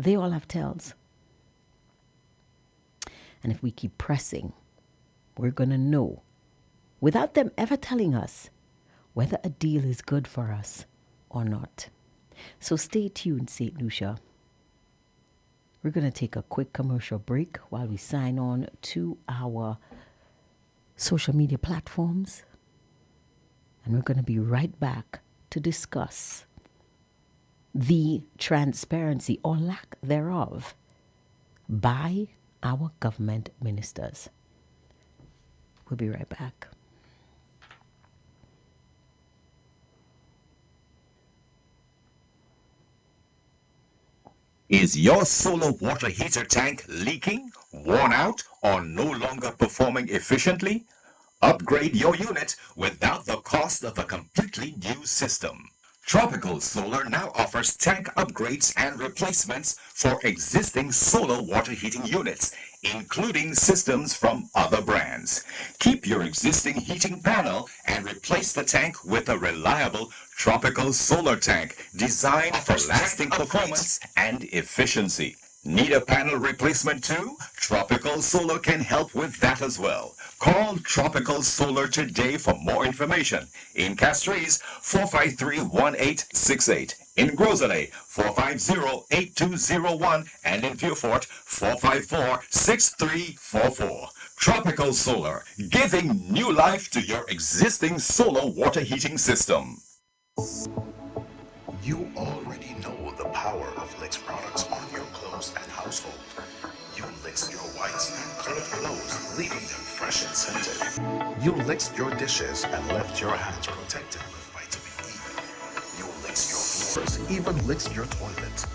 They all have tells. And if we keep pressing, we're going to know, without them ever telling us, whether a deal is good for us or not. So stay tuned, St. Lucia. We're going to take a quick commercial break while we sign on to our social media platforms. And we're going to be right back to discuss the transparency or lack thereof by our government ministers. We'll be right back. Is your solar water heater tank leaking, worn out, or no longer performing efficiently? Upgrade your unit without the cost of a completely new system. Tropical Solar now offers tank upgrades and replacements for existing solar water heating units, including systems from other brands. Keep your existing heating panel and replace the tank with a reliable Tropical Solar tank designed for lasting performance and efficiency. Need a panel replacement too? Tropical Solar can help with that as well. Call Tropical Solar today for more information. In Castries, 453-1868. In Groselet, 450-8201. And in Beaufort, 454-6344. Tropical Solar, giving new life to your existing solar water heating system. You already know the power of Licks products on your clothes and household. You Licks your whites and colored clothes, leaving them fresh and scented. You Licks your dishes and left your hands protected with vitamin E. You Licks your floors, even Licks your toilet.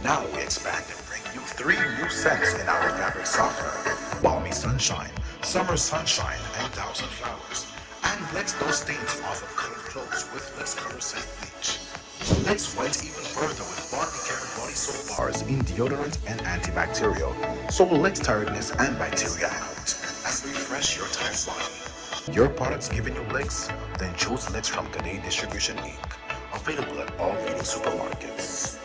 Now we expand and bring you 3 new scents in our fabric softener: Balmy Sunshine, Summer Sunshine, and Thousand Flowers. And Licks those stains off of colored clothes with Licks Color Scent Bleach. Licks went even further with Body Care Body Soap Bars in deodorant and antibacterial, so Licks tiredness and bacteria out and refresh your tired body. Your products giving you Licks? Then choose Licks from Canadian Distribution Inc. Available at all leading supermarkets.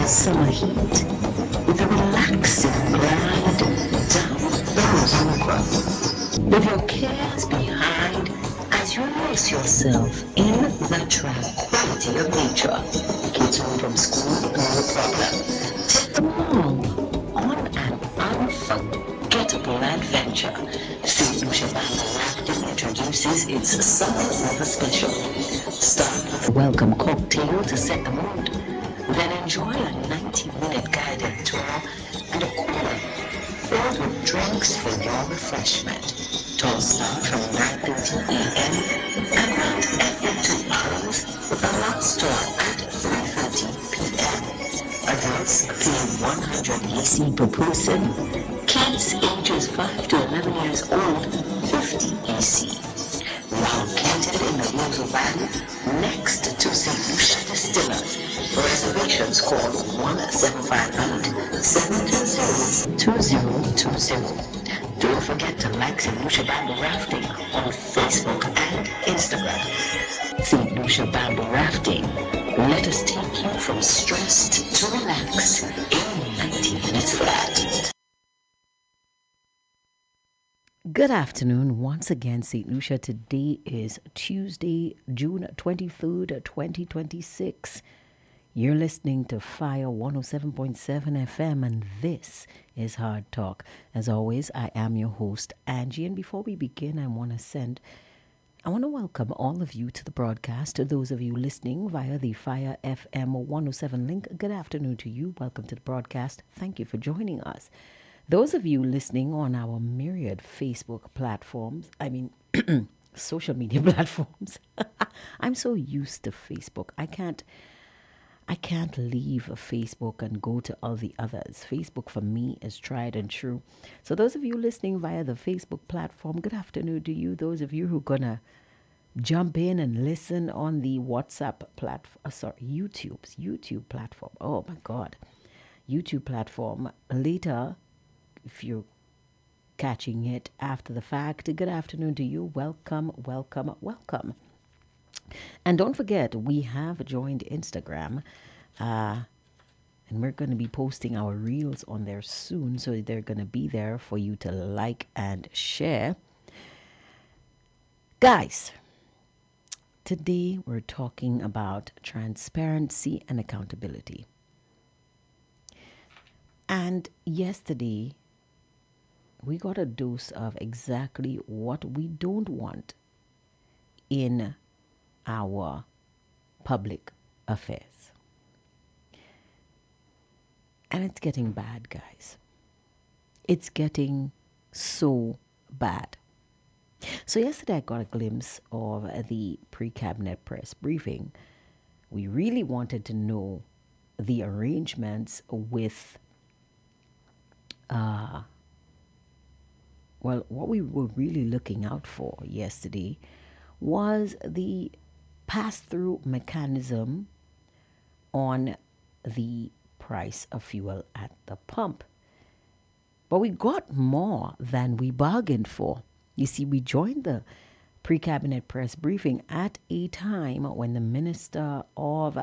Summer heat with a relaxing glide down the Rosanna. With your cares behind as you immerse yourself in the tranquility of nature. Kids home from school, no problem. Take them along on an unforgettable adventure. St. Lucia Bamboo Rafting introduces its Summer River Special. Start with a welcome cocktail to set the mood. Then enjoy a 90-minute guided tour and a cooler filled with drinks for your refreshment. Tours start from 9:30 a.m. and run every 2 hours with a last tour at 3:30 p.m. Adults pay 100 EC per person. Kids ages 5 to 11 years old, 50 EC. Located in the Rosal Valley, next to St. Lucia Distillers. For reservations, call 1-758-720-2020. Don't forget to like St. Lucia Bamboo Rafting on Facebook and Instagram. St. Lucia Bamboo Rafting. Let us take you from stressed to relaxed in 90 minutes flat. Good afternoon once again, St. Lucia. Today is Tuesday, June 23rd, 2026. You're listening to Fire 107.7 FM, and this is Hard Talk. As always, I am your host, Angie, and before we begin, I want to welcome all of you to the broadcast. To those of you listening via the Fire FM 107 link, good afternoon to you. Welcome to the broadcast. Thank you for joining us. Those of you listening on our myriad Facebook platforms, social media platforms. I'm so used to Facebook. I can't leave Facebook and go to all the others. Facebook for me is tried and true. So those of you listening via the Facebook platform, good afternoon to you. Those of you who are gonna jump in and listen on the WhatsApp platform, YouTube's YouTube platform. Oh my God, YouTube platform later. If you're catching it after the fact, good afternoon to you. Welcome, welcome, welcome. And don't forget, we have joined Instagram, and we're going to be posting our reels on there soon. So they're going to be there for you to like and share. Guys, today we're talking about transparency and accountability. And yesterday, we got a dose of exactly what we don't want in our public affairs. And it's getting bad, guys. It's getting so bad. So, yesterday I got a glimpse of the pre cabinet press briefing. We really wanted to know the arrangements with, what we were really looking out for yesterday was the pass through mechanism on the price of fuel at the pump. But we got more than we bargained for. You see, we joined the pre cabinet press briefing at a time when the Minister of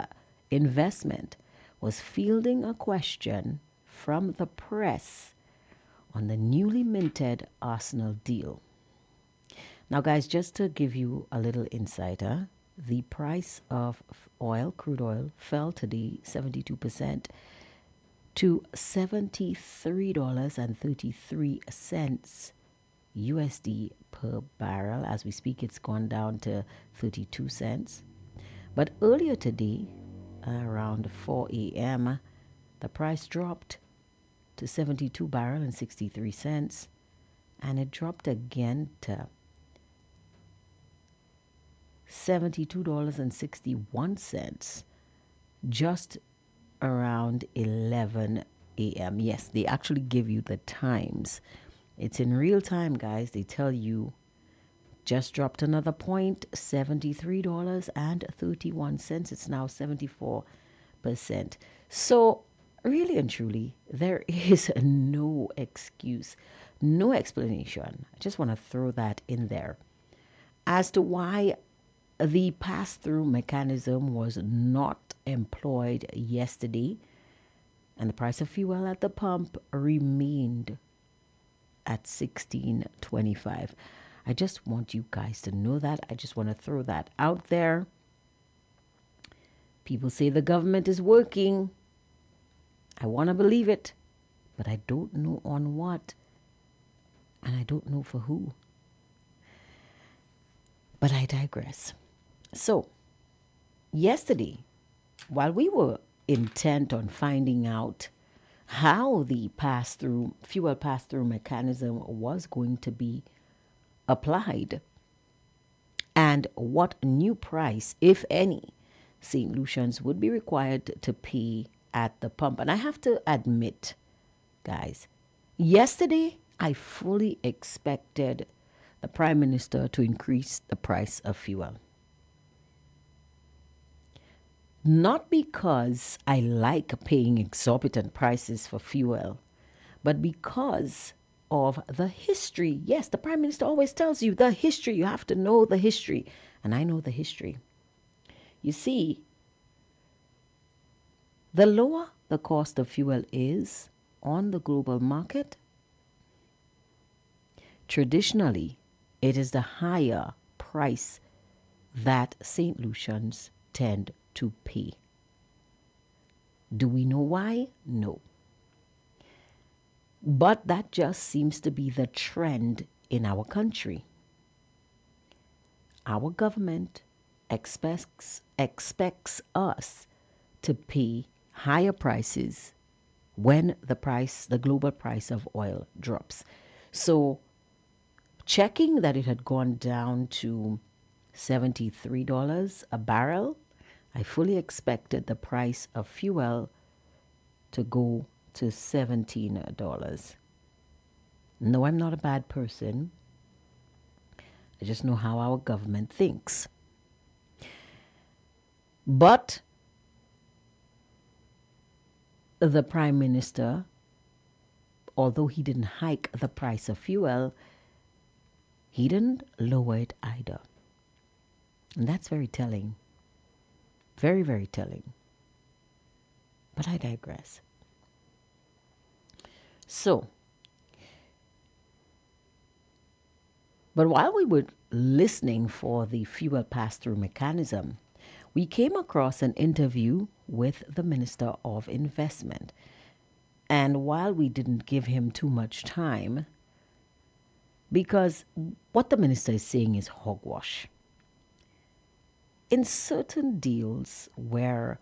Investment was fielding a question from the press on the newly minted Arsenal deal. Now, guys, just to give you a little insight, the price of oil, crude oil, fell today 72% to $73.33 USD per barrel. As we speak, it's gone down to 32 cents. But earlier today, around 4 a.m., the price dropped to 72 barrel and 63 cents, and it dropped again to $72.61 just around 11 a.m. Yes, they actually give you the times. It's in real time, guys. They tell you just dropped another point, $73.31. It's now 74%. So, really and truly, there is no excuse, no explanation. I just want to throw that in there as to why the pass through mechanism was not employed yesterday, and the price of fuel at the pump remained at $16.25. I just want you guys to know that. I just want to throw that out there. People say the government is working. I want to believe it, but I don't know on what, and I don't know for who. But I digress. So, yesterday, while we were intent on finding out how the fuel pass through mechanism was going to be applied and what new price, if any, St. Lucians would be required to pay at the pump. And I have to admit, guys, yesterday I fully expected the Prime Minister to increase the price of fuel. Not because I like paying exorbitant prices for fuel, but because of the history. Yes, the Prime Minister always tells you the history. You have to know the history. And I know the history. You see, the lower the cost of fuel is on the global market, traditionally, it is the higher price that St. Lucians tend to pay. Do we know why? No. But that just seems to be the trend in our country. Our government expects us to pay higher prices when the global price of oil drops. So, checking that it had gone down to $73 a barrel, I fully expected the price of fuel to go to $17. No, I'm not a bad person. I just know how our government thinks. But the Prime Minister, although he didn't hike the price of fuel, he didn't lower it either. And that's very telling. Very, very telling. But I digress. So, but while we were listening for the fuel pass-through mechanism, we came across an interview with the Minister of Investment. And while we didn't give him too much time, because what the minister is saying is hogwash. In certain deals where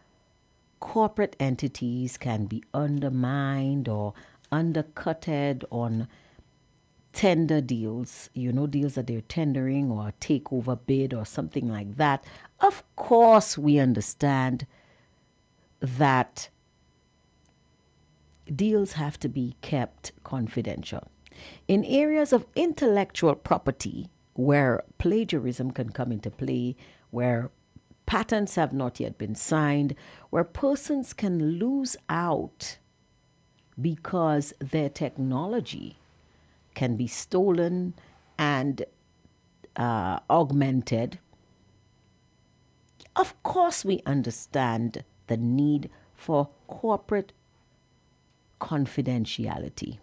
corporate entities can be undermined or undercutted on tender deals, deals that they're tendering or a takeover bid or something like that, of course we understand that deals have to be kept confidential. In areas of intellectual property where plagiarism can come into play, where patents have not yet been signed, where persons can lose out because their technology can be stolen and augmented, of course we understand the need for corporate confidentiality.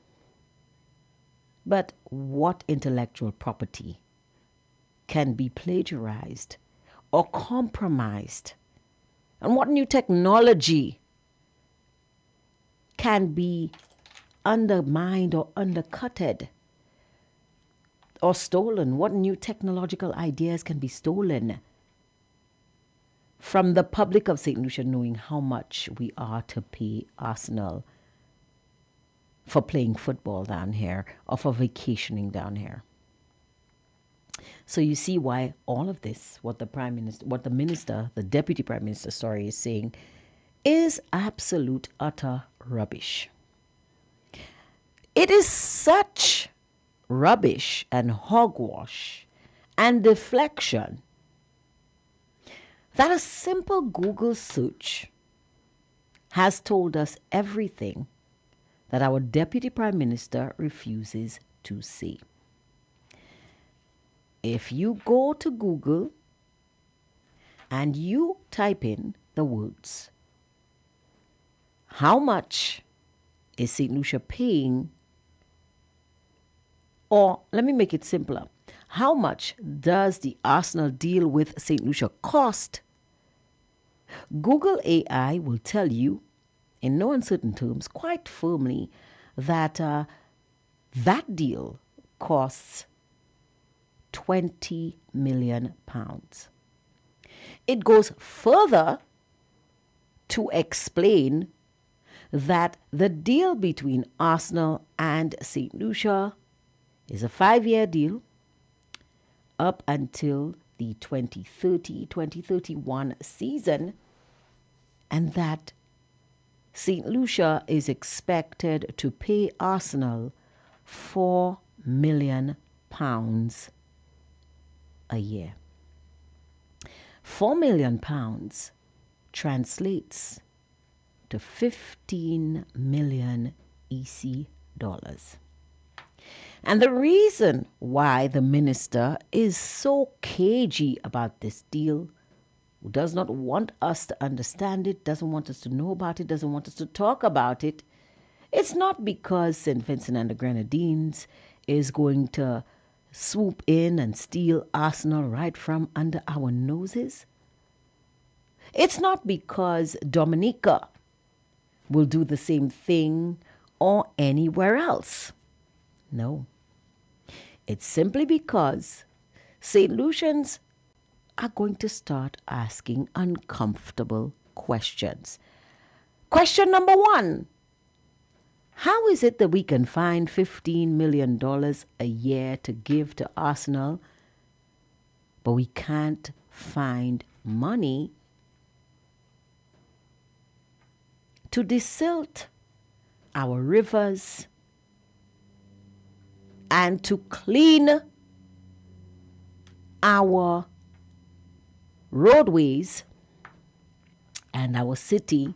But what intellectual property can be plagiarized or compromised? And what new technology can be undermined or undercutted or stolen? What new technological ideas can be stolen from the public of St. Lucia, knowing how much we are to pay Arsenal for playing football down here or for vacationing down here? So you see why all of this, what the Prime Minister, what the Minister, the Deputy Prime Minister, is saying, is absolute utter rubbish. It is such rubbish and hogwash and deflection that a simple Google search has told us everything that our Deputy Prime Minister refuses to say. If you go to Google and you type in the words, how much is St. Lucia paying? Or let me make it simpler. How much does the Arsenal deal with St. Lucia cost? Google AI will tell you, in no uncertain terms, quite firmly, that that deal costs £20 million. It goes further to explain that the deal between Arsenal and St. Lucia is a 5-year deal up until the 2030-2031 season, and that St. Lucia is expected to pay Arsenal £4 million a year. £4 million translates to 15 million EC dollars. And the reason why the minister is so cagey about this deal, who does not want us to understand it, doesn't want us to know about it, doesn't want us to talk about it, it's not because St. Vincent and the Grenadines is going to swoop in and steal Arsenal right from under our noses. It's not because Dominica will do the same thing or anywhere else. No. It's simply because St. Lucians are going to start asking uncomfortable questions. Question number 1. How is it that we can find $15 million a year to give to Arsenal, but we can't find money to desilt our rivers and to clean our roadways and our city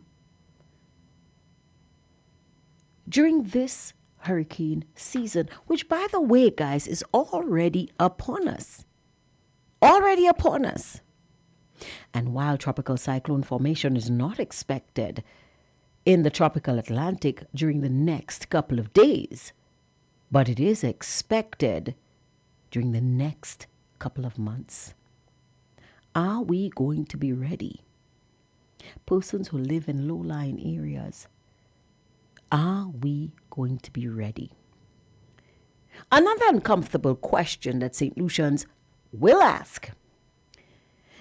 during this hurricane season, which, by the way, guys, is already upon us. Already upon us. And while tropical cyclone formation is not expected in the tropical Atlantic during the next couple of days, but it is expected during the next couple of months. Are we going to be ready? Persons who live in low-lying areas, are we going to be ready? Another uncomfortable question that St. Lucians will ask: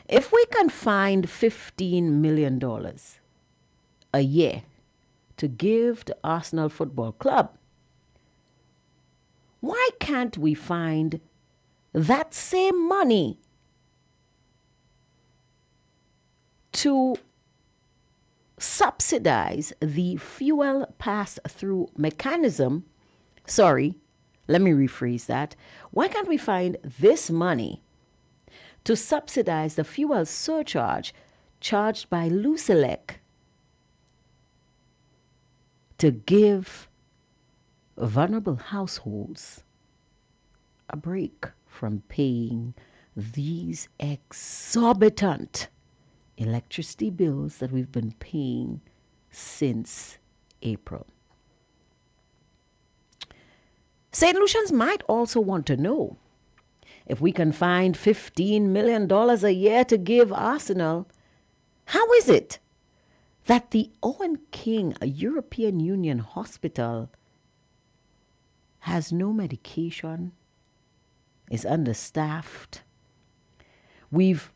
if we can find $15 million a year to give to Arsenal Football Club, why can't we find that same money to subsidize the fuel pass-through mechanism? Sorry, let me rephrase that. Why can't we find this money to subsidize the fuel surcharge charged by Lucelec to give vulnerable households a break from paying these exorbitant electricity bills that we've been paying since April? St. Lucians might also want to know, if we can find $15 million a year to give Arsenal, how is it that the Owen King, a European Union hospital, has no medication, is understaffed? We've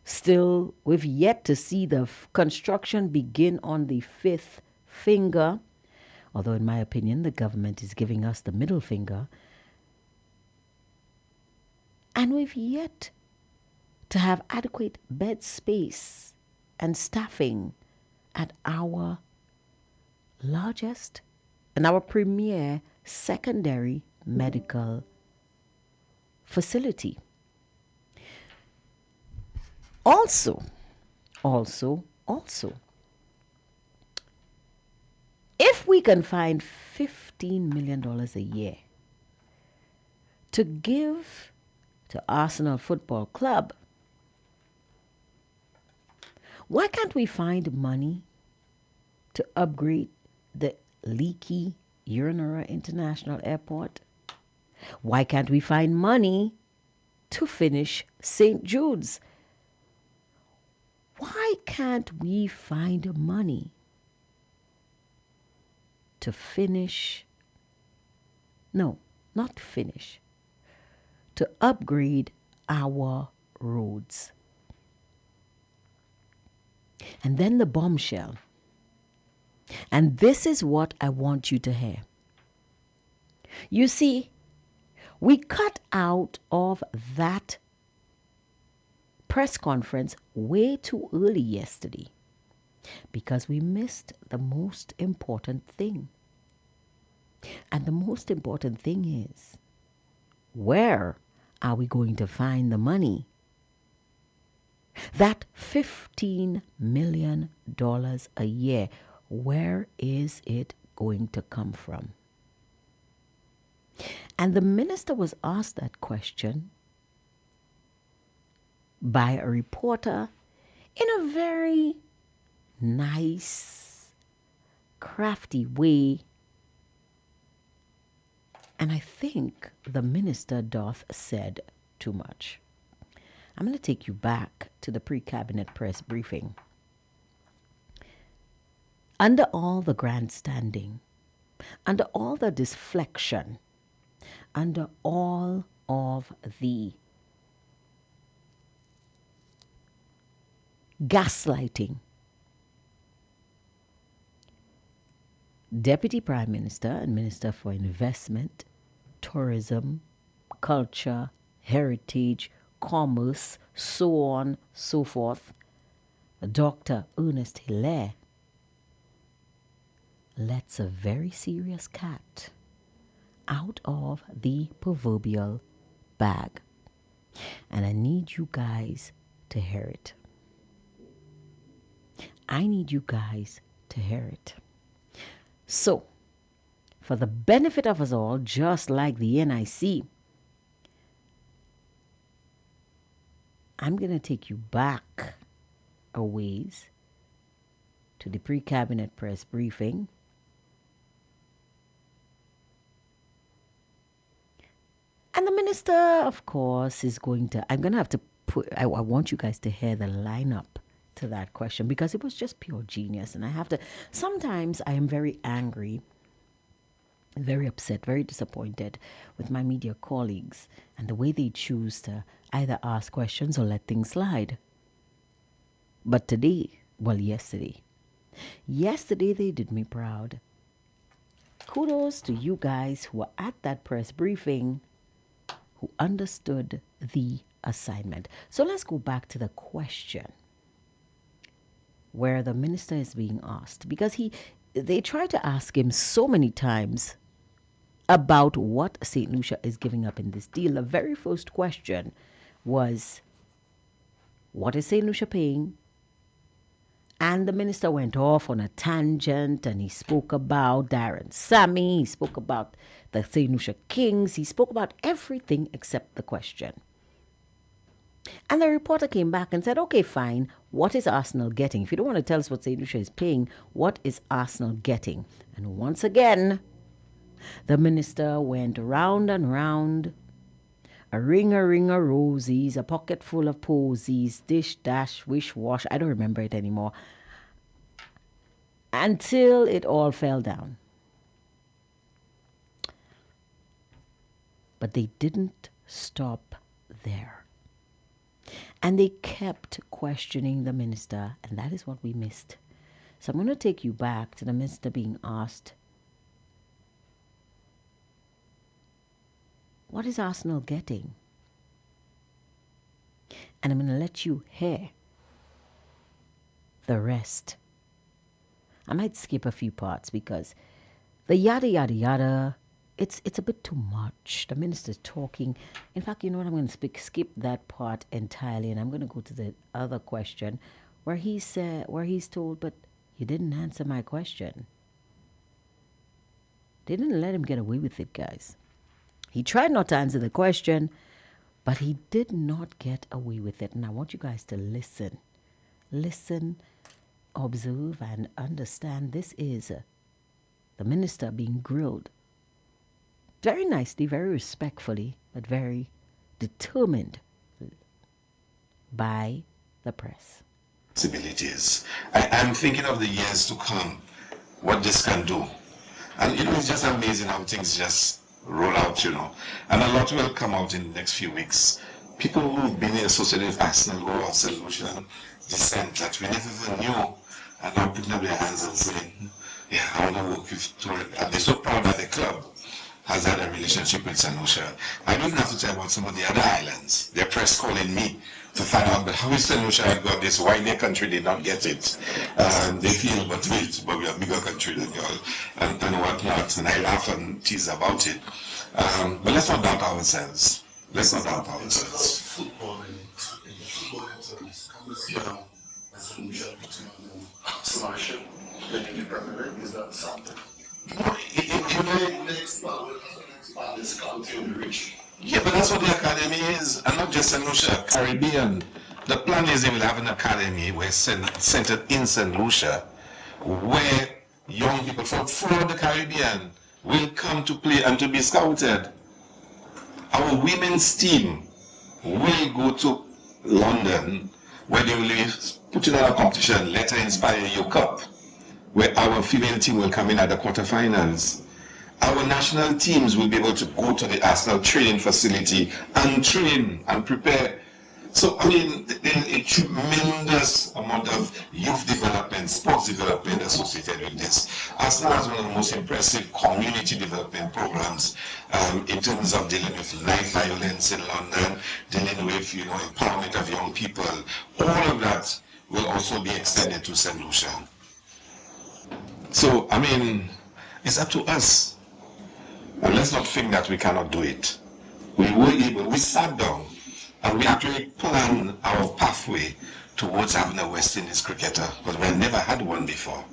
yet to see the construction begin on the fifth finger, although in my opinion the government is giving us the middle finger. And we've yet to have adequate bed space and staffing at our largest and our premier secondary medical facility. Also, if we can find $15 million a year to give to Arsenal Football Club, why can't we find money to upgrade the leaky Urinara International Airport? Why can't we find money to finish St. Jude's? Why can't we find money to finish, no, not finish, to upgrade our roads? And then the bombshell. And this is what I want you to hear. You see, we cut out of that press conference way too early yesterday because we missed the most important thing. And the most important thing is, where are we going to find the money? That $15 million a year, where is it going to come from? And the minister was asked that question by a reporter in a very nice, crafty way. And I think the minister doth said too much. I'm going to take you back to the pre-cabinet press briefing. Under all the grandstanding, under all the deflection, under all of the gaslighting, Deputy Prime Minister and Minister for Investment, Tourism, Culture, Heritage, Commerce, so on, so forth, Dr. Ernest Hilaire lets a very serious cat out of the proverbial bag. And I need you guys to hear it. I need you guys to hear it. So, for the benefit of us all, just like the NIC, I'm going to take you back a ways to the pre-cabinet press briefing. And the minister, of course, is going to, I'm going to have to put, I want you guys to hear the lineup to that question because it was just pure genius. And I have to, sometimes I am very angry, very upset, very disappointed with my media colleagues and the way they choose to either ask questions or let things slide. But today, well, yesterday they did me proud. Kudos to you guys who were at that press briefing, who understood the assignment. So let's go back to the question where the minister is being asked, because they try to ask him so many times about what St. Lucia is giving up in this deal. The very first question was, what is St. Lucia paying? And the minister went off on a tangent and he spoke about Darren Sammy, he spoke about the St. Lucia Kings, he spoke about everything except the question. And the reporter came back and said, okay, fine, what is Arsenal getting? If you don't want to tell us what St. Lucia is paying, what is Arsenal getting? And once again, the minister went round and round. A ring of rosies, a pocket full of posies, dish, dash, wish, wash. I don't remember it anymore. Until it all fell down. But they didn't stop there. And they kept questioning the minister, and that is what we missed. So I'm going to take you back to the minister being asked, what is Arsenal getting? And I'm going to let you hear the rest. I might skip a few parts because the yada yada yada, it's a bit too much. The minister's talking. In fact, you know what? I'm going to skip that part entirely, and I'm going to go to the other question where he's told, but you didn't answer my question. They didn't let him get away with it, guys. He tried not to answer the question, but he did not get away with it. And I want you guys to listen. Listen, observe, and understand. This is the minister being grilled. Very nicely, very respectfully, but very determined by the press. Possibilities. I'm thinking of the years to come, what this can do. And it's just amazing how things just roll out, And a lot will come out in the next few weeks. People who've been associated with Arsenal who are solution descent that we never even knew, and now putting up their hands and saying, yeah, I want to work with Torre. And they're so proud that the club has had a relationship with St. Lucia. I don't have to tell about some of the other islands. Their press calling me to find out, but how is St. Lucia got this? Why their country did not get it? They feel, but wait, but we're a bigger country than you all, and whatnot. And I laugh and tease about it. But let's not doubt ourselves. Let's not doubt ourselves. Football terms, St. Lucia between Smash playing in Premier League, is that something? Yeah, but that's what the academy is, and not just St. Lucia, Caribbean. The plan is they will have an academy centered in St. Lucia, where young people from the Caribbean will come to play and to be scouted. Our women's team will go to London, where they will be putting on a competition, Let Her Inspire You Cup, where our female team will come in at the quarterfinals. Our national teams will be able to go to the Arsenal training facility and train and prepare. So, there's a tremendous amount of youth development, sports development associated with this. Arsenal has one of the most impressive community development programs in terms of dealing with knife violence in London, dealing with, empowerment of young people. All of that will also be extended to St. Lucia. So, it's up to us. And let's not think that we cannot do it. We sat down and we actually planned our pathway towards having a West Indies cricketer, because we had never had one before.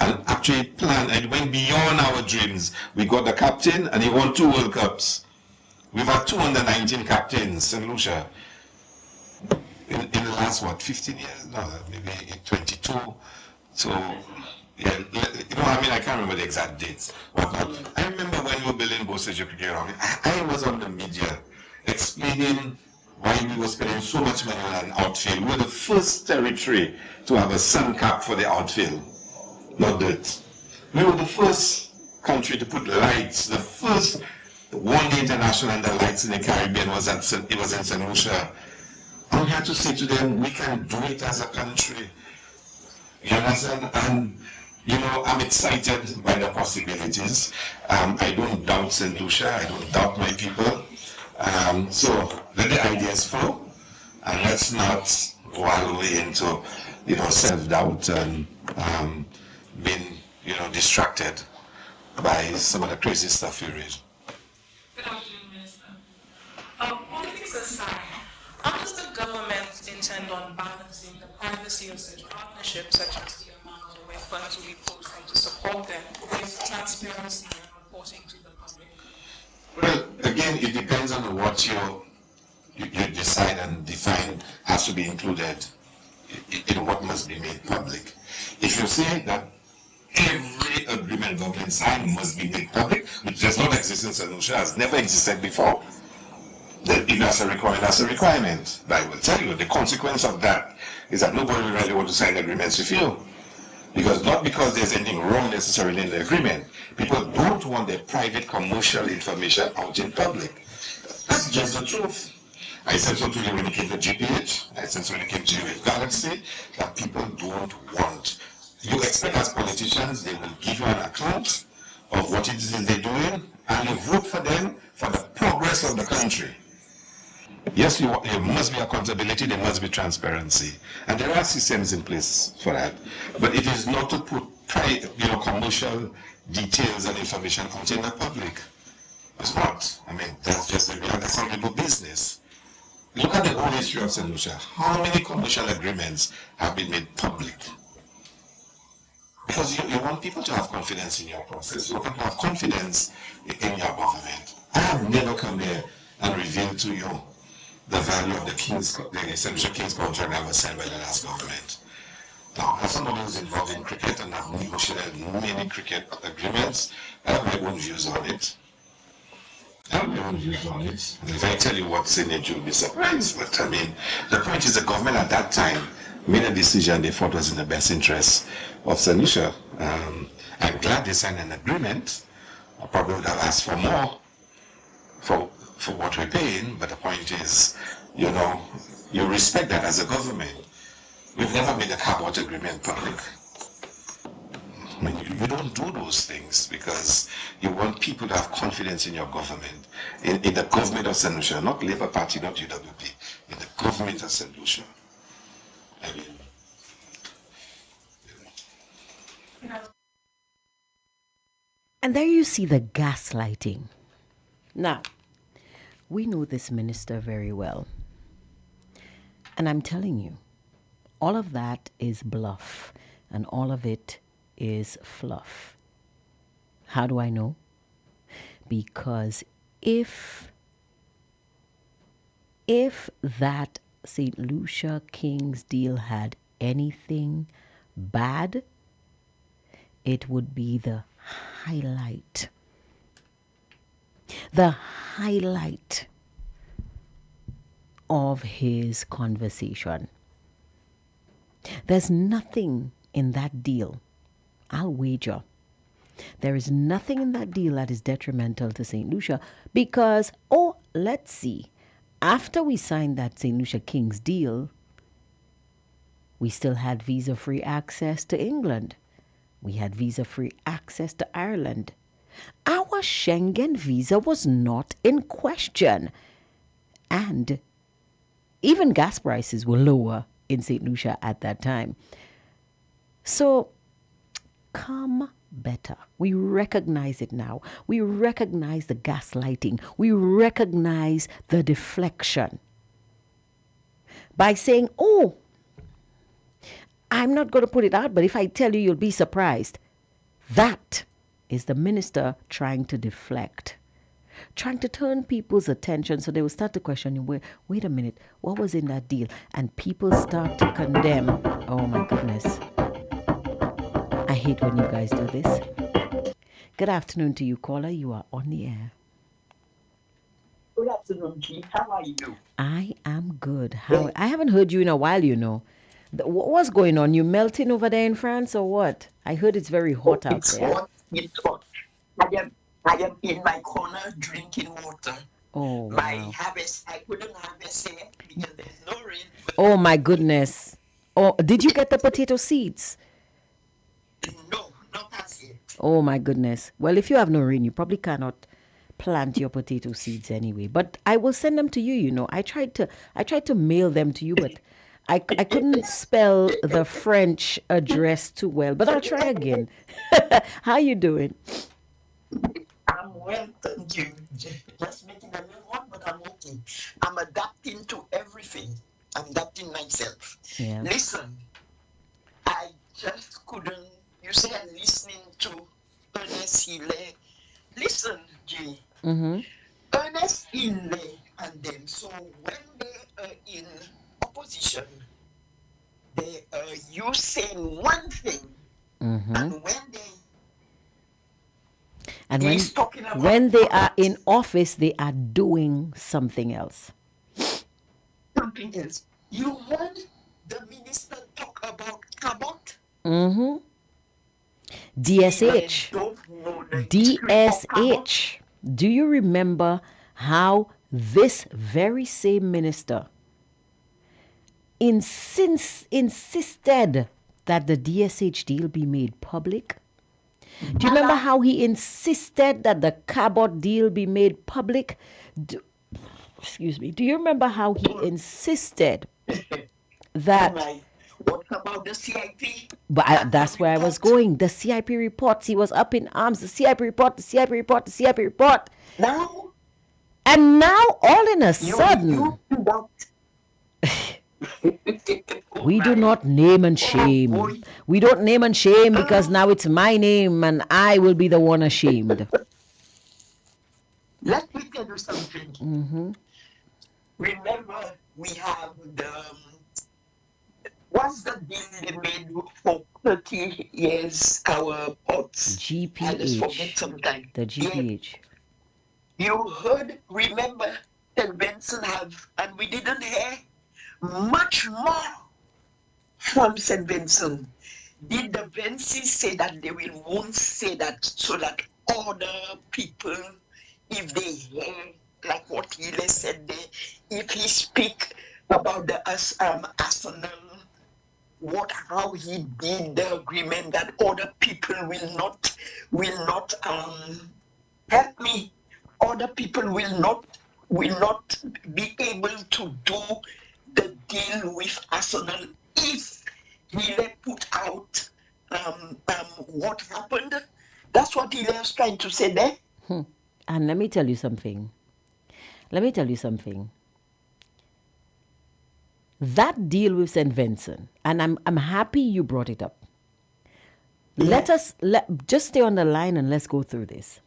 And actually planned, and it went beyond our dreams. We got the captain and he won 2 World Cups. We've had 2 under-19 captains, St. Lucia. in the last, 15 years? No, maybe 22. So, yeah, I can't remember the exact dates. Whatnot. I remember when we were building Bosage Cricket, I was on the media explaining why we were spending so much money on an outfield. We were the first territory to have a sun cap for the outfield, not dirt. We were the first country to put lights. The first one-day international under lights in the Caribbean was in St. Lucia. And we had to say to them, we can do it as a country. You understand? And I'm excited by the possibilities. I don't doubt St. Lucia. I don't doubt my people. So let the ideas flow, and let's not wallow into, self-doubt and being, distracted by some of the crazy stuff we read. Good afternoon, Minister. Politics aside, how does the government intend on balancing the privacy of such partnerships, such as the amount of where funds will be posted to support them, with transparency and reporting to the public? Well, again, it depends on what you decide and define has to be included in what must be made public. If you say that every agreement government sign must be made public, which does not exist in St. Lucia, has never existed before, then if that's a requirement, that's a requirement. But I will tell you, the consequence of that is that nobody really wants to sign agreements with you. Not because there's anything wrong necessarily in the agreement. People don't want their private commercial information out in public. That's just the truth. I said so to you when it came to GPH. I said so when it came to UF Galaxy, that people don't want. You expect as politicians, they will give you an account of what it is they're doing, and you vote for them for the progress of the country. Yes, there must be accountability, there must be transparency. And there are systems in place for that. But it is not to put commercial details and information out in the public. It's not. That's just that's how we do business. Look at the whole history of St. Lucia. How many commercial agreements have been made public? Because you want people to have confidence in your process. You want people to have confidence in your government. I have never come here and revealed to you the value of the essential King's contract that was signed by the last government. Now, as somebody who's involved in cricket and I've negotiated many cricket agreements, I have my own views on it. And if I tell you what's in it, you'll be surprised. But the point is the government at that time made a decision they thought was in the best interest of St. Lucia. I'm glad they signed an agreement. I probably would have asked for more for what we're paying, but the point is, you respect that as a government. We've never made a carbot agreement public. You don't do those things because you want people to have confidence in your government, in the government of St. Lucia, not Labour Party, not UWP, in the government of St. Lucia. And there you see the gaslighting. Now, we know this minister very well. And I'm telling you, all of that is bluff and all of it is fluff. How do I know? Because if that St. Lucia King's deal had anything bad, it would be the highlight of his conversation. There's nothing in that deal, I'll wager. There is nothing in that deal that is detrimental to St. Lucia because, let's see, after we signed that St. Lucia King's deal, we still had visa-free access to England. We had visa-free access to Ireland. Our Schengen visa was not in question. And even gas prices were lower in St. Lucia at that time. So, come better. We recognize it now. We recognize the gaslighting. We recognize the deflection. By saying, I'm not going to put it out, but if I tell you, you'll be surprised. That is the minister trying to deflect. trying to turn people's attention so they will start to question you. Wait a minute, what was in that deal? And people start to condemn. Oh my goodness. I hate when you guys do this. Good afternoon to you, caller. You are on the air. Good afternoon, G. How are you? I am good. I haven't heard you in a while, you know. What's going on? You melting over there in France or what? I heard it's very hot out there. Hot. It's hot. I am in my corner drinking water. Oh, My wow. harvest, I couldn't harvest it because there's no rain. Oh, my goodness. Oh, did you get the potato seeds? No, not as yet. Oh, my goodness. Well, if you have no rain, you probably cannot plant your potato seeds anyway. But I will send them to you, you know. I tried to mail them to you, but I couldn't spell the French address too well. But I'll try again. How you doing? I'm well, thank you. Just making a little one, but I'm okay. I'm adapting to everything. I'm adapting myself. Yeah. Listen, I just couldn't. You said listening to Ernest Hille. Listen, Jay. Mm-hmm. Ernest Hille and them. So when they are in opposition, they are you saying one thing, Mm-hmm. and when they And he's talking about when they are in office, they are doing something else. something else. You heard the minister talk about Cabot? Mm-hmm. DSH. I don't know the history of Cabot. DSH. Do you remember how this very same minister insisted that the DSH deal be made public? Do you remember how he insisted that the Cabot deal be made public? Excuse me. Do you remember how he insisted that? What about the CIP? But that's where I was going. The CIP reports. He was up in arms. The CIP report. The CIP report. The CIP report. Now, and now, all in a sudden, we do not name and shame. We don't name and shame because now it's my name and I will be the one ashamed. Let me tell you something. Mm-hmm. Remember, we have what's the deal they made for 30 years, our ports? GPH. I just forget sometimes. The GPH. Yeah. You heard, remember, that Benson have, and we didn't hear much more from St. Vincent. Did the Vences say that they won't say that so that other people, if they hear, like what Hille said there, if he speak about the arsenal, how he did the agreement, that other people will not help me. Other people will not be able to do the deal with Arsenal if Hille put out what happened. That's what Hille is trying to say there. And let me tell you something. That deal with St. Vincent, and I'm happy you brought it up. Yeah. Just stay on the line and let's go through this.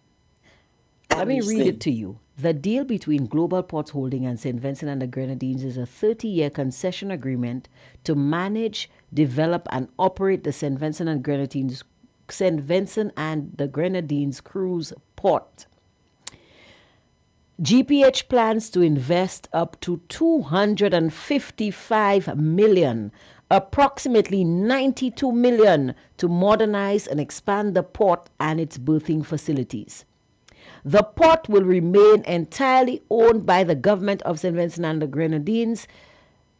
Let me read it to you. The deal between Global Ports Holding and St. Vincent and the Grenadines is a 30-year concession agreement to manage, develop, and operate the St. Vincent and the Grenadines cruise port. GPH plans to invest up to $255 million, approximately $92 million, to modernize and expand the port and its berthing facilities. The port will remain entirely owned by the government of St. Vincent and the Grenadines.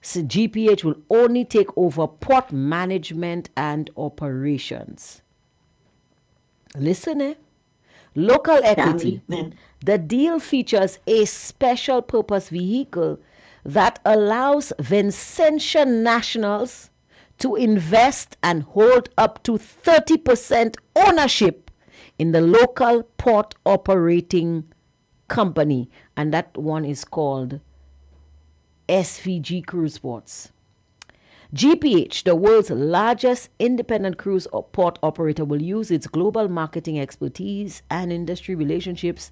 So GPH will only take over port management and operations. Listen, local equity. The deal features a special purpose vehicle that allows Vincentian nationals to invest and hold up to 30% ownership in the local port operating company, and that one is called SVG Cruise Ports. GPH, the world's largest independent cruise port operator, will use its global marketing expertise and industry relationships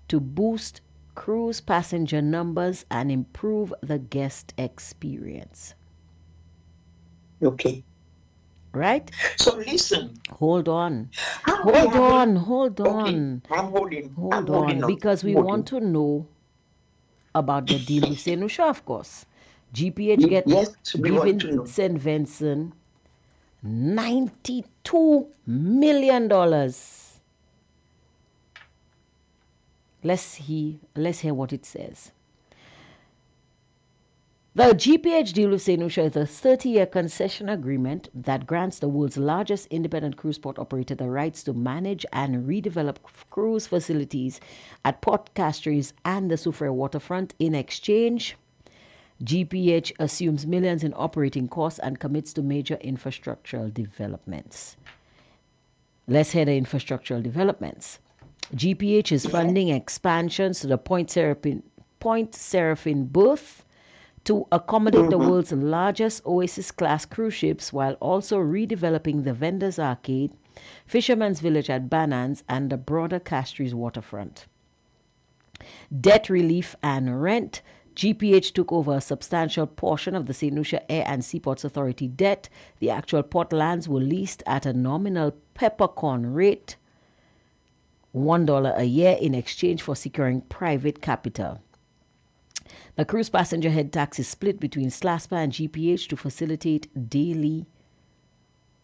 to boost cruise passenger numbers and improve the guest experience. Okay. Right? So listen. Hold on. Okay, Hold on. I'm holding. Hold on. Because we want to know about the deal with St. Lucia, of course. GPH giving St. Vincent $92 million. Let's hear what it says. The GPH deal with St. Lucia is a 30-year concession agreement that grants the world's largest independent cruise port operator the rights to manage and redevelop cruise facilities at Port Castries and the Soufrière waterfront. In exchange, GPH assumes millions in operating costs and commits to major infrastructural developments. Let's hear the infrastructural developments. GPH is funding expansions to the Point Seraphin berth to accommodate the world's largest Oasis-class cruise ships, while also redeveloping the Vendors Arcade, Fisherman's Village at Banans, and the broader Castries waterfront. Debt relief and rent. GPH took over a substantial portion of the St. Lucia Air and Seaports Authority debt. The actual port lands were leased at a nominal peppercorn rate, $1 a year, in exchange for securing private capital. The cruise passenger head tax is split between SLASPA and GPH to facilitate daily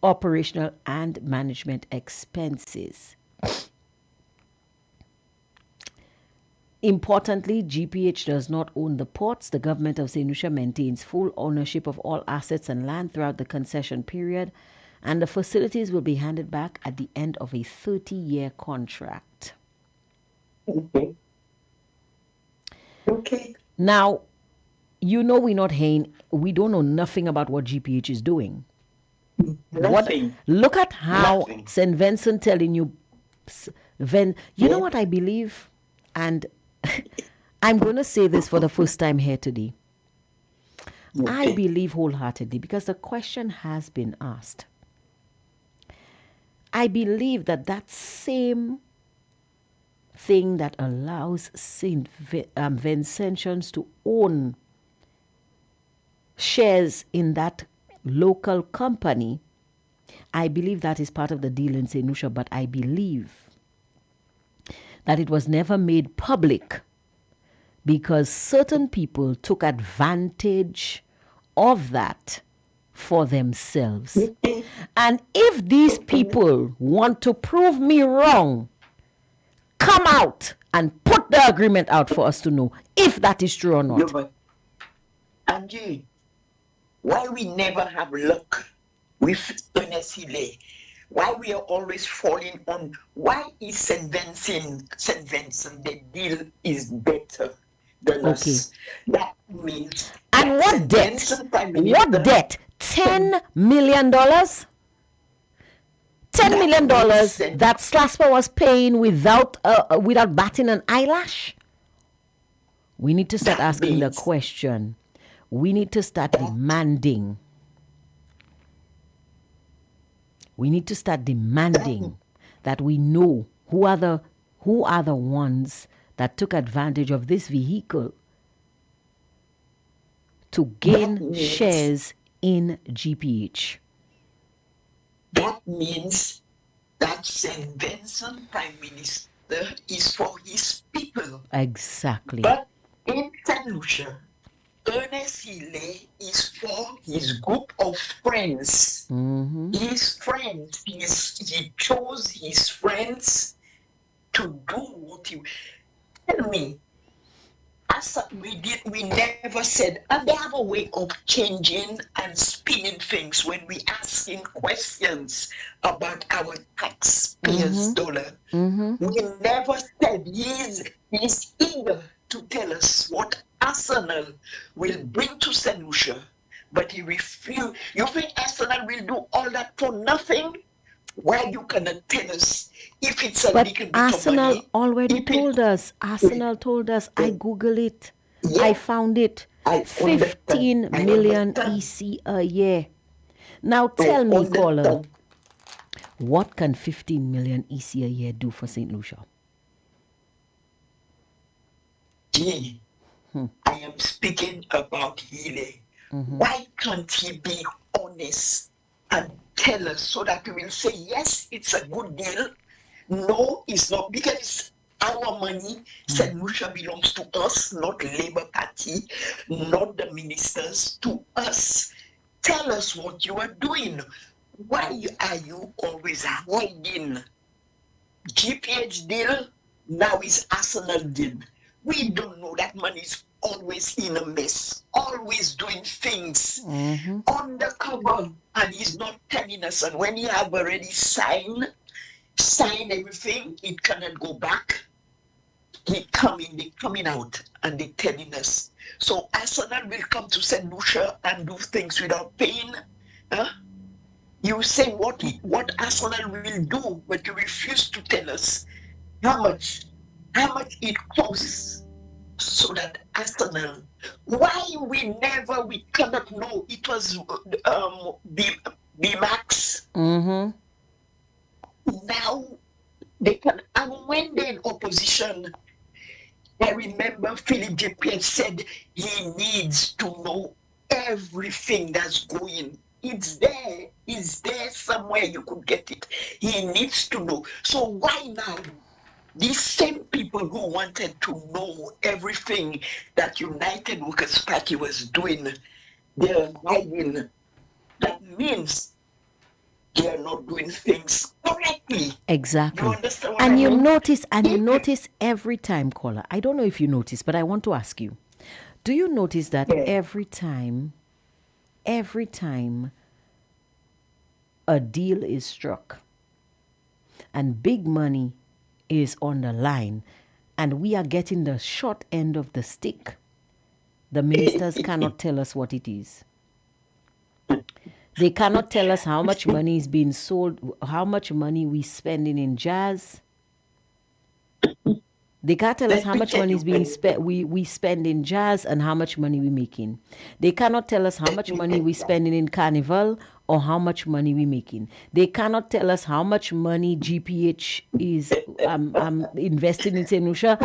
operational and management expenses. Importantly, GPH does not own the ports. The government of St. Lucia maintains full ownership of all assets and land throughout the concession period, and the facilities will be handed back at the end of a 30-year contract. Okay. Now, we don't know nothing about what GPH is doing. Nothing. Look at how St. Vincent telling you, know what I believe? And I'm going to say this for the first time here today. Okay. I believe wholeheartedly, because the question has been asked. I believe that same thing that allows St. Vincentians to own shares in that local company, I believe that is part of the deal in St. Lucia, but I believe that it was never made public because certain people took advantage of that for themselves. And if these people want to prove me wrong, come out and put the agreement out for us to know if that is true or not. Angie, why we never have luck with Ernest Hille? Why we are always falling on? Why is St. Vincent, the deal is better than us? That means. And what debt? What debt? $10 million? $10 million that SLASPA was paying without batting an eyelash? We need to start asking the question. We need to start demanding. We need to start demanding that we know who are the ones that took advantage of this vehicle to gain shares in GPH. That means that St. Vincent Prime Minister is for his people. Exactly. But in St. Lucia, Ernest Hille is for his group of friends. Mm-hmm. His friends. He chose his friends to do what he. Tell me, we never said, and they have a way of changing and spinning things when we asking questions about our taxpayers' dollar. Mm-hmm. We never said he's eager to tell us what Arsenal will bring to St. Lucia, but he refused. You think Arsenal will do all that for nothing? Why you cannot tell us if it's a little bit Arsenal of money? Already told us. Arsenal told us. I Google it. Yeah. I found it. 15 million EC a year. Now tell me, caller, what can 15 million EC a year do for St. Lucia? Gee, I am speaking about healing. Why can't he be honest and tell us so that we will say, yes, it's a good deal? No, it's not, because our money, St. Lucia, belongs to us, not Labour Party, not the ministers, to us. Tell us what you are doing. Why are you always hiding? GPH deal, now is Arsenal deal. We don't know that money is always in a mess, always doing things undercover, and he's not telling us. And when he have already signed everything, it cannot go back. They coming out, and they telling us. So Arsenal will come to St. Lucia and do things without paying. Huh? You say what Arsenal will do, but you refuse to tell us how much it costs, so that Arsenal, why we cannot know it was B-Max. Now they can, and when they're in opposition, I remember Philip JPS said he needs to know everything that's going. It's there somewhere you could get it. He needs to know. So why now? These same people who wanted to know everything that United Workers' Party was doing, they're hiding. That means they're not doing things correctly. Exactly. You understand what And I you mean? notice every time, caller. I don't know if you notice, but I want to ask you. Do you notice that every time a deal is struck and big money is on the line and we are getting the short end of the stick, the ministers cannot tell us what it is. They cannot tell us how much money is being sold, how much money we spending in jazz. They can't tell us how much money is being spent. We spend in jazz and how much money we making. They cannot tell us how much money we spending in carnival or how much money we making. They cannot tell us how much money GPH is investing in St. Lucia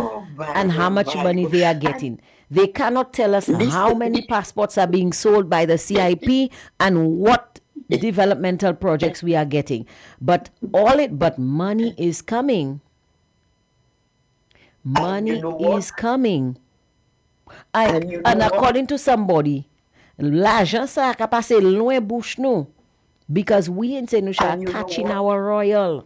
and how much money they are getting. They cannot tell us how many passports are being sold by the CIP and what developmental projects we are getting. But money is coming. Money is coming. And according to somebody, l'argent ça a passé loin bouche nous. Because we in St. Lucia are catching our royal.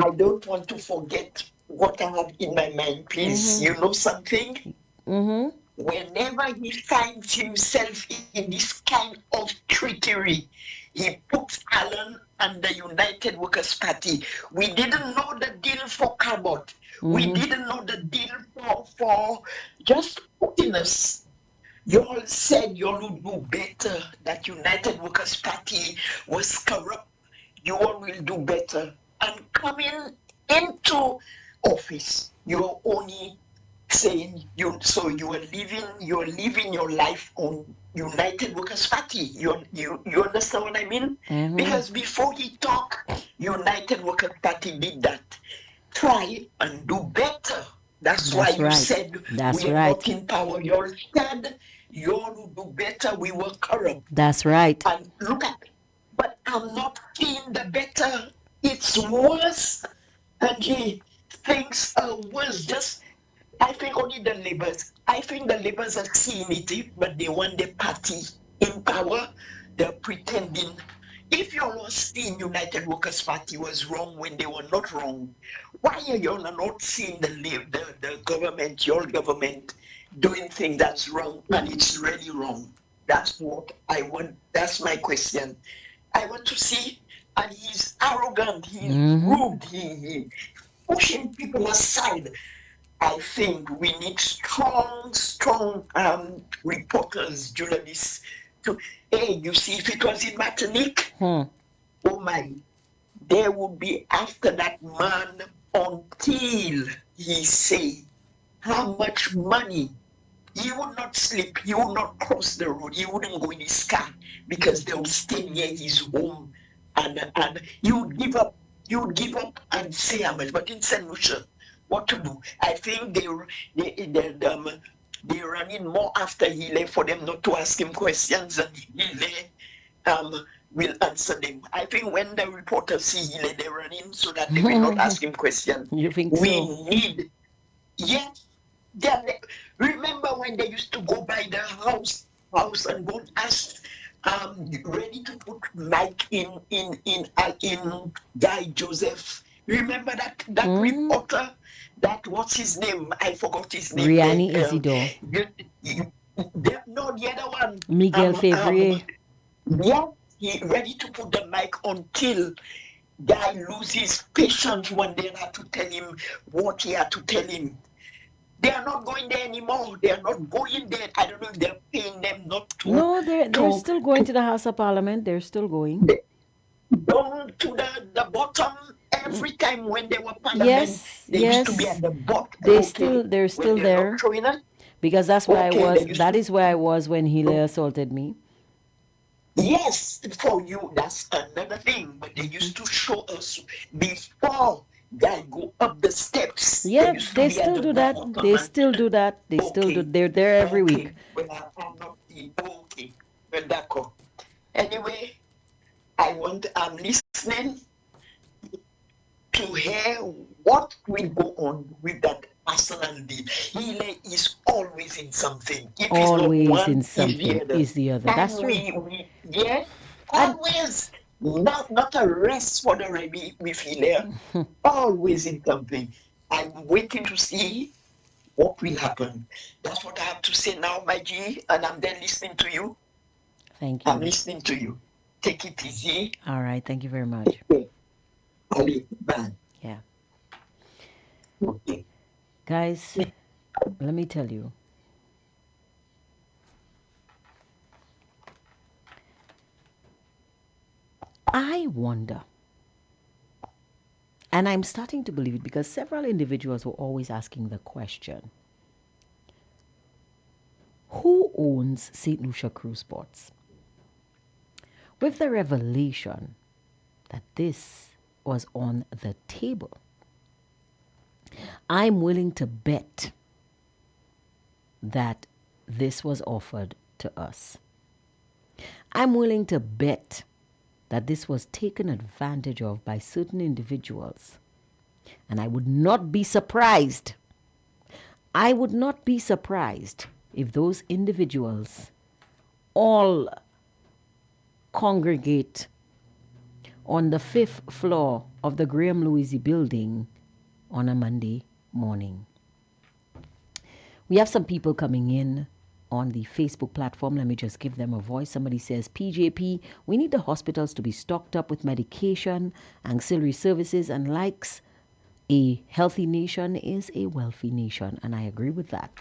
I don't want to forget what I have in my mind, please. You know something? Whenever he finds himself in this kind of trickery, he puts Alan and the United Workers' Party. We didn't know the deal for Cabot. We didn't know the deal for just putting us. You all said you all would do better, that United Workers' Party was corrupt. You all will do better. And coming into office, you're only saying you are living your life on United Workers' Party. You understand what I mean? Because before he talked, United Workers' Party did that. Try and do better. That's why you said we are not in power. You all said you all will do better. We were corrupt. That's right. And look at it. But I'm not seeing the better. It's worse. And things are worse. I think only the Labours. I think the Labours are seeing it, but they want the party in power. They're pretending. If you all seeing United Workers' Party was wrong when they were not wrong, why are you all not seeing the government, your government, doing things that's wrong and it's really wrong? That's what I want. That's my question. I want to see, and he's arrogant, he's rude, he pushing people aside. I think we need strong reporters, journalists to, you see, if it was in Martinique, oh my, there would be after that man until he say how much money. He would not sleep, he would not cross the road, he wouldn't go in his car because they would stay near his home and he would give up and say how much. But in St. Lucia, what to do. I think they running more after Healy for them not to ask him questions, and Healy will answer them. I think when the reporters see Healy, they run in so that they will not ask him questions. You think so? Need, yes. Remember when they used to go by the house and go and ask, ready to put Mike in Guy Joseph. Remember that reporter? That what's his name? I forgot his name. Riani Isidore. No, the other one. Miguel Fevrier. Yeah, he ready to put the mic until Guy loses patience when they have to tell him what he had to tell him. They are not going there anymore. They are not going there. I don't know if they're paying them not to. No, they're still going to the House of Parliament. They're still going. Down to the bottom. Every time when they were Parliament, they used to be at the bottom. They're still there. Because that's where I was. That is where I was when Healy assaulted me. Yes, for you, that's another thing. But they used to show us before they go up the steps. Yeah, they still do that. They still do that. They still do. They're there every week. Well, I'm not okay. Well, d'accord. Anyway, I'm listening to hear what will go on with that personal deal. Healy is always in something. If always one, in something is the other. That's true. Yes, always. Not a rest for the Remy with Healy. Always in something. I'm waiting to see what will happen. That's what I have to say now, my G, and I'm then listening to you. Thank you. I'm listening to you. Take it easy. All right. Thank you very much. Okay. Bye. Yeah. Okay. Guys, let me tell you. I wonder, and I'm starting to believe it because several individuals were always asking the question, who owns St. Lucia Cruise Ports? With the revelation that this was on the table, I'm willing to bet that this was offered to us. I'm willing to bet that this was taken advantage of by certain individuals. And I would not be surprised. I would not be surprised if those individuals all congregate on the 5th floor of the Graham Louisy building on a Monday morning. We have some people coming in on the Facebook platform. Let me just give them a voice. Somebody says, PJP, we need the hospitals to be stocked up with medication, ancillary services, and likes. A healthy nation is a wealthy nation, and I agree with that.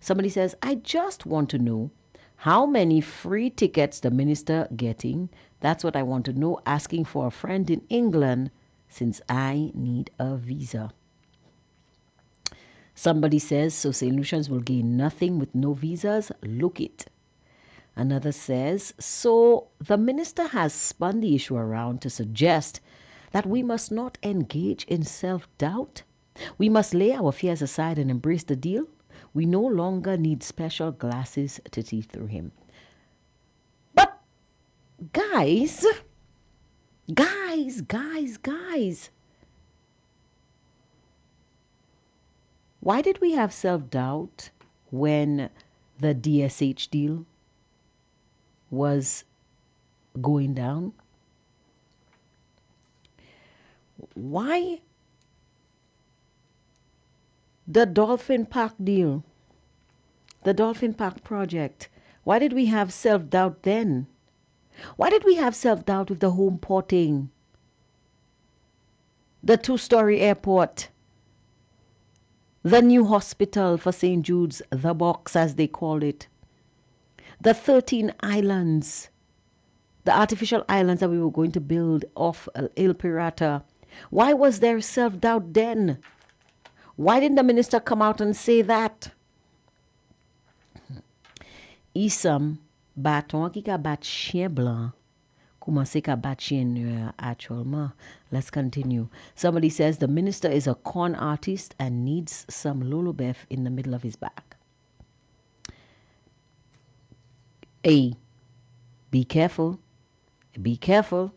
Somebody says, I just want to know how many free tickets the minister getting. That's what I want to know, asking for a friend in England since I need a visa. Somebody says, so St. Lucians will gain nothing with no visas? Look it. Another says, so the minister has spun the issue around to suggest that we must not engage in self-doubt. We must lay our fears aside and embrace the deal. We no longer need special glasses to see through him. But guys, why did we have self-doubt when the DSH deal was going down? Why the Dolphin Park deal, the Dolphin Park project? Why did we have self-doubt then? Why did we have self-doubt with the home porting, the 2-story airport, the new hospital for St. Jude's, the box as they call it, the 13 islands, the artificial islands that we were going to build off Il Pirata? Why was there self-doubt then? Why didn't the minister come out and say that? Isam baton ki ka bat chien blanc Kumasika Bachin actuellement. Let's continue. Somebody says the minister is a con artist and needs some lulubef in the middle of his back. A. Be careful. Be careful.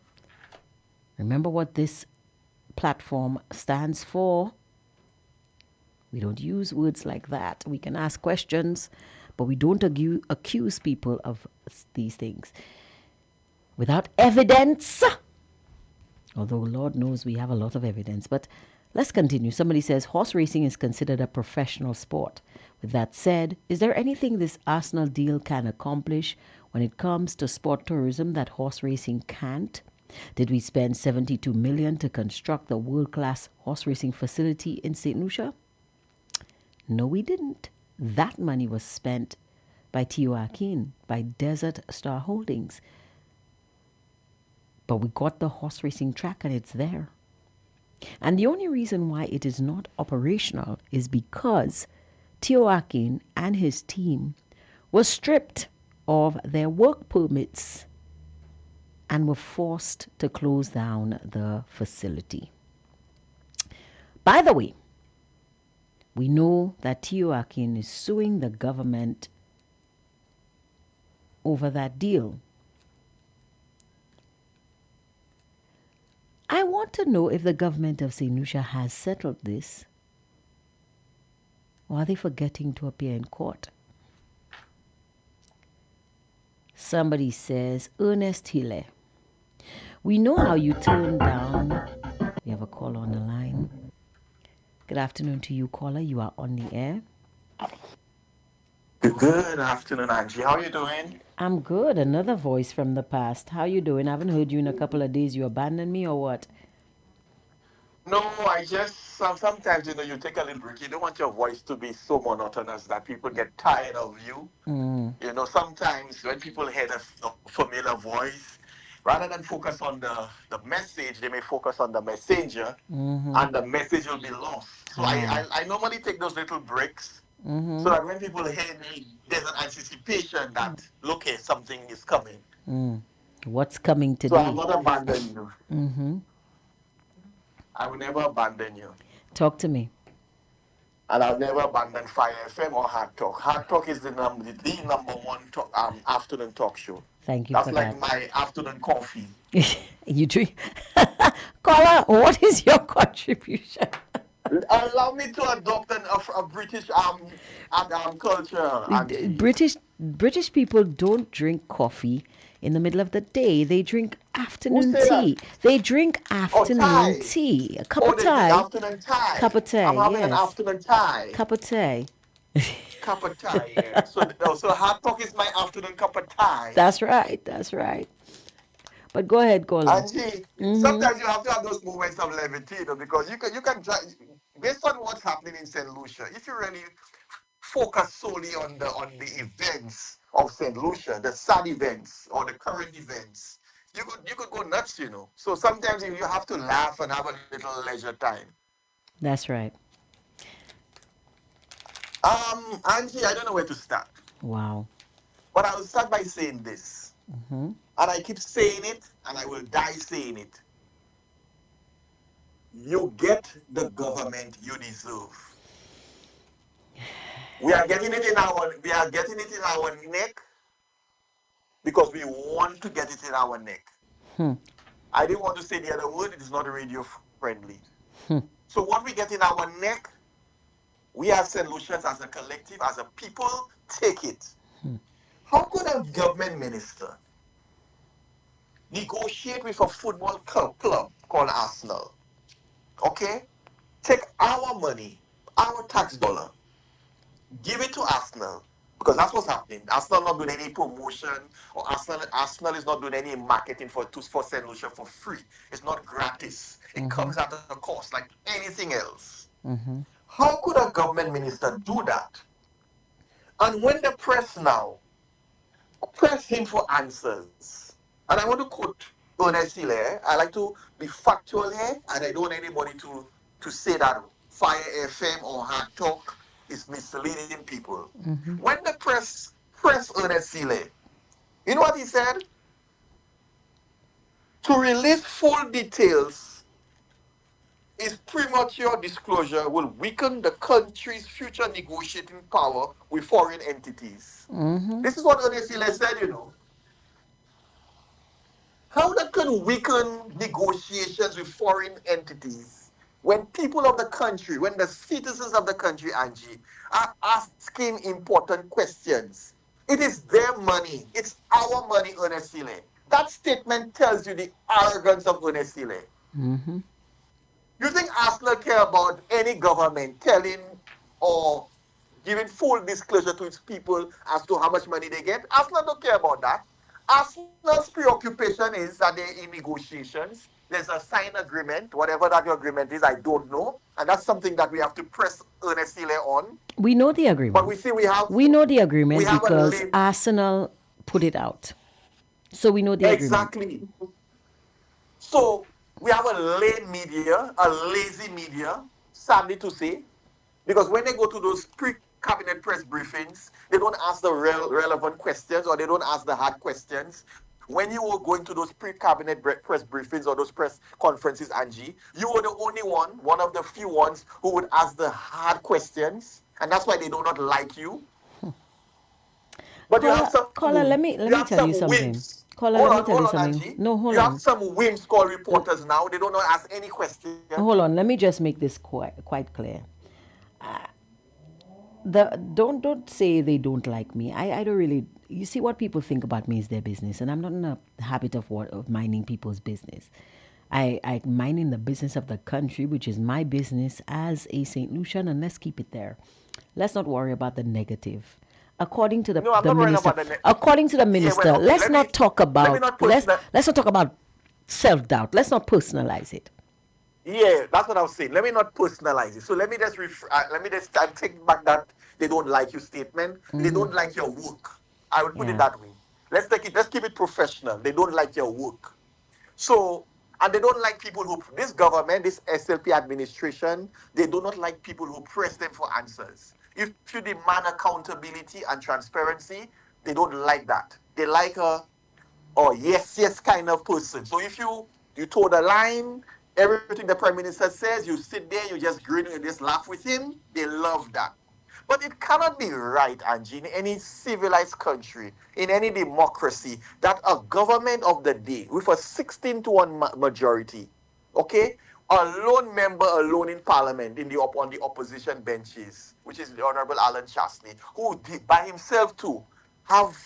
Remember what this platform stands for. We don't use words like that. We can ask questions, but we don't accuse people of these things without evidence. Although Lord knows we have a lot of evidence. But let's continue. Somebody says horse racing is considered a professional sport. With that said, is there anything this Arsenal deal can accomplish when it comes to sport tourism that horse racing can't? Did we spend 72 million to construct the world-class horse racing facility in St. Lucia? No, we didn't. That money was spent by Tio Akin, by Desert Star Holdings. But we got the horse racing track and it's there. And the only reason why it is not operational is because Tio Akin and his team were stripped of their work permits and were forced to close down the facility. By the way, we know that Tio Akin is suing the government over that deal. I want to know if the government of St. Lucia has settled this, or are they forgetting to appear in court? Somebody says, Ernest Hille, we know how you turned down. We have a caller on the line. Good afternoon to you, caller. You are on the air. Good afternoon, Angie. How are you doing? I'm good. Another voice from the past. How you doing? I haven't heard you in a couple of days. You abandoned me or what? No, I just sometimes you take a little break. You don't want your voice to be so monotonous that people get tired of you. Sometimes when people hear a familiar voice, rather than focus on the message, they may focus on the messenger, and the message will be lost. So I normally take those little breaks so that when people hear me, there's an anticipation that, look here, something is coming. What's coming today? So I'll not abandon you. I will never abandon you. Talk to me. And I'll never abandon Fire FM or Hardtalk. Hardtalk is the number one afternoon talk show. Thank you That's for like that. my afternoon coffee. You drink. Caller, what is your contribution? Allow me to adopt a British culture. British people don't drink coffee in the middle of the day. They drink afternoon tea. That? They drink afternoon tea. A cup of tea. Afternoon tea. Cup of tea. I'm having yes. an afternoon tea. Cup of tea. Cup of tea. Yeah. So Hardtalk is my afternoon cup of tea. That's right. That's right. But go ahead, caller. Angie, sometimes you have to have those moments of levity, because you can based on what's happening in St. Lucia. If you really focus solely on the events of St. Lucia, the sad events or the current events, you could go nuts, So sometimes you have to laugh and have a little leisure time. That's right. Angie, I don't know where to start. Wow. But I will start by saying this. And I keep saying it, and I will die saying it. You get the government you deserve. We are getting it in our neck because we want to get it in our neck. I didn't want to say the other word. It is not radio friendly. So what we get in our neck, we as St. Lucians, as a collective, as a people, take it. How could a government minister negotiate with a football club called Arsenal? Okay? Take our money, our tax dollar, give it to Arsenal, because that's what's happening. Arsenal not doing any promotion, or Arsenal is not doing any marketing for St. Lucia for free. It's not gratis. It comes at a cost like anything else. How could a government minister do that? And when the press now press him for answers, and I want to quote Ernest Hille. I like to be factual here, and I don't want anybody to say that Fire FM or Hardtalk is misleading people. When the press pressed Ernest Hille, you know what he said? To release full details is premature disclosure will weaken the country's future negotiating power with foreign entities. This is what Onesile said, you know. How that can weaken negotiations with foreign entities when people of the country, when the citizens of the country, Angie, are asking important questions. It is their money. It's our money, Onesile. That statement tells you the arrogance of Onesile. You think Arsenal care about any government telling or giving full disclosure to its people as to how much money they get? Arsenal don't care about that. Arsenal's preoccupation is that they're in negotiations. There's a signed agreement, whatever that agreement is, I don't know. And that's something that we have to press Ernest Sile on. We know the But we agreement. see we have We know the we agreement have a because late Arsenal put it out. So we know the agreement. exactly. So we have a lame media, a lazy media, sadly to say, because when they go to those pre-cabinet press briefings, they don't ask the relevant questions or they don't ask the hard questions. When you were going to those pre-cabinet press briefings or those press conferences, Angie, you were the only one of the few ones who would ask the hard questions, and that's why they do not like you. But you have Caller, let me tell you something. wimps. Caller, let me tell you Hold on, something. Angie. No, hold You have on. some wimps called reporters now. They don't know ask any question. Hold on. Let me just make this quite clear. Don't say they don't like me. I don't really. You see, what people think about me is their business, and I'm not in a habit of minding people's business. I mind in the business of the country, which is my business as a St. Lucian, and let's keep it there. Let's not worry about the negative. According to No, I'm the not worrying minister, about the. according to the Yeah, minister, well, okay. let's not talk Let me about not personal. let's not talk about self doubt. Let's not personalize it. Yeah, that's what I was saying. Let me not personalize it. So let me just take back that they don't like your statement. They don't like your work. I would put it Yeah. that way. Let's keep it professional. They don't like your work. So and they don't like people who this government, this SLP administration, they do not like people who press them for answers. If you demand accountability and transparency, they don't like that. They like a yes kind of person. So if you toe the line, everything the prime minister says, you sit there, you just grin and just laugh with him. They love that. But it cannot be right, Angie, in any civilized country, in any democracy, that a government of the day with a 16 to 1 majority, okay, a lone member alone in parliament on the opposition benches, which is the Honorable Alan Chastney, who by himself too have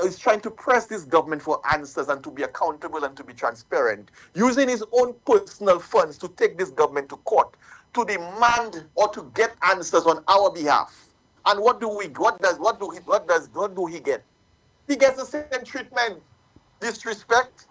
is trying to press this government for answers and to be accountable and to be transparent, using his own personal funds to take this government to court to demand or to get answers on our behalf. And what do we what do he get? He gets the same treatment, disrespect.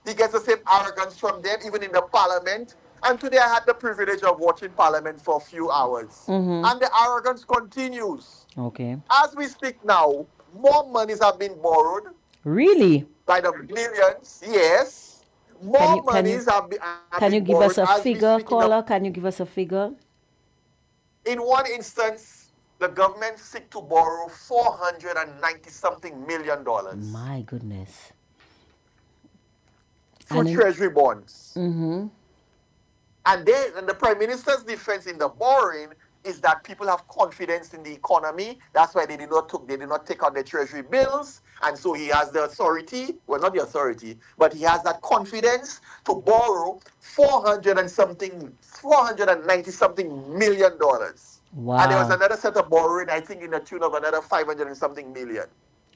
He gets the same arrogance from them, even in the parliament. And today I had the privilege of watching parliament for a few hours. And the arrogance continues. Okay. As we speak now, more monies have been borrowed Really? by the millions. Yes, Can more you can you monies have been can you borrowed give us a as we speak. figure, caller? Can you give us a figure? In one instance, the government seek to borrow 490 something million dollars My goodness. through And in treasury bonds. And the prime minister's defense in the borrowing is that people have confidence in the economy. That's why they did not take out their treasury bills. And so he has the authority, well, not the authority, but he has that confidence to borrow 490 something million dollars. And there was wow. another set of borrowing, I think, in the tune of another 500 and something million.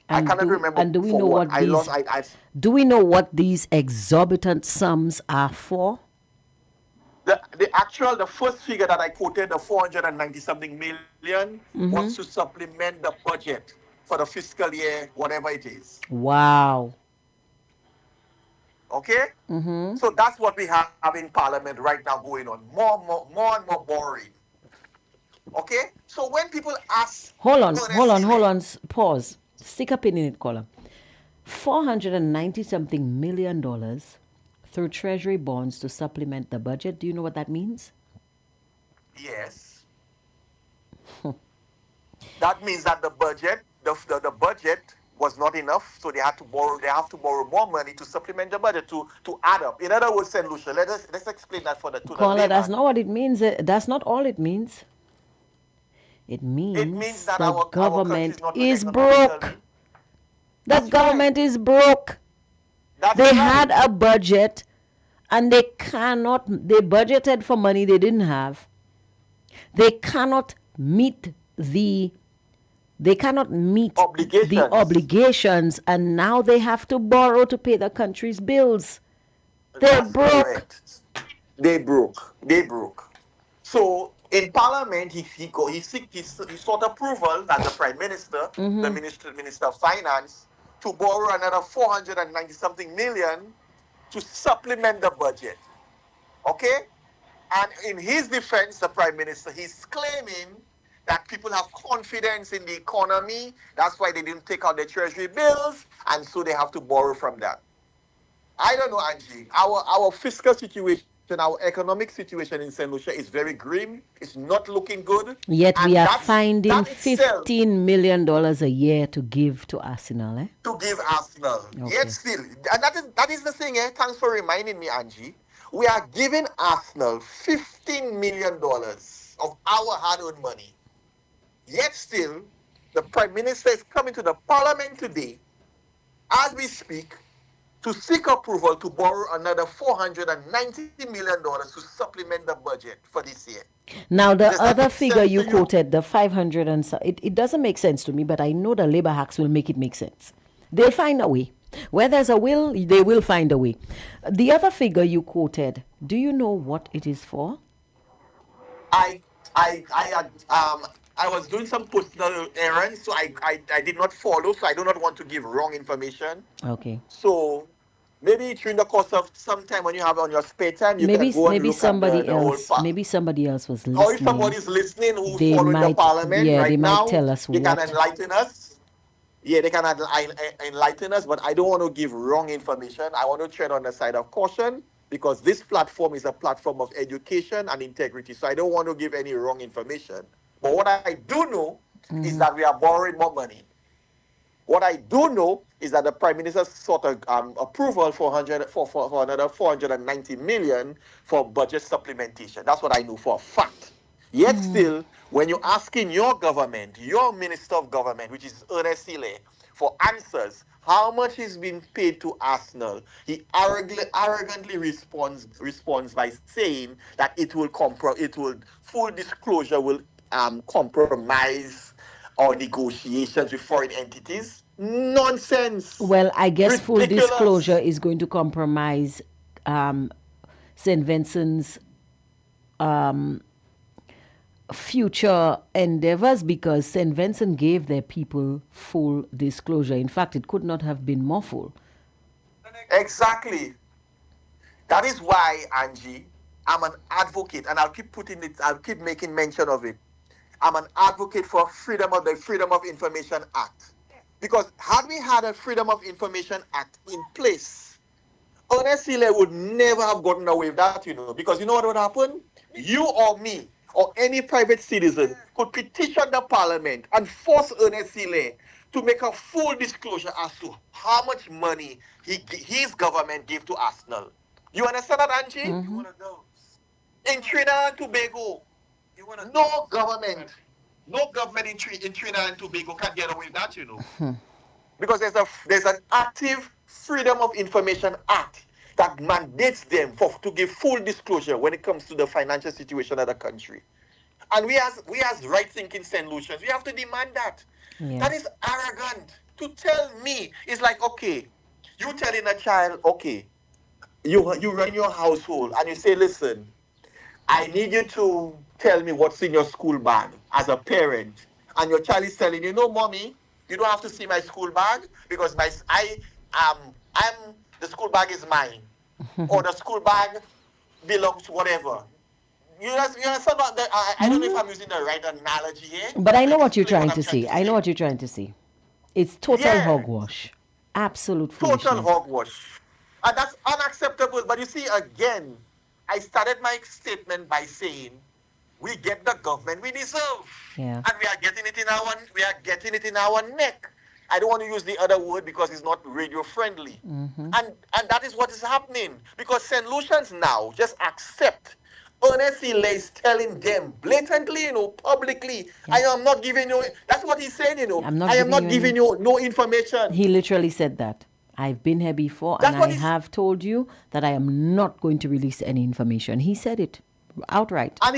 I cannot remember And do we for know what. what these I do we know what these exorbitant sums are for? the first figure that I quoted, the 490 something million, was to supplement the budget for the fiscal year, whatever it is. Wow. Okay? So that's what we have in Parliament right now going on. More and more borrowing. Okay? So when people ask Hold honestly, on. Pause. Stick a pin in it, caller. 490 something million dollars through treasury bonds to supplement the budget. Do you know what that means? yes, that means that the budget was not enough, so they had to borrow. They have to borrow more money to supplement the budget to add up. In other words, Saint Lucia, let's explain that to the Caller, that's layman. not what it means. That's not all it means. It It means means that the our country is government not good is broke. economically. The That's right. government is broke. That's They right. had a budget and they budgeted for money they didn't have. They cannot meet the obligations, and now they have to borrow to pay the country's bills. They're That's broke. correct. They broke. They broke. So in Parliament, he sought approval as the Prime Minister, the Minister of Finance, to borrow another 490 something million to supplement the budget. Okay? And in his defense, the Prime Minister, he's claiming that people have confidence in the economy. That's why they didn't take out their treasury bills, and so they have to borrow from that. I don't know, Angie. Our fiscal situation, our economic situation in St. Lucia is very grim. It's not looking good. Yet And we are that finding itself, $15 million a year to give to Arsenal. Eh? to give Arsenal. Okay. Yet still, and that is the thing. Thanks for reminding me, Angie. We are giving Arsenal $15 million of our hard-earned money. Yet still, the Prime Minister is coming to the Parliament today, as we speak, to seek approval to borrow another $490 million to supplement the budget for this year. Now, the other figure you quoted, the 500 and so, it doesn't make sense to me, but I know the labor hacks will make it make sense. They'll find a way. Where there's a will, they will find a way. The other figure you quoted, do you know what it is for? I was doing some personal errands, so I did not follow, so I do not want to give wrong information. Okay. So maybe during the course of some time when you have on your spare time, you can go and look somebody at the else. whole Maybe somebody else was listening. Or if somebody's listening who's they following might, the Parliament yeah, right they now, might tell us they what. can enlighten us. Yeah, they can enlighten us, but I don't want to give wrong information. I want to tread on the side of caution because this platform is a platform of education and integrity. So I don't want to give any wrong information. But what I do know is that we are borrowing more money. What I do know is that the Prime Minister sought approval for another 490 million for budget supplementation. That's what I know for a fact. Yet still, when you're asking your government, your Minister of Government, which is Ernest Sile, for answers, how much is being paid to Arsenal, he arrogantly responds by saying that full disclosure will compromise our negotiations with foreign entities. Nonsense. Well, I guess Ridiculous. Full disclosure is going to compromise St. Vincent's future endeavors because St. Vincent gave their people full disclosure. In fact, it could not have been more full. Exactly. That is why, Angie, I'm an advocate, and I'll keep making mention of it. I'm an advocate for the Freedom of Information Act. Because had we had a Freedom of Information Act in place, Ernest Sile would never have gotten away with that, because you know what would happen? You or me or any private citizen could petition the Parliament and force Ernest Sile to make a full disclosure as to how much money his government gave to Arsenal. You understand that, Angie? In Trinidad and Tobago, no government in Trinidad and Tobago can get away with that, because there's an active Freedom of Information Act that mandates them to give full disclosure when it comes to the financial situation of the country. And we as right-thinking St. Lucians, we have to demand that. Yeah. That is arrogant to tell me. It's like, okay, you telling a child, okay, you run your household and you say, listen, I need you to tell me what's in your school bag as a parent. And your child is telling you, no, mommy, you don't have to see my school bag because the school bag is mine. Or the school bag belongs to whatever. You understand that? I don't know if I'm using the right analogy here. But I know what you're trying to say. I know what you're trying to say. It's total hogwash. Absolute foolishness. Total hogwash. And that's unacceptable. But you see, again, I started my statement by saying we get the government we deserve. Yeah. And we are getting it in our neck. I don't want to use the other word because it's not radio friendly. And that is what is happening. Because St. Lucians now just accept Ernest Ile is telling them blatantly, publicly, I am not giving you, that's what he's saying, I am not giving you no information. He literally said that. I've been here before and That's what I he's, have told you that I am not going to release any information. He said it outright. and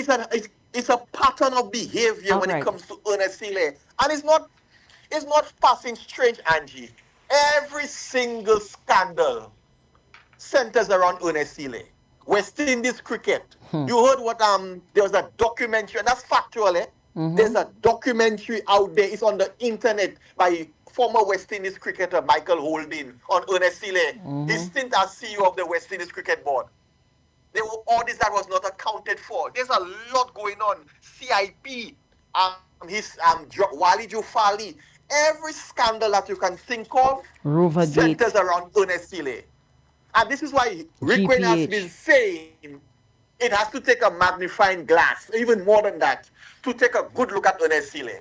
it's a pattern of behavior when it Outright. comes to Ernest Ile. And it's not passing strange, Angie. Every single scandal centers around Ernest Ile. West Indies cricket. You heard what there was a documentary, and that's factual, eh? There's a documentary out there. It's on the internet by former West Indies cricketer Michael Holding on Ernest Ile. His stint as CEO of the West Indies Cricket Board. There were audits that was not accounted for. There's a lot going on. CIP, Wali Jufali, every scandal that you can think of Rovergate. centers around Ernest Ile. And this is why Rick Wayne has been saying it has to take a magnifying glass, even more than that, to take a good look at Ernest Ile.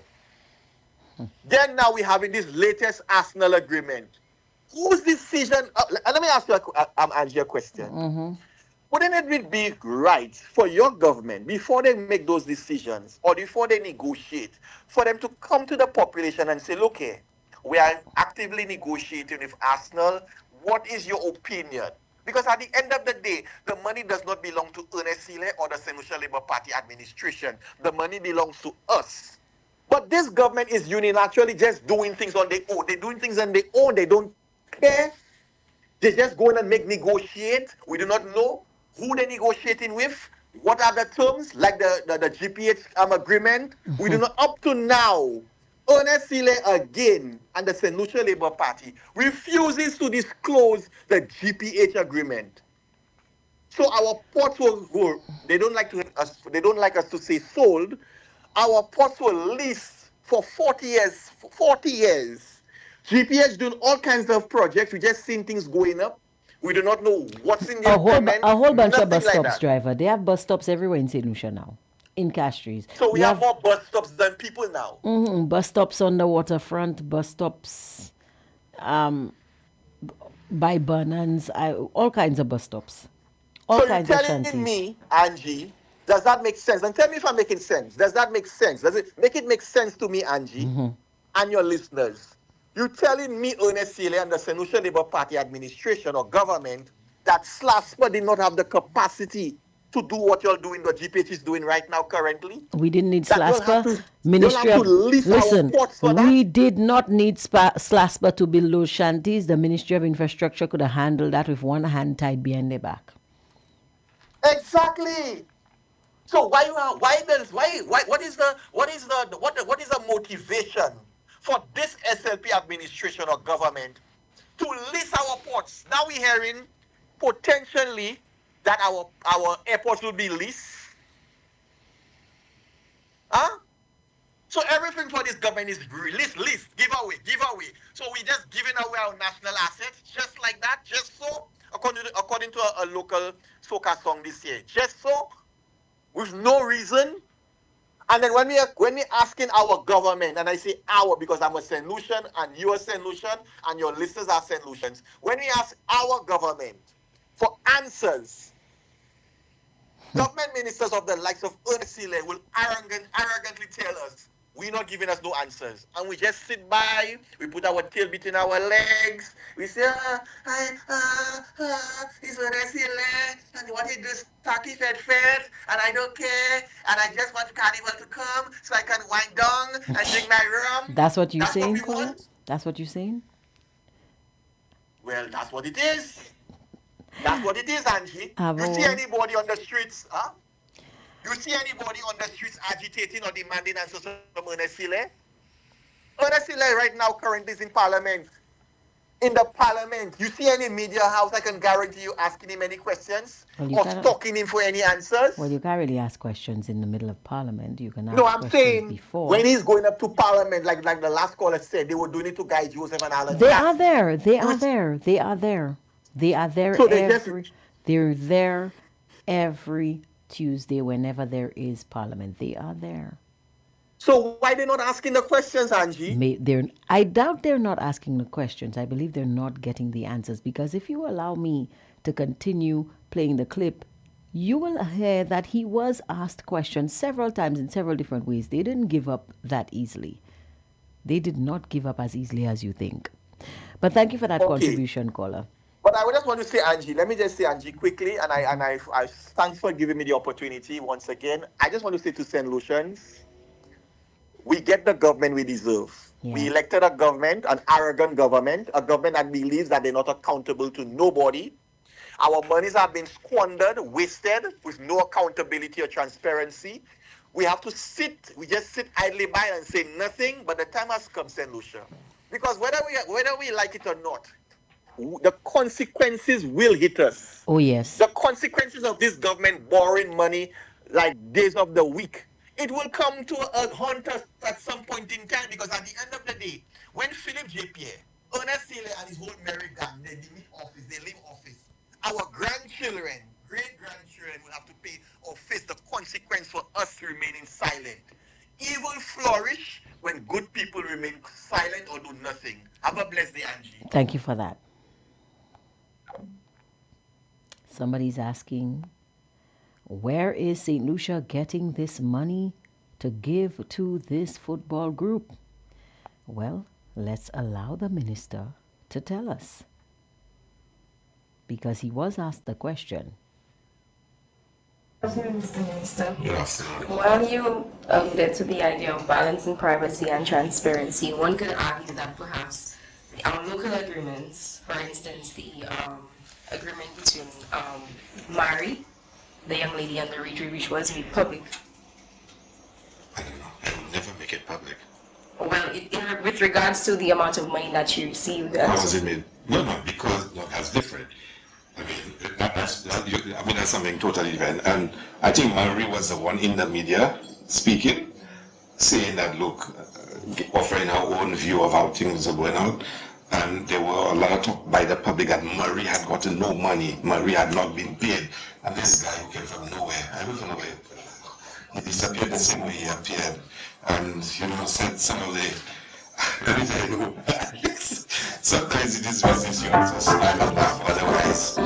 Then now we're having this latest Arsenal agreement. Whose decision? Let me ask you, Angie, a question. Wouldn't it be right for your government, before they make those decisions or before they negotiate, for them to come to the population and say, look here, we are actively negotiating with Arsenal. What is your opinion? Because at the end of the day, the money does not belong to Ernest Ile or the St. Lucia Labour Party administration. The money belongs to us. But this government is unilaterally just doing things on their own. They're doing things on their own. They don't care. They just go in and negotiate. We do not know who they're negotiating with. What are the terms? Like the GPH agreement. We do not, up to now, Ernest Ile again and the St. Lucia Labour Party refuses to disclose the GPH agreement. So our ports were they don't like us to say sold. Our ports were leased for 40 years. 40 years. GPH doing all kinds of projects. We just seen things going up. We do not know what's in the agreement. A whole bunch of bus like stops, that. driver. They have bus stops everywhere in St. Lucia now. In Castries. So we have more bus stops than people now. Bus stops on the waterfront, bus stops by Burnans, all kinds of bus stops. All so kinds you're of telling shanties. me, Angie, does that make sense? And tell me if I'm making sense. Does that make sense? Does it make sense to me, Angie, and your listeners? You're telling me, Ernest Ile and the St. Lucia Labour Party administration or government, that SLASPA did not have the capacity to do what you're doing, what GPH is doing right now currently? We didn't need That you'll have SLASPA. to- Ministry you'll of have to lease our listen, ports for that? we did not need SLASPA to build those shanties. The Ministry of Infrastructure could have handled that with one hand tied behind their back. Exactly. So what is the motivation for this SLP administration or government to lease our ports? Now we're hearing potentially that our airports will be leased. Huh? So everything for this government is lease, give away. So we just giving away our national assets just like that, just so, according to a local soca song this year, just so, with no reason. And then when we asking our government, and I say our because I'm a St. Lucian and you're a St. Lucian and your listeners are St. Lucians, when we ask our government for answers, government ministers of the likes of Ernest Ile will arrogantly tell us, we're not giving us no answers. And we just sit by, we put our tail between our legs, we say, it's Ernest Ile, and what he does, tacky fed, and I don't care, and I just want Carnival to come so I can wind down and drink my rum. That's what you're That's saying, what we Kola? want? That's what you're saying? Well, that's what it is. That's what it is, Angie. You see anybody on the streets, huh? You see anybody on the streets agitating or demanding answers from Ernest Ile? Ernest Ile right now currently is in Parliament. In the Parliament, you see any media house, I can guarantee you asking him any questions or stalking him for any answers? Well, you can't really ask questions in the middle of Parliament. You can ask No, I'm questions saying before. when he's going up to Parliament, like the last caller said, they were doing it to Guy Joseph and Alan. They are there. They are there. They are there. They are there So they're there every Tuesday whenever there is Parliament. They are there. So why they not asking the questions, Angie? I doubt they're not asking the questions. I believe they're not getting the answers, because if you allow me to continue playing the clip, you will hear that he was asked questions several times in several different ways. They didn't give up that easily. They did not give up as easily as you think. But thank you for that Okay. contribution, caller. But I would just want to say, Angie, let me just say, Angie, quickly, and I thanks for giving me the opportunity once again. I just want to say to St. Lucians, we get the government we deserve. We Yeah. elected a government, an arrogant government, a government that believes that they're not accountable to nobody. Our monies have been squandered, wasted, with no accountability or transparency. We have to we just sit idly by and say nothing, but the time has come, St. Lucia. Because whether we like it or not, the consequences will hit us. Oh, yes. The consequences of this government borrowing money like days of the week, it will come to haunt us at some point in time, because at the end of the day, when Philip J. Pierre, Ernest Taylor and his whole merry gang, they leave office, our grandchildren, great-grandchildren will have to pay or face the consequence for us remaining silent. Evil flourish when good people remain silent or do nothing. Have a blessed day, Angie. Thank you for that. Somebody's asking, where is St. Lucia getting this money to give to this football group? Well, let's allow the minister to tell us, because he was asked the question. Mr. Minister. Yes. While you alluded to the idea of balancing privacy and transparency, one could argue that perhaps our local agreements, for instance, the agreement between Mary, the young lady, and the retreat, which was made public. I don't know. I will never make it public. Well, with regards to the amount of money that you received. How was it made? No, because that's different. I mean, that's something totally different. And I think Marie was the one in the media speaking, saying that, look, offering her own view of how things are going on. And there were a lot of talk by the public that Marie had gotten no money. Marie had not been paid. And this guy who came from nowhere, I don't know where, he disappeared the same way he appeared. And, said some of the, let me tell you, sometimes it is business, you have to smile and laugh. Otherwise,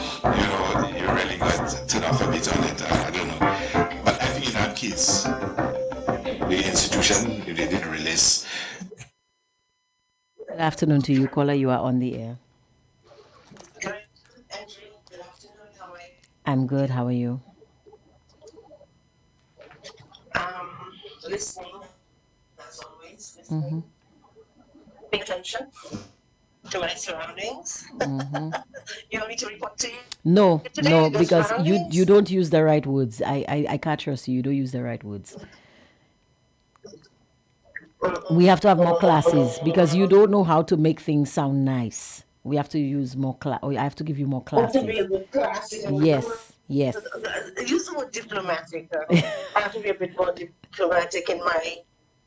you really got to turn off a bit on it. I don't know. But I think in that case, the institution, they did release. Good afternoon to you, caller. You are on the air. Good afternoon. How are you? I'm good. How are you? Listening, as always, listening. Pay attention to my surroundings. You want me to report to you? No, Today, because you don't use the right words. I can't trust you. You don't use the right words. We have to have more classes, because you don't know how to make things sound nice. We have to use more class. I have to give you more classes. To be a bit classy. Yes. Use the word diplomatic. I have to be a bit more diplomatic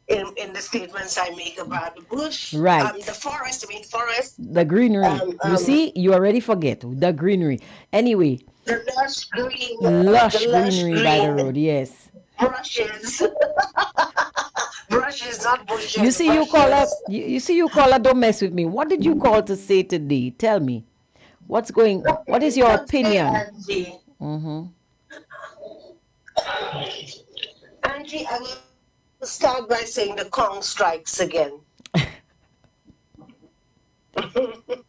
in the statements I make about the bush. Right. The forest. The greenery. You see, you already forget the greenery. Anyway. The lush green. Lush greenery by the road. Yes. Brushes. Brushes, not bushes. You see, you caller, don't mess with me. What did you call to say today? Tell me. What is your opinion? Angie. Angie, I will start by saying the Kong strikes again.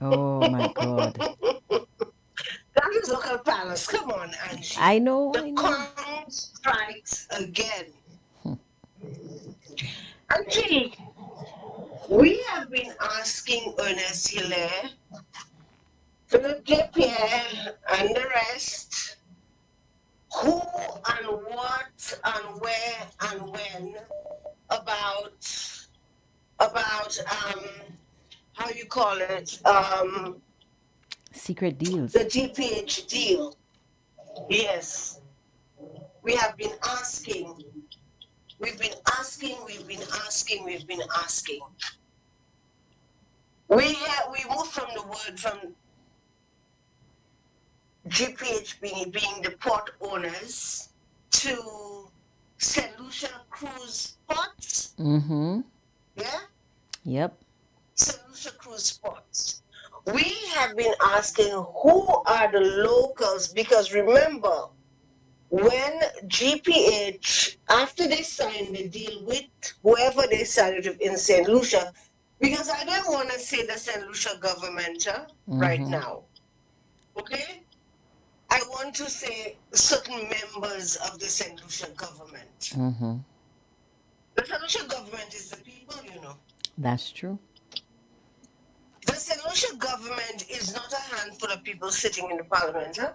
Oh my God. That is local palace. Come on, Angie. I know. Kong strikes again. Angie, we have been asking Ernest Hilaire, Philip J. Pierre, and the rest, who and what and where and when about how you call it, secret deals. the GPH deal. Yes, we have been asking. We've been asking. We moved from the word from GPH being the port owners to St. Lucia cruise ports. Mm-hmm. Yeah? Yep. St. Lucia cruise ports. We have been asking who are the locals because remember, when GPH, after they signed the deal with whoever they signed it with in St. Lucia, because I don't want to say the St. Lucia government right now, okay? I want to say certain members of the St. Lucia government. Mm-hmm. The St. Lucia government is the people, you know. That's true. The St. Lucia government is not a handful of people sitting in the parliament, huh?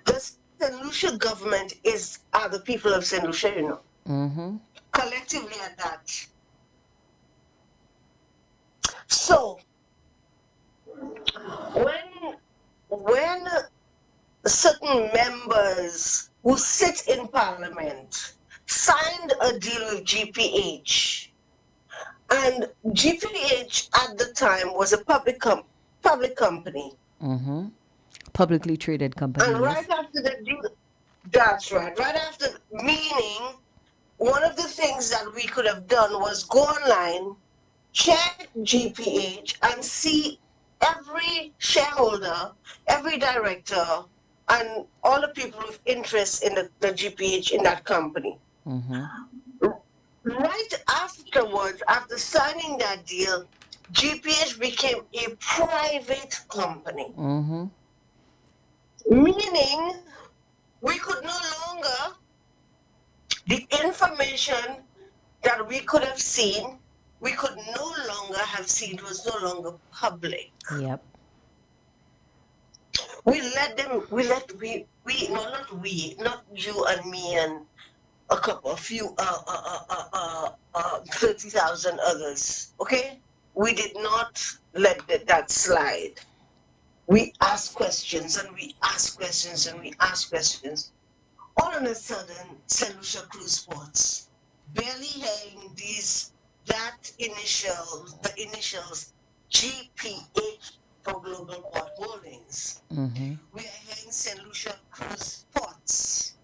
The St. Lucia government are the people of St. Lucia, you know. Mm-hmm. Collectively at that. So when certain members who sit in parliament signed a deal with GPH, and GPH at the time was a public company. Mm-hmm. Publicly traded company, And yes. right after the deal, that's right. Right after, meaning one of the things that we could have done was go online, check GPH, and see every shareholder, every director, and all the people with interest in the GPH in that company. Mm-hmm. Right afterwards, after signing that deal, GPH became a private company, Mm-hmm. meaning we could no longer, the information that we could have seen, we could no longer have seen, it was no longer public. Yep. We let them, no, not you and me and a few, 30,000 others, okay? We did not let that slide. We asked questions and we asked questions and we asked questions. All of a sudden, St. Lucia Cruise Ports, barely hearing the initials GPH for Global Port Holdings. Mm-hmm. We are hearing St. Lucia Cruise Ports.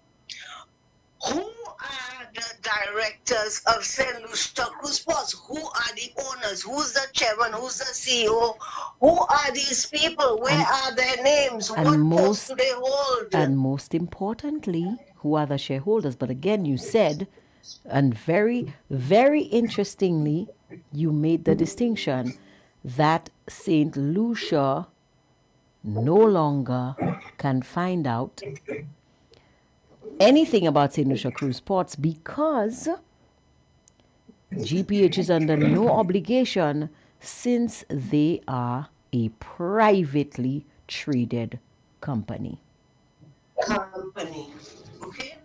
Who are the directors of St. Lucia Cruise Ports? Who are the owners? Who's the chairman? Who's the CEO? Who are these people? Where are their names? What posts do they hold? And most importantly, who are the shareholders? But again, you said, and very, very interestingly, you made the distinction that St. Lucia no longer can find out anything about St. Lucia Cruise Ports because GPH is under no obligation since they are a privately traded company. Okay?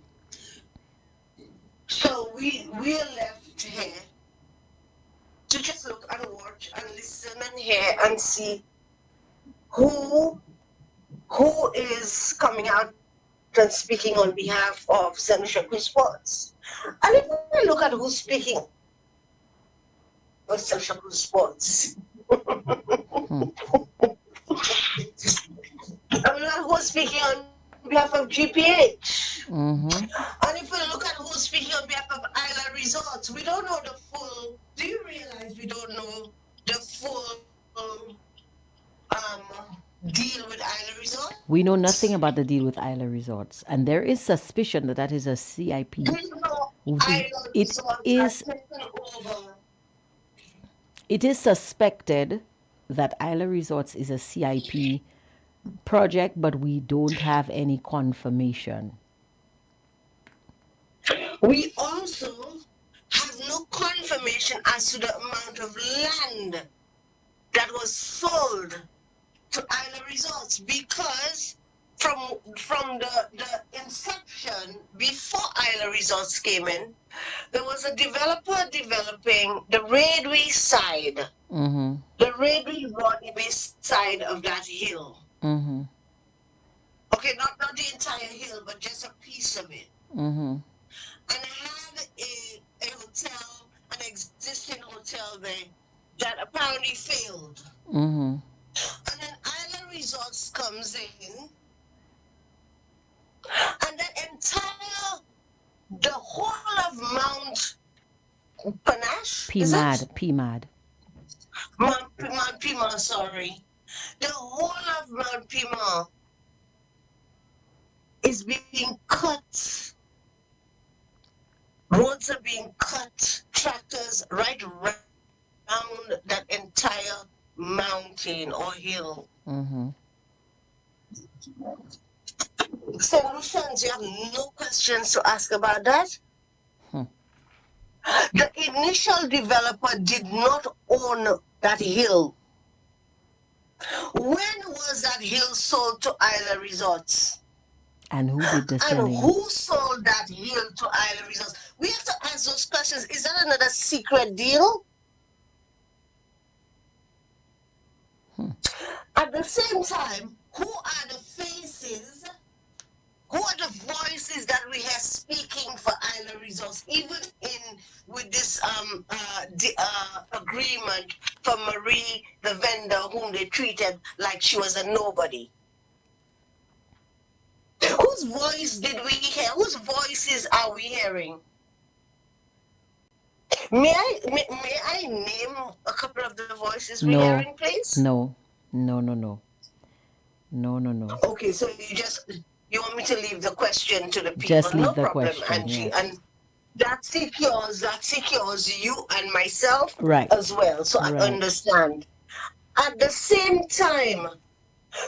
So we're left here to just look and watch and listen and hear and see who is coming out and speaking on behalf of St. Lucia Cruise Ports. And if we look at who's speaking for St. Lucia Cruise Ports, and we look at who's speaking on behalf of GPH. And if we look at who's speaking on behalf of Isla Resorts, we don't know the full. Do you realize we don't know the full deal with Isla Resorts? We know nothing about the deal with Isla Resorts, and there is suspicion that that is a CIP. It is suspected that Isla Resorts is a CIP project, but we don't have any confirmation. We also have no confirmation as to the amount of land that was sold to Isla Resorts because from the inception, before Isla Resorts came in, there was a developer developing the Railway side, the Railway Broadway side of that hill. Okay, not the entire hill, but just a piece of it. And had a hotel, an existing hotel there that apparently failed. And then Isla Resorts comes in, and that entire Mount Panache, is PMAD, it? PMAD. Mount Pima, sorry. The whole of Mount Pima is being cut. Roads are being cut, tractors right around that entire mountain or hill. Mm-hmm. Solutions, you have no questions to ask about that? Hmm. The initial developer did not own that hill. When was that hill sold to Isla Resorts? And who did the And selling? who sold that hill to Isla Resorts? We have to ask those questions. Is that another secret deal? At the same time, who are the faces, who are the voices that we have speaking for Isla Resorts, even with this agreement for Marie, the vendor, whom they treated like she was a nobody? Whose voice did we hear? Whose voices are we hearing? May I name a couple of the voices we're No, hearing, please? no. Okay, so you want me to leave the question to the people? Just leave No the problem, question, Angie. yes. And that secures you and myself Right. as well. So I Right. understand. At the same time,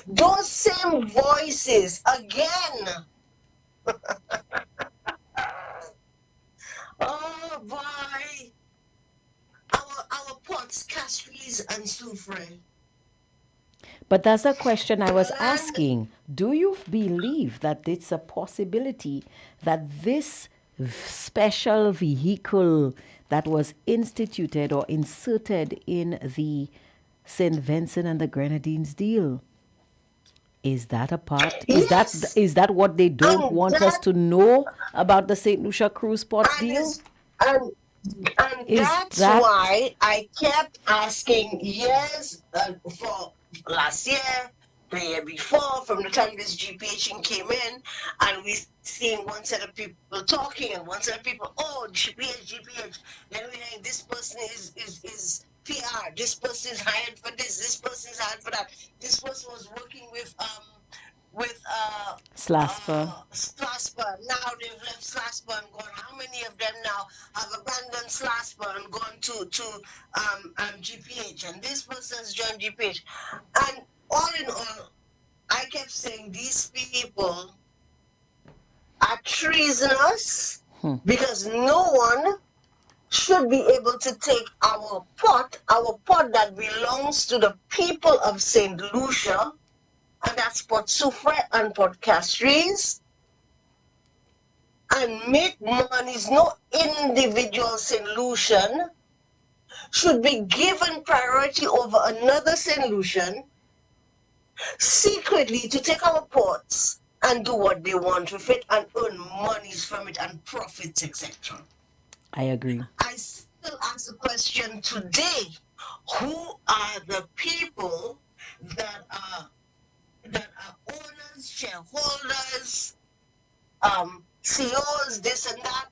those same voices again. Oh boy. Our pots, Castries and Soufre. But that's a question I was Land- asking. Do you believe that it's a possibility that this special vehicle that was instituted or inserted in the St. Vincent and the Grenadines deal, is that a part? Yes. Is that what they don't And want us that to know about the St. Lucia Cruise Ports and deal? is and Is that's that why I kept asking years for last year, the year before, from the time this GPH came in, and we seen one set of people talking and one set of people, oh, GPH. Then we hearing this person is PR, this person is hired for this person is hired for that. This person was working with Slasper? Slasper. Now they've left Slasper and gone. How many of them now have abandoned Slasper and gone to GPH? And this person's joined GPH. And all in all, I kept saying these people are treasonous because no one should be able to take our pot that belongs to the people of St. Lucia, and that's Port Soufre and Port Castries, and make monies. No individual St. Lucian should be given priority over another St. Lucian secretly to take our ports and do what they want with it and earn monies from it and profits, etc. I agree. I still ask the question today: who are the people that are owners, shareholders, CEOs, this and that,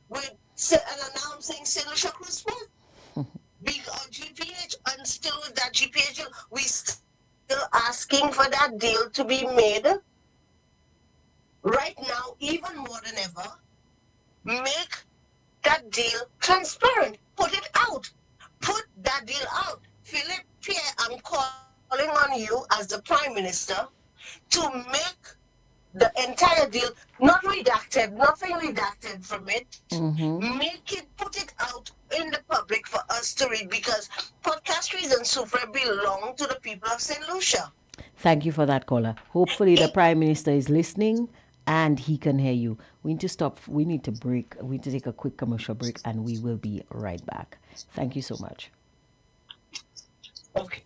with and announcing St. Lucia Cruise Port, big GPH, and still with that GPH, we still asking for that deal to be made right now, even more than ever. Make that deal transparent. Put it out. Put that deal out. Philip Pierre, I'm calling on you as the Prime Minister to make the entire deal not redacted, nothing redacted from it. Make it, put it out in the public for us to read, because Port Castries and Soufre belong to the people of St. Lucia. Thank you for that, caller. Hopefully the Prime Minister is listening and he can hear you. We need to stop. We need to break. We need to take a quick commercial break and we will be right back. Thank you so much. Okay.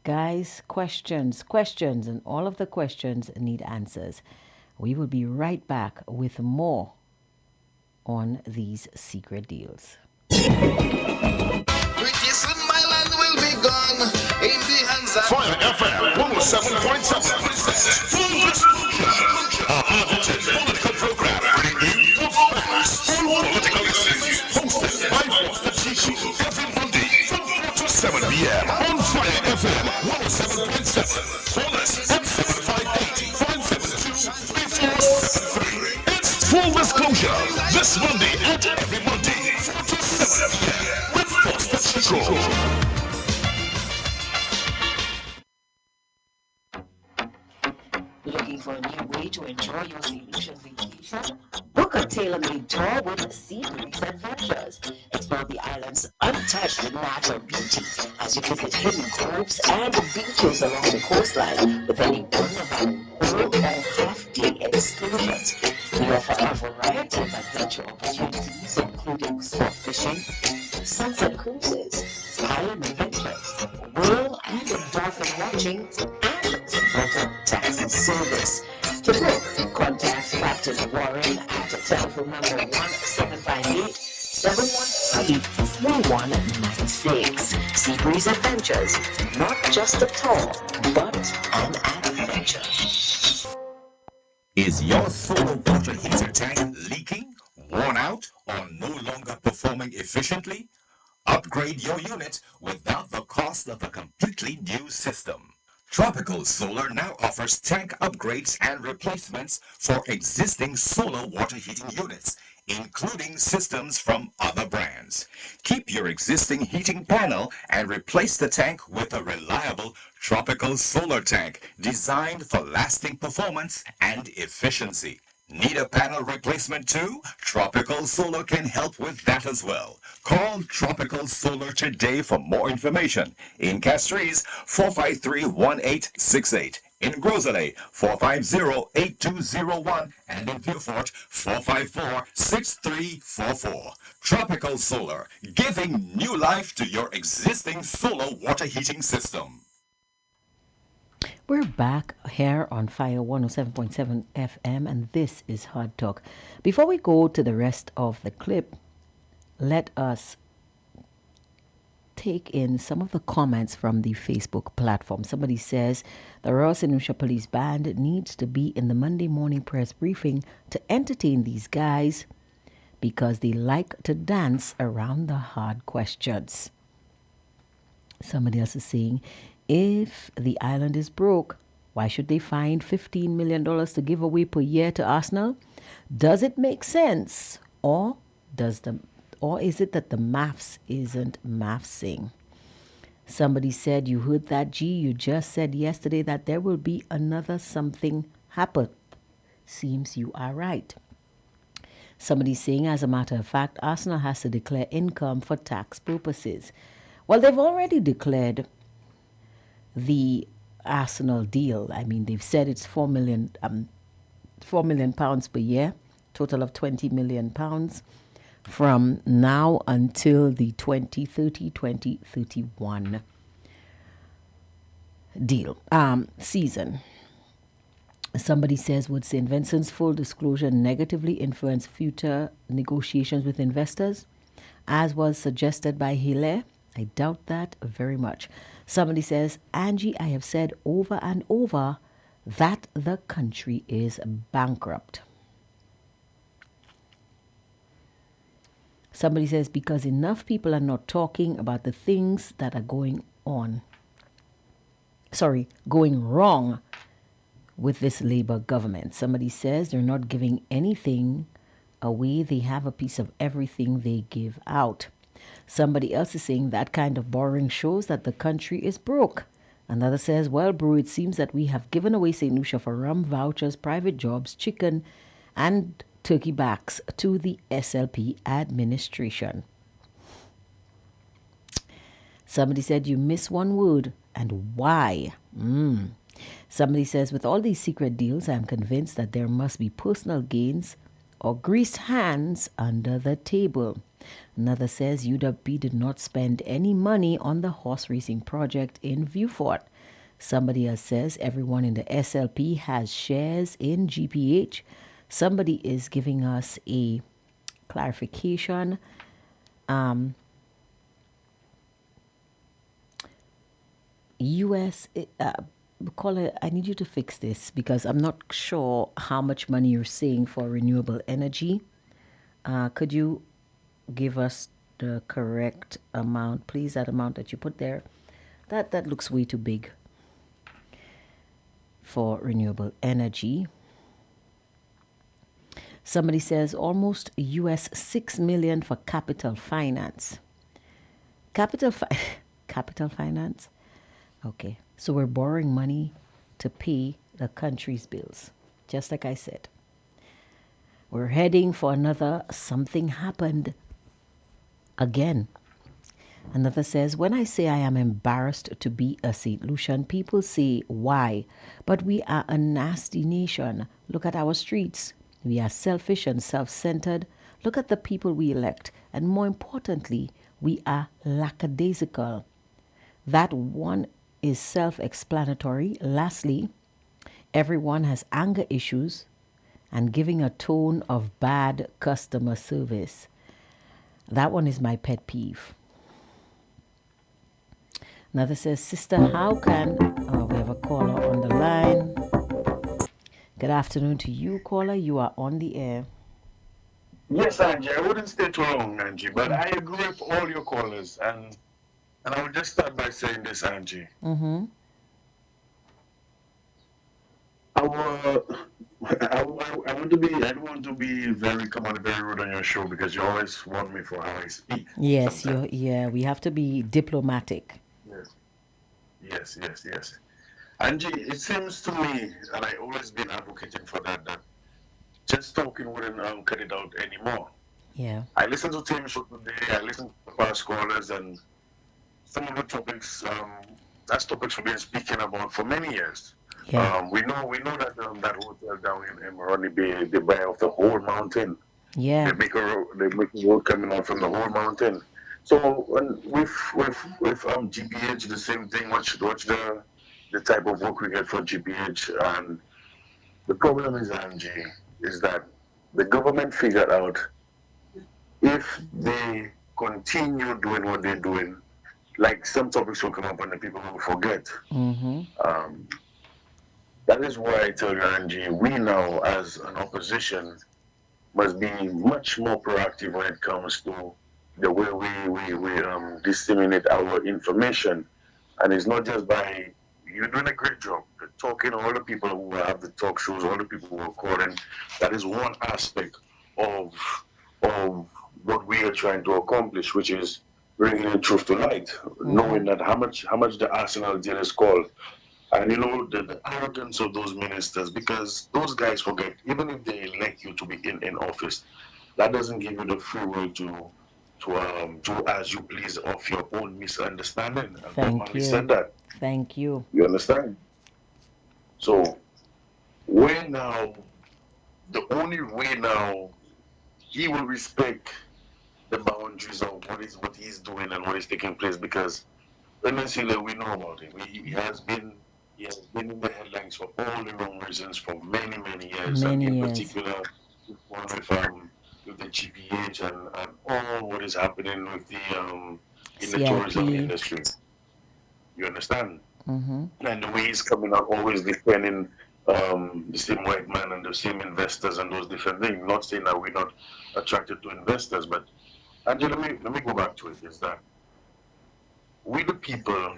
Guys, questions, and all of the questions need answers. We will be right back with more on these secret deals. Fire FM 107.7 presents Full Disclosure, a positive political program bringing you the Nusia this Monday and every Monday 4 to 7 p.m. with Foster Chico. Looking for a new way to enjoy your St. Lucia vacation? Book a tailor-made tour with Sea Breeze Adventures. Explore the island's untouched natural beauty as you visit hidden coves and beaches along the coastline with any one of our whole or half-day excursions. We offer a variety of adventure opportunities, including sport fishing, sunset cruises, island adventures, whale and dolphin watching, and support taxi service. To book, contact Captain Warren at telephone number 1758-713-3196. Seabreeze Adventures, not just a tour, but an adventure. Is your solar water heater tank leaking, worn out, or no longer performing efficiently? Upgrade your unit without the cost of a completely new system. Tropical Solar now offers tank upgrades and replacements for existing solar water heating units, including systems from other brands. Keep your existing heating panel and replace the tank with a reliable Tropical Solar tank designed for lasting performance and efficiency. Need a panel replacement too? Tropical Solar can help with that as well. Call Tropical Solar today for more information. In Castries, 453-1868. In Grosley, 450-8201. And in Beaufort, 454-6344. Tropical Solar, giving new life to your existing solar water heating system. We're back here on Fire 107.7 FM, and this is Hardtalk. Before we go to the rest of the clip, let us take in some of the comments from the Facebook platform. Somebody says the Royal St. Lucia Police Band needs to be in the Monday morning press briefing to entertain these guys because they like to dance around the hard questions. Somebody else is saying, if the island is broke, why should they find $15 million to give away per year to Arsenal? Does it make sense? Or is it that the maths isn't mathsing? Somebody said, you heard that, G? You just said yesterday that there will be another something happen. Seems you are right. Somebody saying, as a matter of fact, Arsenal has to declare income for tax purposes. Well, they've already declared the Arsenal deal. I mean, they've said it's £4 million per year, total of £20 million from now until the 2030-2031 deal season. Somebody says, would St. Vincent's full disclosure negatively influence future negotiations with investors, as was suggested by Hilaire? I doubt that very much. Somebody says, Angie, I have said over and over that the country is bankrupt. Somebody says, because enough people are not talking about the things that are going wrong with this Labour government. Somebody says they're not giving anything away. They have a piece of everything they give out. Somebody else is saying that kind of borrowing shows that the country is broke. Another says, well, bro, it seems that we have given away St. Lucia for rum, vouchers, private jobs, chicken, and turkey backs to the SLP administration. Somebody said, you miss one word, and why? Somebody says, with all these secret deals, I am convinced that there must be personal gains or greased hands under the table. Another says, UWP did not spend any money on the horse racing project in Beaufort. Somebody else says, everyone in the SLP has shares in GPH. Somebody is giving us a clarification. Caller, I need you to fix this because I'm not sure how much money you're saying for renewable energy. Could you give us the correct amount, please? That amount that you put there, that looks way too big for renewable energy. Somebody says almost US 6 million for capital finance. Capital capital finance? Okay. So we're borrowing money to pay the country's bills. Just like I said. We're heading for another something happened again. Another says, when I say I am embarrassed to be a St. Lucian, people say, why? But we are a nasty nation. Look at our streets. We are selfish and self-centered. Look at the people we elect. And more importantly, we are lackadaisical. That one is self-explanatory. Lastly, everyone has anger issues and giving a tone of bad customer service. That one is my pet peeve. Another says, Sister, how can... Oh, we have a caller on the line. Good afternoon to you, caller. You are on the air. Yes, Angie, I wouldn't stay too long, Angie, but I agree with all your callers, and I will just start by saying this, Angie. Mm-hmm. I want to be. I don't want to be very rude on your show because you always want me for how I speak. Yes, Sometimes. we have to be diplomatic. Yes. Angie, it seems to me, and I always been advocating for that, that just talking wouldn't cut it out anymore. Yeah. I listened to Tim show today. I listened to past callers, and some of the topics. That's topics we've been speaking about for many years. Yeah. We know that that hotel down in Moroni Bay, they buy off the whole mountain. Yeah. They make a road coming out from the whole mountain. So with GPH, the same thing. Watch the type of work we get for GPH, and the problem is, Angie, is that the government figured out if they continue doing what they're doing, like some topics will come up and the people will forget. Mm-hmm. That is why I tell you, Angie, we now as an opposition must be much more proactive when it comes to the way we disseminate our information. And it's not just by, you're doing a great job talking, all the people who have the talk shows, all the people who are calling. That is one aspect of of what we are trying to accomplish, which is bringing the truth to light, knowing that how much the Arsenal deal is called. And the arrogance of those ministers, because those guys forget, even if they elect you to be in office, that doesn't give you the free will to do as you please of your own misunderstanding. And Bob Thank Marley you. said that. Thank you. You understand? So when now the only way now he will respect the boundaries of what he's doing and what is taking place, because Peninsula, we know about him. He has been in the headlines for all the wrong reasons for many years, and Many in years. particular one with the GPH and all what is happening with the in the tourism CIP. industry. You understand? Mm-hmm. And the way he's coming out always defending the same white man and the same investors and those different things. Not saying that we're not attracted to investors, but Angela, let me go back to it. Is that we the people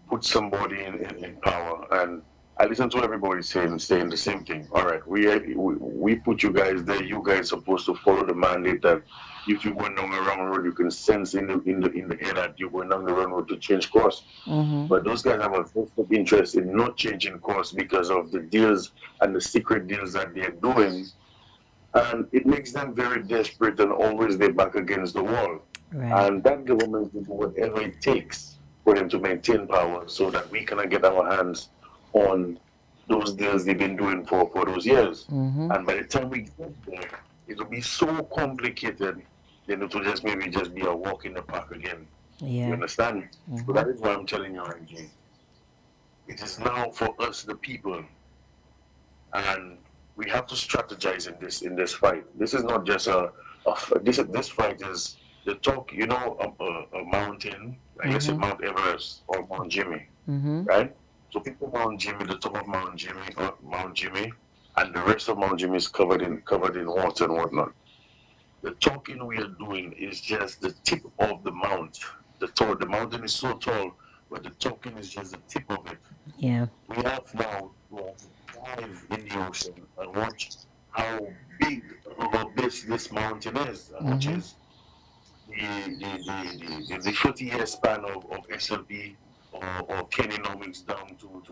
put somebody in power, and I listen to everybody saying the same thing. All right, we put you guys there. You guys supposed to follow the mandate that if you're going down the wrong road, you can sense in the air that you're going down the wrong road to change course. Mm-hmm. But those guys have a vested interest in not changing course because of the deals and the secret deals that they're doing, and it makes them very desperate and always they're back against the wall. Right. And that government will do whatever it takes for them to maintain power so that we cannot get our hands on those deals they've been doing for those years. Mm-hmm. And by the time we get there, it will be so complicated, then it will just maybe just be a walk in the park again. You Yeah. understand? So Mm-hmm. that is why I'm telling you, Angie. It is now for us, the people, and we have to strategize in this fight. This is not just this fight is the talk. A mountain, like let's say Mm-hmm. Mount Everest or Mount Jimmy, Mm-hmm. right? So people Mount Jimmy, the top of Mount Jimmy, and the rest of Mount Jimmy is covered in water and whatnot. The talking we are doing is just the tip of the mount. The mountain is so tall, but the talking is just the tip of it. Yeah. We have now to dive in the ocean and watch how big big of this mountain is, which is the 40-year span of SLP or Kennynomics down to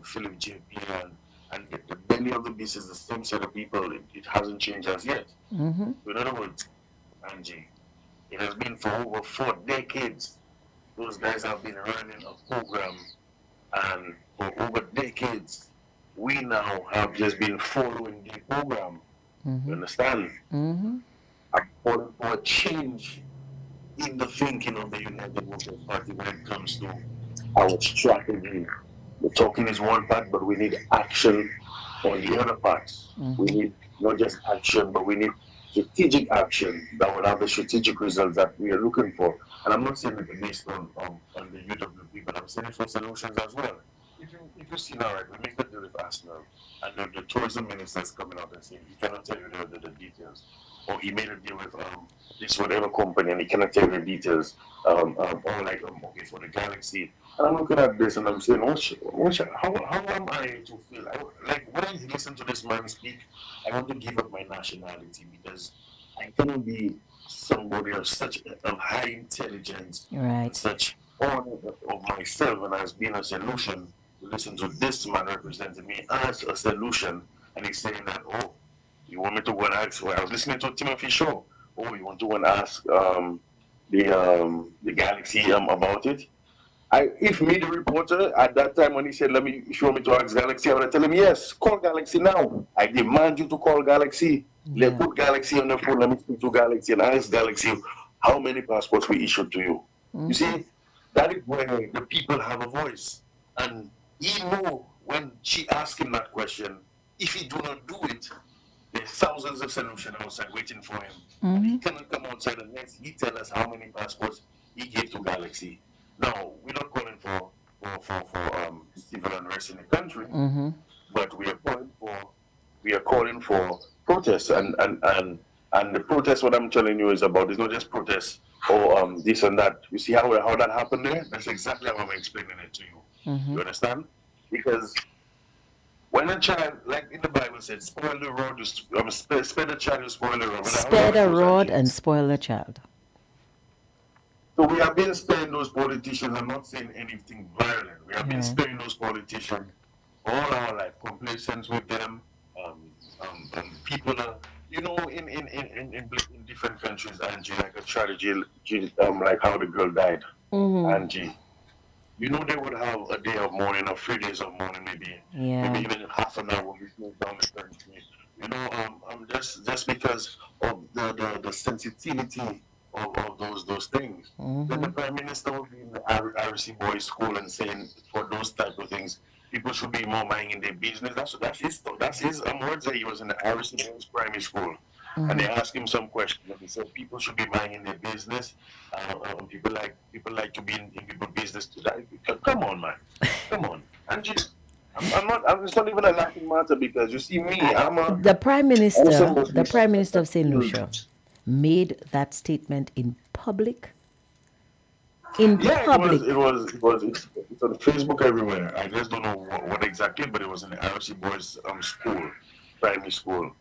Philip JP and many of the business, the same set of people, it hasn't changed as yet. In other words, Angie, it has been for over 4 decades. Those guys have been running a program, and for over decades, we now have just been following the program. You understand? I'm calling for a change in the thinking of the United Workers' Party when it comes to our strategy. The talking is one part, but we need action on the other parts. We need not just action, but we need strategic action that will have the strategic results that we are looking for. And I'm not saying it based on the UWP, but I'm saying it for solutions as well. If you see now, right, we make a deal with Arsenal, and the tourism minister is coming out and saying he cannot tell you the details, or he made a deal with this whatever company and he cannot tell you the details, or like okay, for the Galaxy. And I'm looking at this and I'm saying, how am I to feel? Like when I listen to this man speak, I want to give up my nationality because I cannot be somebody of such of high intelligence and such honor of myself and as being a solution to listen to this man representing me as a solution, and he's saying that, oh, you want me to go and ask? Well, I was listening to Timothy show. Oh, you want to go and ask the Galaxy about it? If me, the reporter, at that time when he said, "Let me show me to ask Galaxy," I would tell him, "Yes, call Galaxy now. I demand you to call Galaxy. Let put Galaxy on the phone. Let me speak to Galaxy and ask Galaxy how many passports we issued to you." You see, that is where the people have a voice, and he know when she asked him that question, if he do not do it, there's thousands of solutions outside waiting for him. And he cannot come outside unless he tell us how many passports he gave to Galaxy. Now, we're not calling for civil unrest in the country, but we are calling for protests, and the protest. What I'm telling you is about is not just protests or this and that. You see how that happened there? That's exactly how I'm explaining it to you. You understand? Because when a child, like in the Bible said, spoil the road, spare the child, you spoil the road. Spare the rod and spoil the child. So we have been sparing those politicians. I'm not saying anything violent. We have been sparing those politicians all our life, complacent with them. People are, in different countries, Angie, like a tragedy, like how the girl died, Angie. They would have a day of mourning or 3 days of mourning, maybe even half an hour before down the country. Just because of the sensitivity of those things. Then the Prime Minister will be in the RC Boys School and saying for those type of things, people should be more minding their business. That's his words that he was in the RC Boys Primary School. And they asked him some questions, and he said people should be minding their business. People like to be in people's business. Come on, man, come on. And just, I'm not. It's not even a laughing matter because you see me. The Prime Minister of Saint Lucia made that statement in public. It was. It's on Facebook everywhere. I just don't know what exactly, but it was in the RC Boys school, primary school.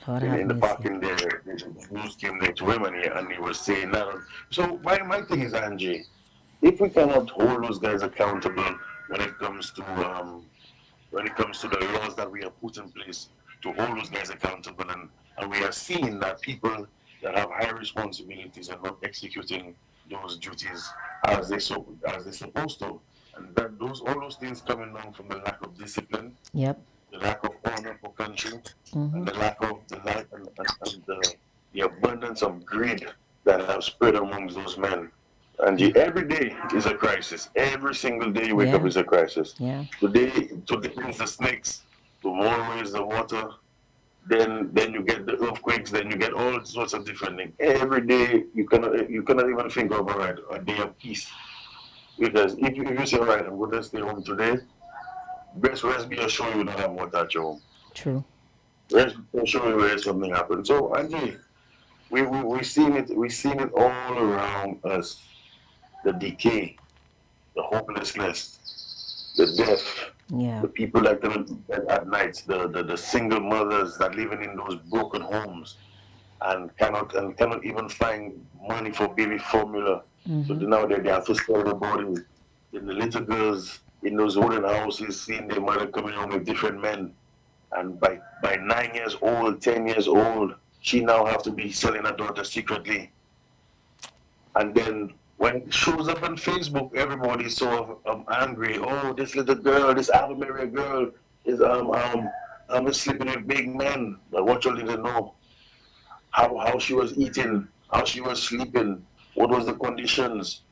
In the parking there, the news came there to him, and he was saying that. So my thing is, Angie, if we cannot hold those guys accountable when it comes to the laws that we have put in place to hold those guys accountable, and we are seeing that people that have high responsibilities are not executing those duties as they're supposed to, and that all those things coming down from the lack of discipline, the lack of honor for country, and the lack of the abundance of greed that have spread amongst those men. And every day is a crisis. Every single day you wake up is a crisis. Today is the snakes. Tomorrow is the water. Then you get the earthquakes. Then you get all sorts of different things. Every day you cannot even think of a day of peace. Because if you say, all right, I'm going to stay home today, rest be assured you don't have water at your home. True. Rest be assured where something happened. So Angie, we seen it all around us. The decay, the hopelessness, the death, Yeah. The people that cannot eat at night, the single mothers that living in those broken homes and cannot even find money for baby formula. So Mm-hmm. now they have to sell their body. Then the little girls in those wooden houses seeing their mother coming home with different men. And by 9 years old, 10 years old, she now have to be selling her daughter secretly. And then when it shows up on Facebook, everybody's so angry. Oh, this little girl, this Almeria girl is sleeping with big men. But what you didn't know, how she was eating, how she was sleeping, what was the conditions.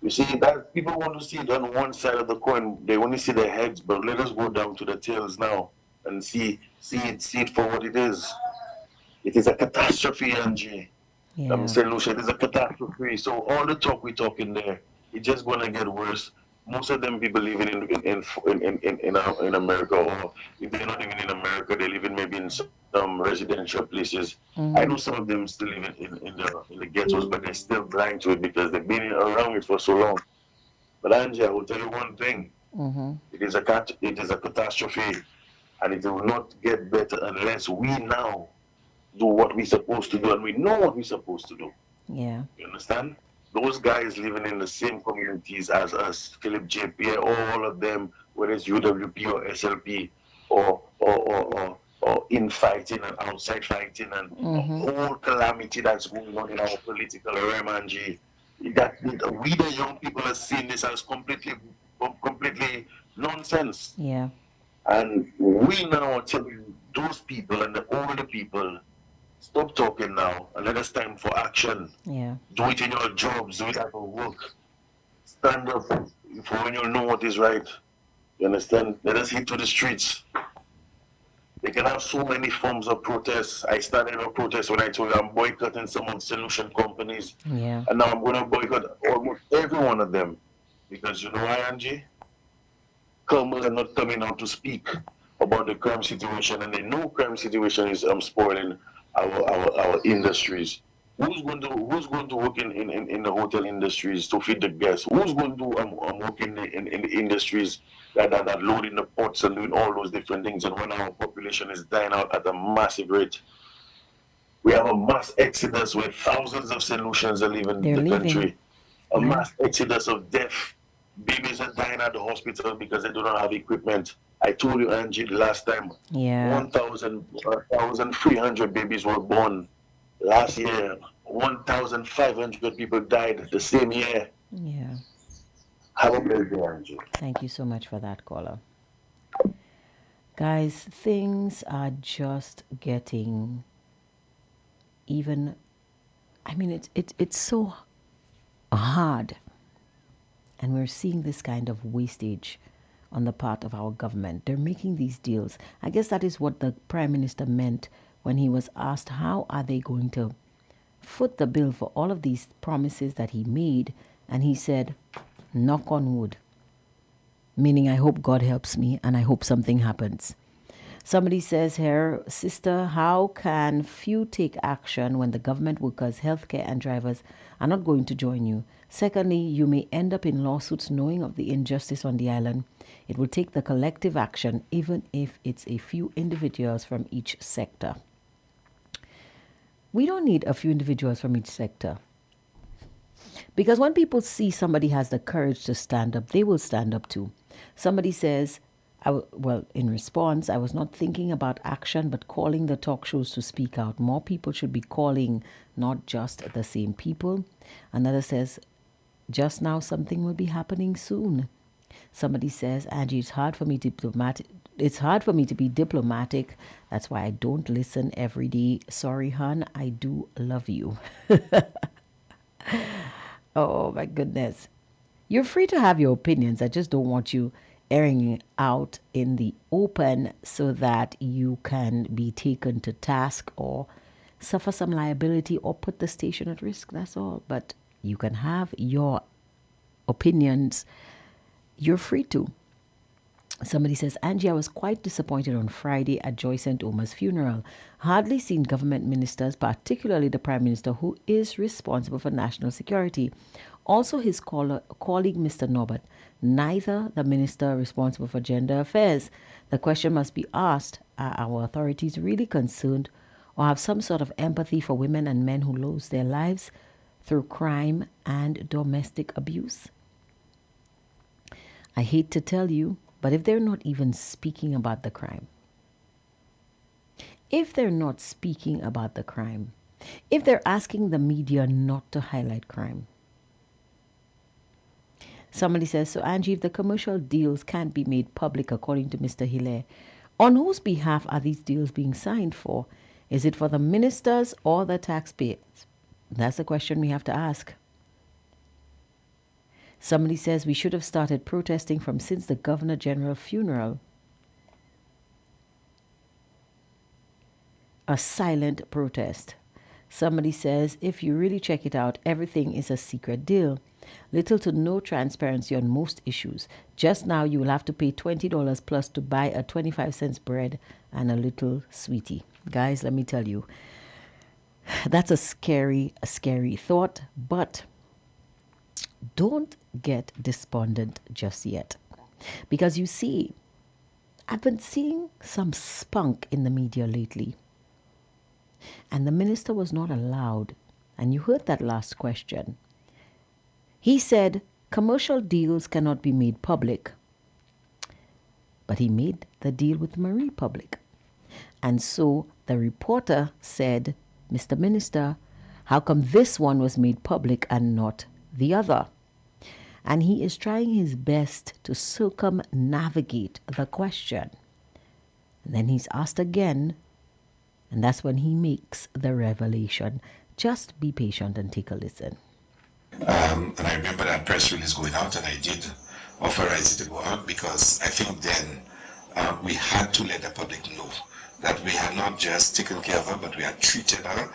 You see, that people want to see it on one side of the coin. They only see the heads, but let us go down to the tails now and see it for what it is. It is a catastrophe, Angie. Yeah. St. Lucia, it is a catastrophe. So all the talk we talk in there, it's just gonna get worse. Most of them people living in America, or if they're not even in America, they live in maybe in some residential places. I know Mm-hmm. some of them still live in the ghettos, but they're still blind to it because they've been around it for so long. But Angie, I will tell you one thing: Mm-hmm. it is a catastrophe, and it will not get better unless we now do what we're supposed to do, and we know what we're supposed to do. Yeah. You understand? Those guys living in the same communities as us, Philip J. Pierre, all of them, whether it's UWP or SLP, or infighting and outside fighting and a Mm-hmm. whole calamity that's going on in our political realm, Angie. That we the young people are seeing this as completely nonsense. Yeah. And we now are telling those people and the older people, stop talking now and let us time for action. Yeah. Do it in your jobs, do it at your work. Stand up for when you know what is right. You understand? Let us hit to the streets. They can have so many forms of protests. I started a protest when I told you I'm boycotting some of the solution companies. Yeah. And now I'm going to boycott almost every one of them. Because you know why, Angie? Colonels are not coming out to speak about the crime situation, and they know crime situation is spoiling our industries. Who's going to work in the hotel industries to feed the guests? Who's going to work in the industries that loading the ports and doing all those different things? And when our population is dying out at a massive rate, we have a mass exodus where thousands of solutions are leaving They're the leaving. country, a Yeah. mass exodus of death. Babies are dying at the hospital because they do not have equipment. I told you, Angie, last time, Yeah. 1,300 babies were born last year. 1,500 people died the same year. Yeah. Have a blessed day, Angie. Thank you so much for that, caller. Guys, things are just getting even. I mean, it's so hard, and we're seeing this kind of wastage on the part of our government. They're making these deals. I guess that is what the prime minister meant when he was asked how are they going to foot the bill for all of these promises that he made, and he said, knock on wood, meaning I hope God helps me and I hope something happens. Somebody says here, sister, how can few take action when the government workers, healthcare, and drivers are not going to join you? Secondly, you may end up in lawsuits knowing of the injustice on the island. It will take the collective action, even if it's a few individuals from each sector. We don't need a few individuals from each sector. Because when people see somebody has the courage to stand up, they will stand up too. Somebody says, well, in response, I was not thinking about action, but calling the talk shows to speak out. More people should be calling, not just the same people. Another says, just now something will be happening soon. Somebody says, Angie, it's hard for me to be diplomatic. That's why I don't listen every day. Sorry, hon, I do love you. Oh my goodness. You're free to have your opinions. I just don't want you airing it out in the open so that you can be taken to task or suffer some liability or put the station at risk. That's all. But you can have your opinions. You're free to. Somebody says, Angie, I was quite disappointed on Friday at Joy St. Omar's funeral. Hardly seen government ministers, particularly the Prime Minister, who is responsible for national security, Also, his colleague, Mr. Norbert, neither the minister responsible for gender affairs. The question must be asked, are our authorities really concerned or have some sort of empathy for women and men who lose their lives through crime and domestic abuse? I hate to tell you, but if they're not even speaking about the crime, if they're asking the media not to highlight crime. Somebody says, so Angie, if the commercial deals can't be made public according to Mr. Hilaire, on whose behalf are these deals being signed for? Is it for the ministers or the taxpayers? That's the question we have to ask. Somebody says we should have started protesting from since the Governor General funeral. A silent protest. Somebody says, if you really check it out, everything is a secret deal. Little to no transparency on most issues. Just now you will have to pay $20 plus to buy a 25-cent bread and a little sweetie. Guys, let me tell you, that's a scary thought, but don't get despondent just yet. Because you see, I've been seeing some spunk in the media lately. And the minister was not allowed. And you heard that last question. He said commercial deals cannot be made public. But he made the deal with Marie public. And so the reporter said, Mr. Minister, how come this one was made public and not the other? And he is trying his best to circumnavigate the question. And then he's asked again, and that's when he makes the revelation. Just be patient and take a listen. And I remember that press release going out, and I did authorize it to go out because I think then we had to let the public know that we had not just taken care of her, but we had treated her,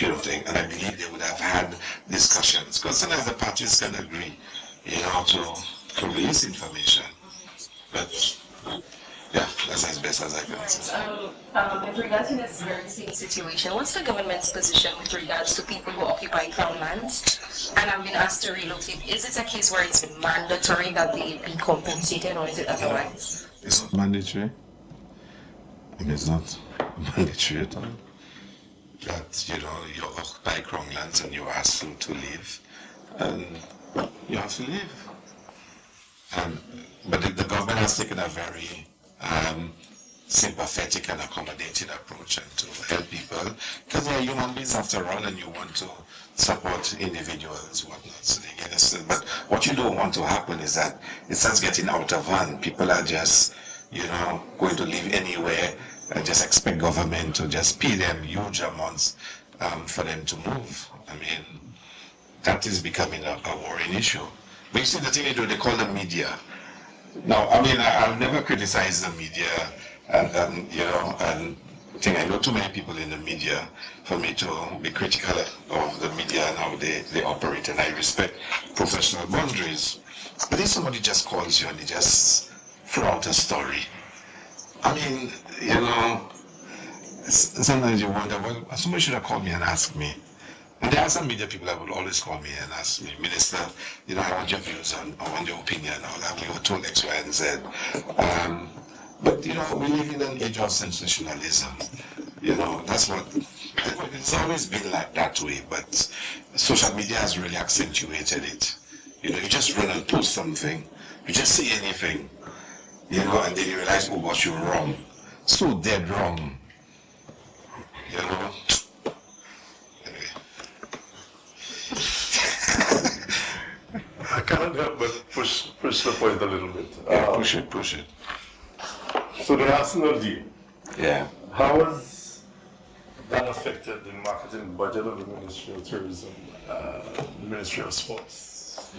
and I believe they would have had discussions because sometimes the parties can agree, to release information. But yeah, that's as best as I can say. With regards to this very same situation, what's the government's position with regards to people who occupy crown lands and have been asked to relocate? Is it a case where it's mandatory that they be compensated, or is it otherwise? It's not mandatory. It's not mandatory at all. That, you occupy crown lands and you're asked to leave, and you have to leave. But the government has taken a very sympathetic and accommodating approach and to help people because they're human beings after all, and you want to support individuals, whatnot. So they get assistance. But what you don't want to happen is that it starts getting out of hand. People are just, going to live anywhere and just expect government to just pay them huge amounts for them to move. I mean, that is becoming a worrying issue. But you see, the thing they call the media. Now, I mean, I've never criticized the media, and I think I know too many people in the media for me to be critical of the media and how they operate, and I respect professional boundaries. But if somebody just calls you and they just throw out a story, I mean, sometimes you wonder, well, somebody should have called me and asked me. And there are some media people that will always call me and ask me, Minister, I want your views I want your opinion, all that. We were told X, Y, and Z. But, we live in an age of sensationalism. That's what, it's always been like that way, but social media has really accentuated it. You just run and post something, you just say anything, and then you realize, oh gosh, you're wrong. So dead wrong. I can't help but push the point a little bit. Push it. So the Arsenal deal. Yeah. How has that affected the marketing budget of the Ministry of Tourism, the Ministry of Sports,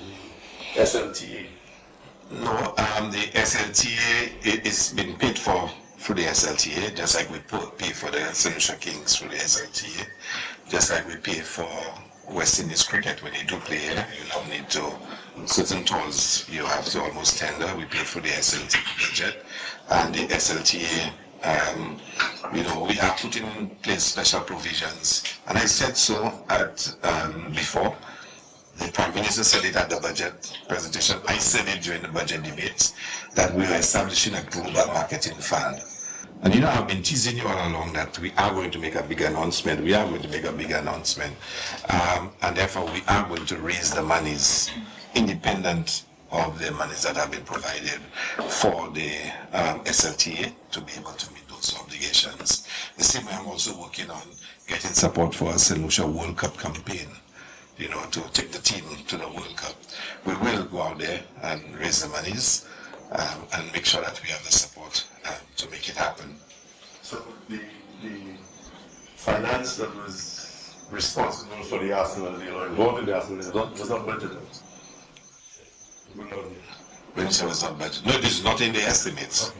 the SLTA? No, the SLTA is been paid for through the SLTA, just like we pay for the St. Lucia Kings through the SLTA, just like we pay for West Indies cricket when you do play here. You now need to, certain tours you have to almost tender. We pay for the SLTA budget, and the SLTA, we are putting in place special provisions. And I said so at before, The Prime Minister said it at the budget presentation. I said it during the budget debates that we are establishing a global marketing fund. And you know, I've been teasing you all along that we are going to make a big announcement. We are going to make a big announcement. And therefore, we are going to raise the monies independent of the monies that have been provided for the SLTA to be able to meet those obligations. The same way I'm also working on getting support for a St. Lucia World Cup campaign, you know, to take the team to the World Cup. We will go out there and raise the monies and make sure that we have the support to make it happen. So the finance that was responsible for the Arsenal deal or involved in the Arsenal deal was not budgeted. When you say was not budgeted, no, this is not in the estimates.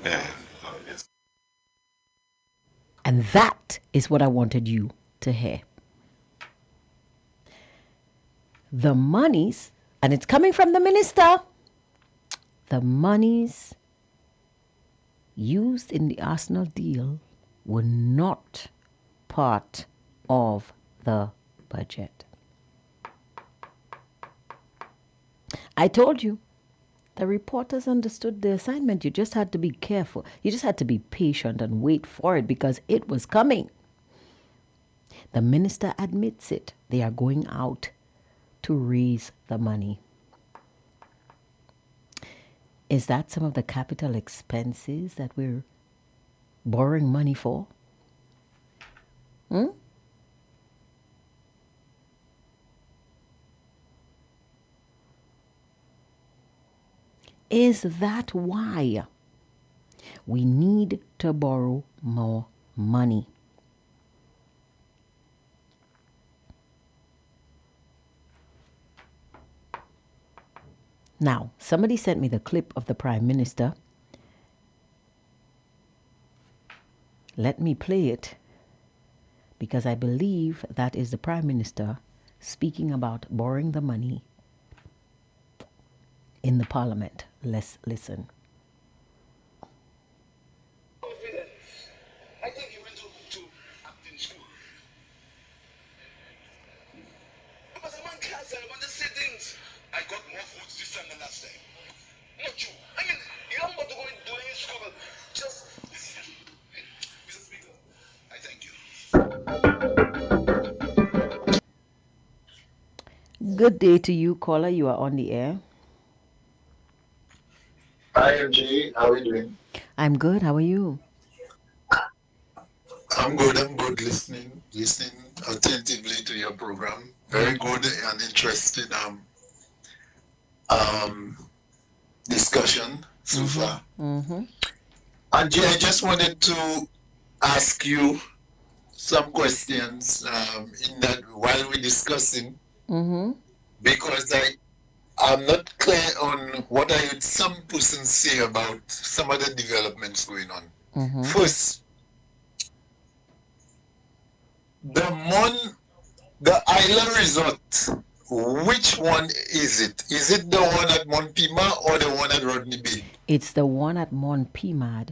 And that is what I wanted you to hear. The monies, and it's coming from the minister, the monies used in the Arsenal deal were not part of the budget. I told you, the reporters understood the assignment. You just had to be careful. You just had to be patient and wait for it because it was coming. The minister admits it. They are going out to raise the money. Is that some of the capital expenses that we're borrowing money for? Is that why we need to borrow more money? Now, somebody sent me the clip of the Prime Minister. Let me play it because I believe that is the Prime Minister speaking about borrowing the money in the Parliament. Let's listen. I think you went to acting school. Because I'm on class and I want to say things. I got more votes this time than last time. Not you. I mean, you don't want to go and do any school. Just listen. Mr. Speaker, I thank you. Good day to you, caller. You are on the air. Hi, MJ. How are you doing? I'm good. How are you? I'm good. Listening attentively to your program. Very good and interesting discussion so far. And Jay, I just wanted to ask you some questions in that while we're discussing, because I'm not clear on what I heard some person say about some of the developments going on. First, the island resort, which one is it? Is it the one at Mount Pima or the one at Rodney Bay? It's the one at Mount Pima.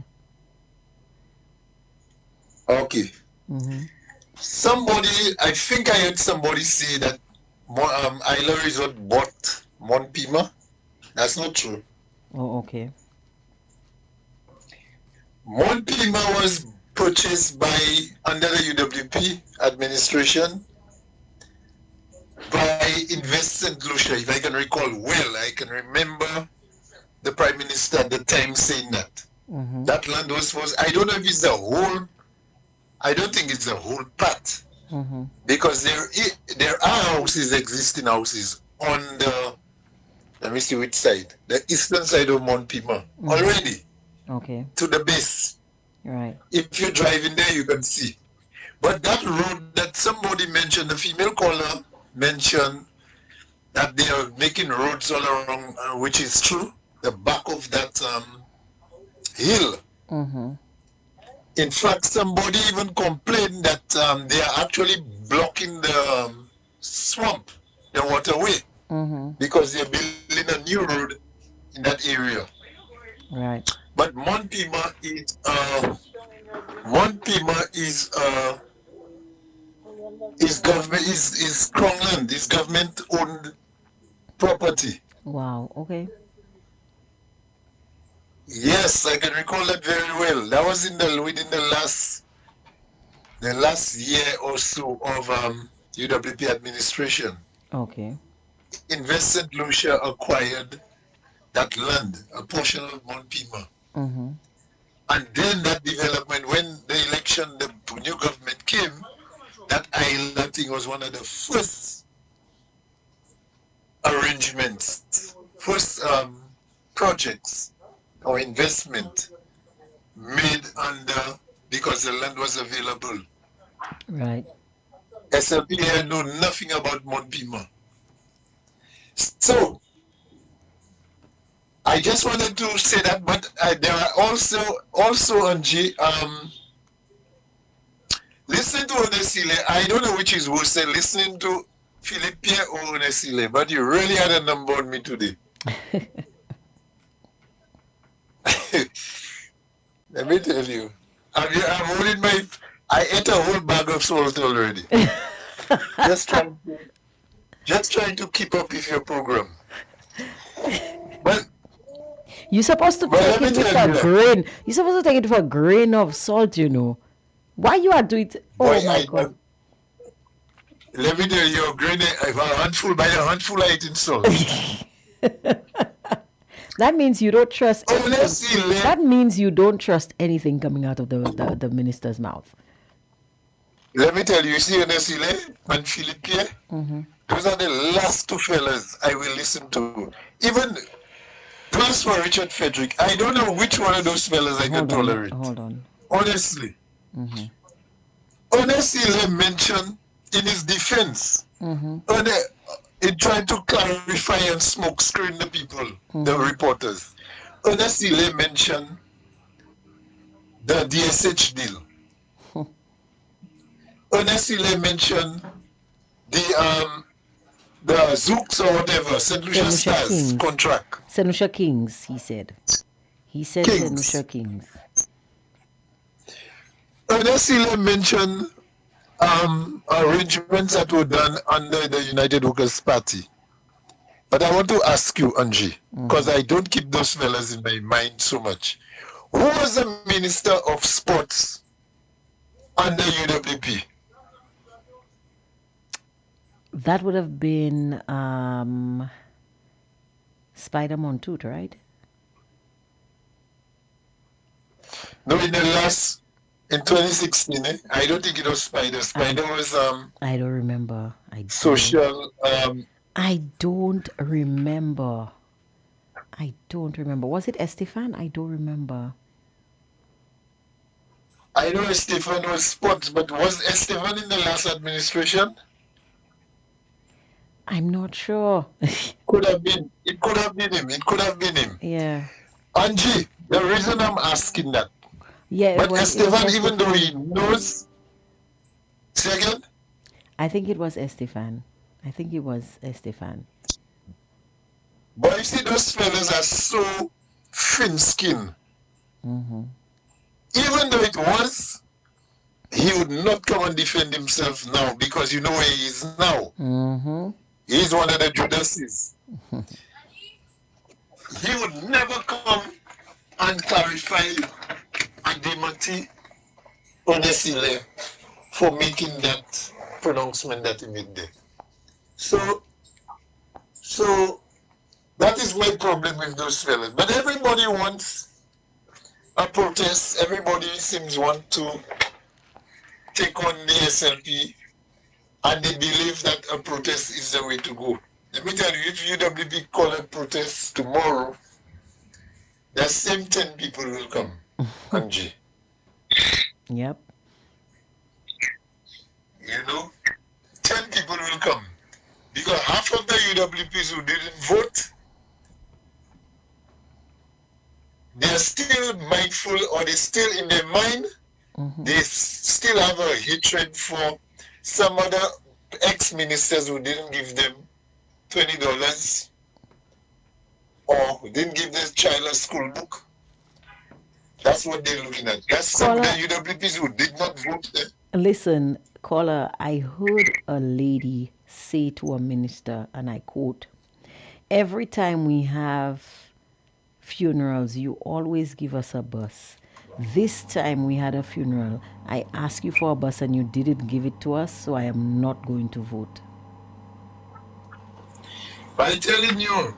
Okay. I think I heard somebody say that Island Resort bought Mount Pima. That's not true. Oh, okay. Mount Pima was purchased under the UWP administration by Invest St. Lucia, if I can recall well. I can remember the Prime Minister at the time saying that. That land was I don't know if it's the whole, I don't think it's the whole part. Because there are existing houses on the, let me see which side, the eastern side of Mount Pima already. Okay. To the base. Right. If you're driving there, you can see. But that road that somebody mentioned, the female caller mentioned that they are making roads all around, which is true. The back of that hill. In fact, somebody even complained that they are actually blocking the swamp, the waterway, because they're building a new road in that area. Right. But Mount Pima is government is Crown land, is government owned property. Wow. Okay. Yes, I can recall that very well. That was within the last year or so of UWP administration. Okay. Invest St. Lucia acquired that land, a portion of Mount Pima. Mm-hmm. And then that development, when the election, the new government came, that island thing was one of the first arrangements, first projects or investment made under, because the land was available. Right. SLPA knew nothing about Mount Pima. So I just wanted to say that, but there are also on G, listening to Onesile, I don't know which is worse, listening to Philippe Pierre or Onesile, but you really had a number on me today. Let me tell you, I'm holding I ate a whole bag of salt already. just trying to keep up with your program. But you're supposed to take it with a grain. You're supposed to take it with a grain of salt, you know. Why you are doing it? Oh my God. Let me tell you, grain, if a handful by a handful, I eat salt. That means you don't trust anything. That means you don't trust anything coming out of the minister's mouth. Let me tell you, see Onesile and Philippe Pierre, those are the last two fellas I will listen to. Even those for Richard Frederick, I don't know which one of those fellas I can tolerate. Hold on. Honestly. Onesile mentioned in his defense, he tried to clarify and smoke screen the people, the reporters. Onesile mentioned the DSH deal. Onesile mentioned the Zooks or whatever, St. Lucia Stars Kings. Contract. St. Lucia Kings, he said. He said St. Lucia Kings. Onesile mentioned arrangements that were done under the United Workers' Party. But I want to ask you, Angie, because I don't keep those fellas in my mind so much. Who was the Minister of Sports under UWP? That would have been Spider Montoot, right? No, in 2016, I don't think it was Spider. Spider was I don't remember. Social. I don't remember. Was it Estefan? I don't remember. I know Estefan was sports, but was Estefan in the last administration? I'm not sure. Could have been. It could have been him. Yeah. Angie, the reason I'm asking that. Yeah. But Estefan, even though he knows. Say again? I think it was Estefan. But you see, those fellas are so thin-skinned. Even though it was, he would not come and defend himself now because you know where he is now. He's one of the Judases. He would never come and clarify and dementi Onesile for making that pronouncement that he made there. So that is my problem with those fellas. But everybody wants a protest. Everybody seems want to take on the SLP, and they believe that a protest is the way to go. Let me tell you, if UWP call a protest tomorrow, the same 10 people will come, Angie. Yep. You know, 10 people will come. Because half of the UWPs who didn't vote, they're still mindful, or they're still in their mind, they still have a hatred for some other ex-ministers who didn't give them $20 or who didn't give their child a school book. That's what they're looking at. That's some of the UWPs who did not vote there. Listen, caller, I heard a lady say to a minister, and I quote, every time we have funerals, you always give us a bus. This time we had a funeral. I asked you for a bus and you didn't give it to us, so I am not going to vote. By telling you,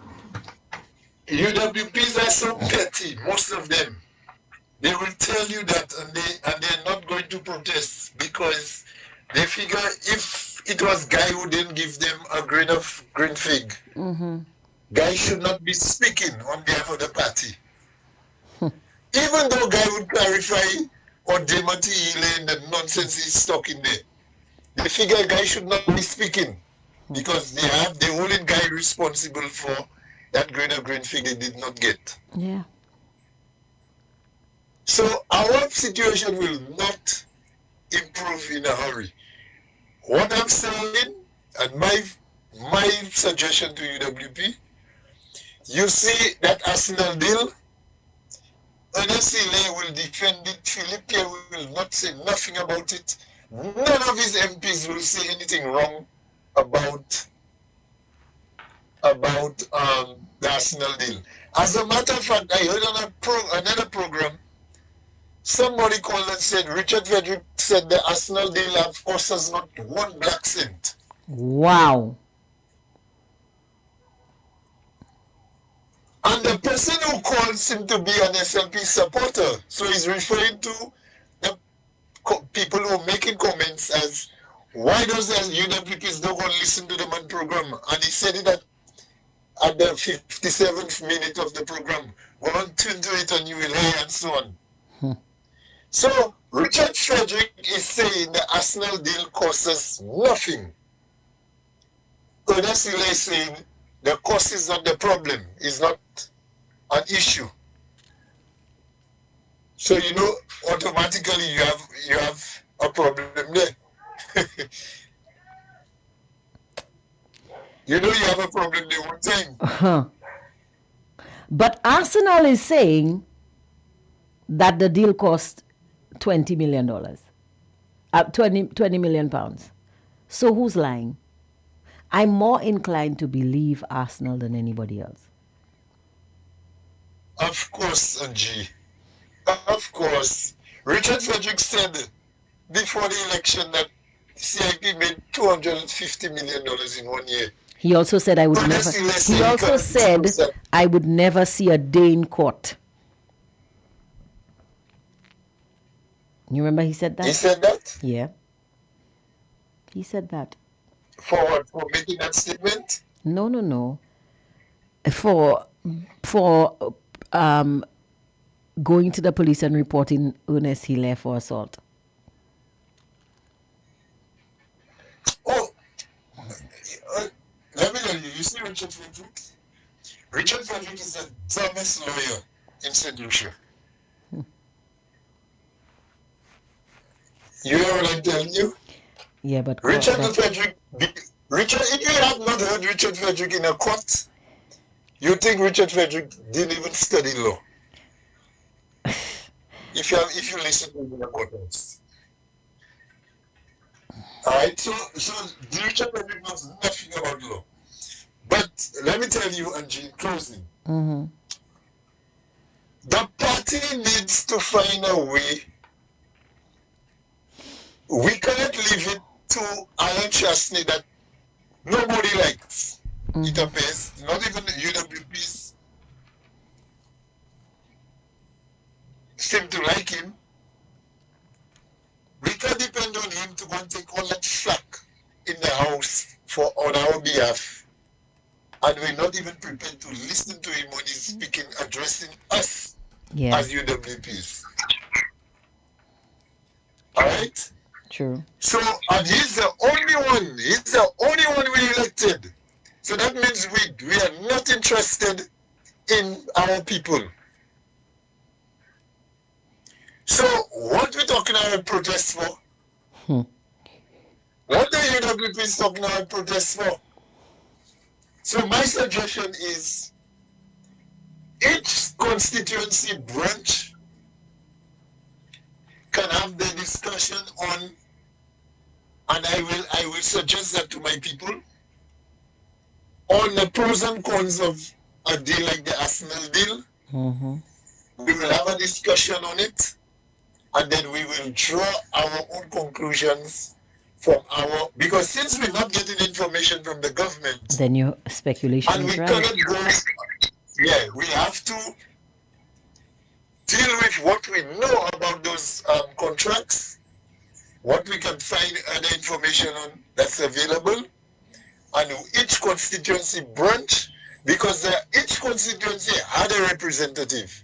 UWPs are so petty, most of them. They will tell you that and they're not going to protest because they figure if it was Guy who didn't give them a grain of green fig, Guy should not be speaking on behalf of the party. Even though Guy would clarify or demonetize the nonsense he's talking there, they figure Guy should not be speaking because they holding Guy responsible for that grain of green fig they did not get. Yeah. So our situation will not improve in a hurry. What I'm saying, and my suggestion to UWP, you see that Arsenal deal, Onesile will defend it, Philippe will not say nothing about it. None of his MPs will say anything wrong about the Arsenal deal. As a matter of fact, I heard on another program, somebody called and said Richard Frederick said the Arsenal deal have cost us not 1 black cent. Wow. And the person who calls him to be an SLP supporter, so he's referring to the people who are making comments as, why does the UWPs don't want to listen to the man program? And he said it at the 57th minute of the program. Go on, tune to it and you will hear and so on. So Richard Frederick is saying the Arsenal deal costs us nothing. Ernest Hillary is saying the cost is not the problem, is not an issue. So you know automatically you have a problem there. You know you have a problem there one time. But Arsenal is saying that the deal cost $20 million. 20 million pounds. So who's lying? I'm more inclined to believe Arsenal than anybody else. Of course, Angie. Of course. Richard Frederick said before the election that CIP made $250 million in 1 year. He also said I would never. He also said I would never see a day in court. You remember he said that? He said that? Yeah. He said that. For what? For making that statement? No. For going to the police and reporting Ernest Hilaire for assault. Oh, let me tell you, you see Richard Frederick? Richard Frederick is the dumbest lawyer in St. Lucia. You know what I'm telling you? Yeah, but Richard Frederick, if you have not heard Richard Frederick in a court, you think Richard Frederick didn't even study law. If you listen to him in a court. Alright, so Richard Frederick knows nothing about law. But let me tell you, Angie, in closing, the party needs to find a way. We cannot leave it to Alan Chastney that nobody likes. It appears, not even the UWPs seem to like him. We can depend on him to go and take all that slack in the house on our behalf. And we're not even prepared to listen to him when he's speaking, addressing us as UWPs. Alright? True. So, and he's the only one we elected. So that means we are not interested in our people. So what we talking about protests for? What the UWP is talking about protests for? So my suggestion is each constituency branch can have the discussion on, and I will suggest that to my people, on the pros and cons of a deal like the Arsenal deal. We will have a discussion on it, and then we will draw our own conclusions from our, because since we're not getting information from the government, then your speculation and is we right. cannot go, we have to deal with what we know about those contracts, what we can find other information on that's available, and each constituency branch, because each constituency had a representative.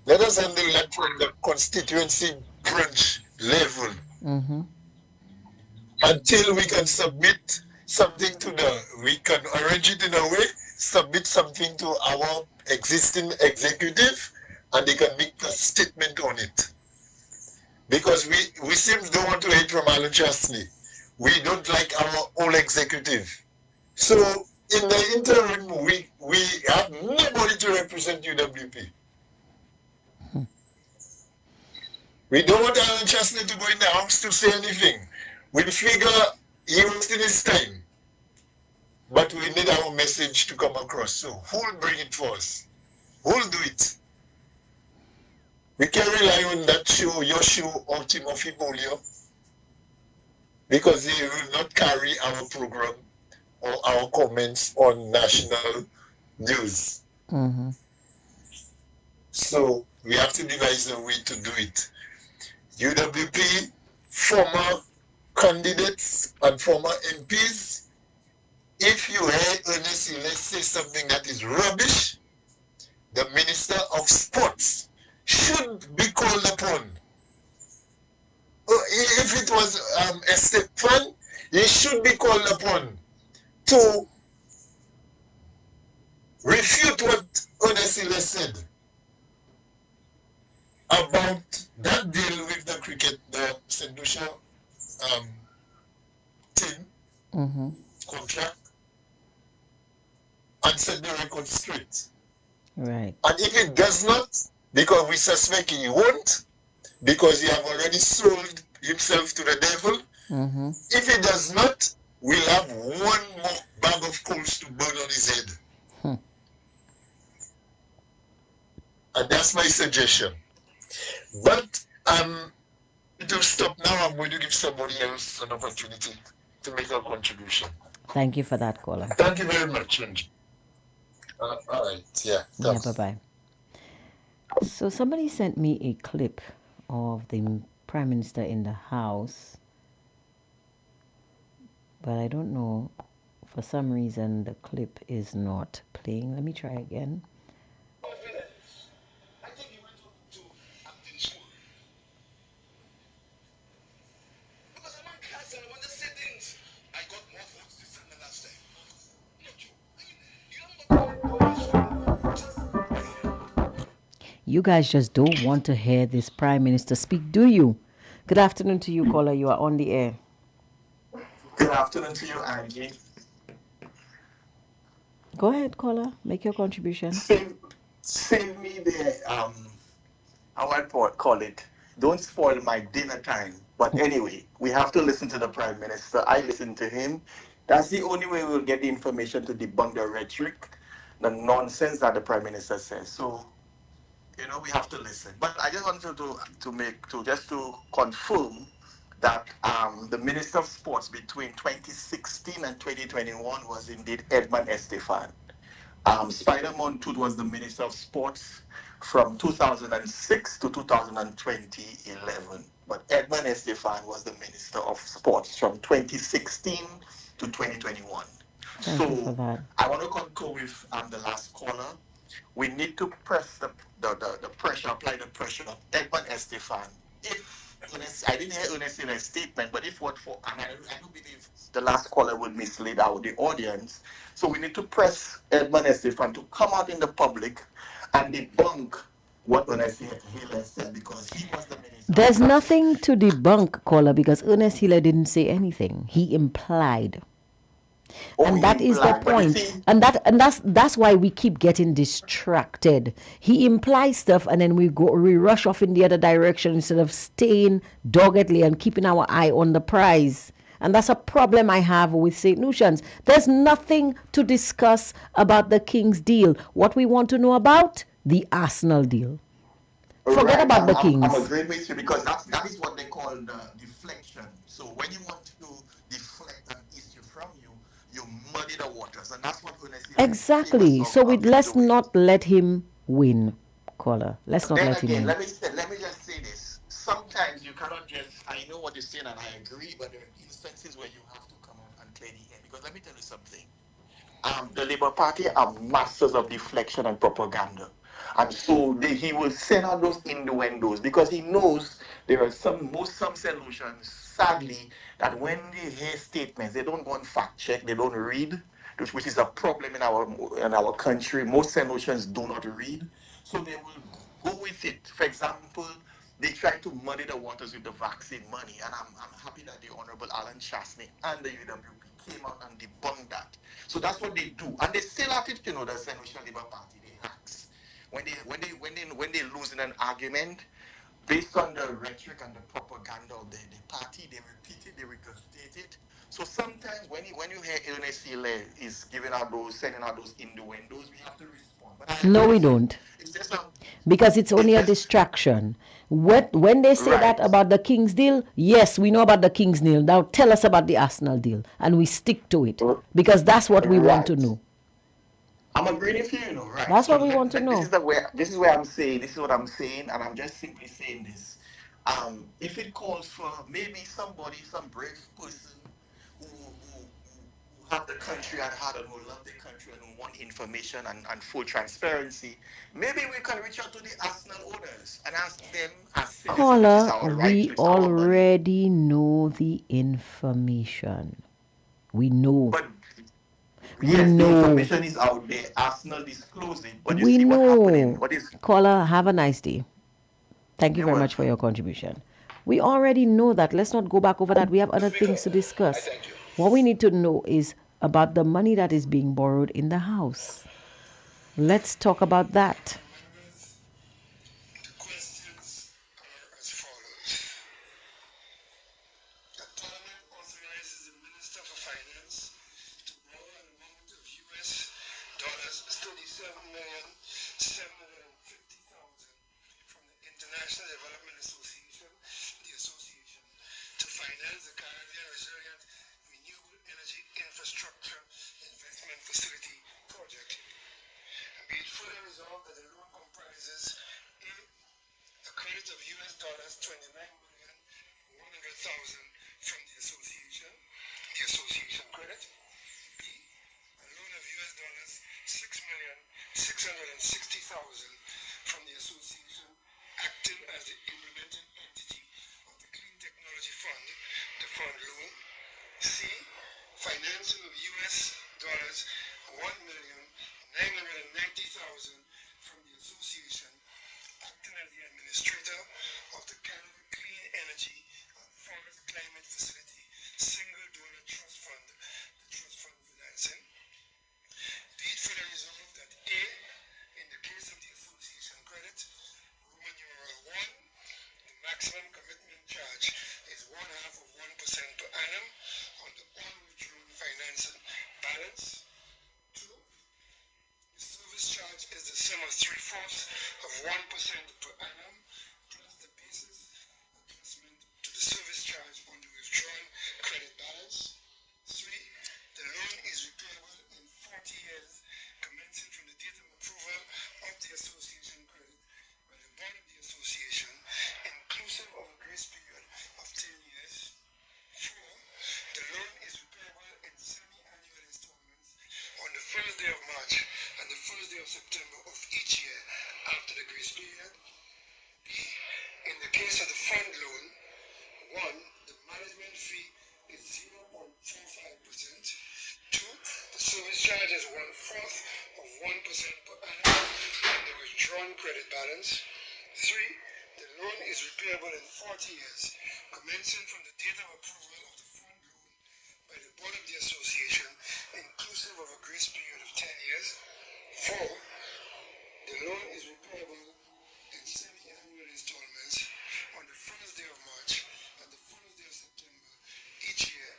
Let us handle that from the constituency branch level until we can submit something to we can arrange it in a way, submit something to our existing executive, and they can make a statement on it. Because we seem don't want to hear from Alan Chastney. We don't like our old executive. So in the interim, we have nobody to represent UWP. We don't want Alan Chastney to go in the house to say anything. We figure he was in his time. But we need our message to come across. So who'll bring it for us? Who'll do it? We can rely on that show, your show, or Timothy Polio, because he will not carry our program or our comments on national news. So we have to devise a way to do it. UWP, former candidates and former MPs, if you hear Ernest Hillel say something that is rubbish, the Minister of Sports should be called upon. If it was Estefan, he should be called upon to refute what Ernest Hillel said about that deal with the St. Lucia team contract, and set the record straight. Right. And if it does not, because we suspect he won't, because he have already sold himself to the devil, if he does not, we'll have one more bag of coals to burn on his head. And that's my suggestion. But to stop now, I'm going to give somebody else an opportunity to make a contribution. Thank you for that, caller. Thank you very much, Angie. All right, yeah. Thanks. Yeah, bye-bye. So somebody sent me a clip of the Prime Minister in the House, but I don't know, for some reason the clip is not playing. Let me try again. You guys just don't want to hear this Prime Minister speak, do you? Good afternoon to you, caller. You are on the air. Good afternoon to you, Angie. Go ahead, caller. Make your contribution. Save me the how I call it. Don't spoil my dinner time. But anyway, we have to listen to the Prime Minister. I listen to him. That's the only way we'll get the information to debunk the rhetoric, the nonsense that the Prime Minister says. So, we have to listen. But I just wanted to confirm that the Minister of Sports between 2016 and 2021 was indeed Edmund Estefan. Spider-Man Tooth was the Minister of Sports from 2006 to 2011. But Edmund Estefan was the Minister of Sports from 2016 to 2021. Thank you for that. I want to concur with the last caller. We need to press the pressure, apply the pressure on Edmund Estefan. I didn't hear Ernest in a statement, but if and I don't believe the last caller would mislead the audience. So we need to press Edmund Estefan to come out in the public and debunk what Ernest Hillel said, because he was the minister. There's nothing to debunk, caller, because Ernest Hillel didn't say anything. He implied. And that is the point. And that's why we keep getting distracted. He implies stuff and then we rush off in the other direction instead of staying doggedly and keeping our eye on the prize. And that's a problem I have with St. Lucians. There's nothing to discuss about the King's deal. What we want to know about? The Arsenal deal. Forget Right, about the I'm Kings. agreeing with you because that is what they call the deflection. So when you want to deflect an issue from you, you muddy the waters, and that's what Ernest is famous Exactly. So of let's doing. not let him win, caller. Let's But not then let him again, win. let me just say this. Sometimes you cannot just. I know what you're saying, and I agree. But there are instances where you have to come out and clear the air. Because let me tell you something. The Labour Party are masters of deflection and propaganda. And so he will send out those innuendos because he knows there are some solutions, sadly, that when they hear statements, they don't go and fact check, they don't read, which is a problem in our country. Most solutions do not read. So they will go with it. For example, they try to muddy the waters with the vaccine money. And I'm happy that the Honorable Alan Chastney and the UWP came out and debunked that. So that's what they do. And they still at it, the Senatorial Labour Party, they hacks. When they lose in an argument, based on the rhetoric and the propaganda of the party, they repeat it, they regurgitate it. So sometimes when you hear Ernest Hilaire is sending out those innuendos, we have to respond. But I No, agree we with you. don't. It's just a, Because it's it's only a just distraction. When they say that right. about the Kings deal, yes, we know about the Kings deal. Now tell us about the Arsenal deal. And we stick to it. Because that's what we want to Right. know. I'm agreeing with you, right? That's So what we want to this know. is where I'm saying this is what I'm saying, and I'm just simply saying this. If it calls for maybe some brave person who have the country at heart and who love the country and who want information and full transparency, maybe we can reach out to the Arsenal owners and ask them as citizens, which is Caller, our right, we it's our money. already know the information. We know. But We yes, the know. information is out there. Arsenal disclose it, but you We see what happening. know. What is Caller, have a nice day. Thank you you're very much for welcome. your contribution. We already know that. Let's not go back over that. We have other things to discuss. What we need to know is about the money that is being borrowed in the house. Let's talk about that. The questions are as follows. The Parliament authorizes the Minister for Finance to borrow an amount of US dollars 37,750,000 from the International Development Association, the association, to finance the Caribbean Resilient Renewable Energy Infrastructure Investment Facility project. Be it further resolved that the loan comprises a credit of US dollars 29,100,000 from the association credit. B, a loan of US dollars 6,660,000 from the association acting as the implementing entity of the Clean Technology Fund, the fund loan. C, financing of US dollars 1,990,000 from the association acting as the administrator of the Canada Clean Energy and Forest Climate Facility Single Donor Trust Fund, the trust fund financing. Be it further resolved that A, in the case of the association credit, Roman numeral 1, the maximum commitment charge is 1/2 of 1% per annum on the unwithdrawn financing balance. 2, the service charge is the sum of 3/4 of 1% per annum plus the basis adjustment to the service charge on the withdrawn credit balance. 3, the loan is repayable in 40 years commencing from the date of approval of the association credit by the board of the association, inclusive of a grace period of 10 years. 4, the loan is repayable in semi-annual installments on the first day of March and the first day of September of each year after the grace period. B, in the case of the fund loan, 1, the management fee is 0.45%. 2, the service charge is 1/4 of 1% per annum on the withdrawn credit balance. 3, the loan is repayable in 40 years, commencing from the date of approval of the fund loan by the board of the association, inclusive of a grace period of 10 years. 4, the loan is repayable in semi-annual installments on the first day of March and the first day of September each year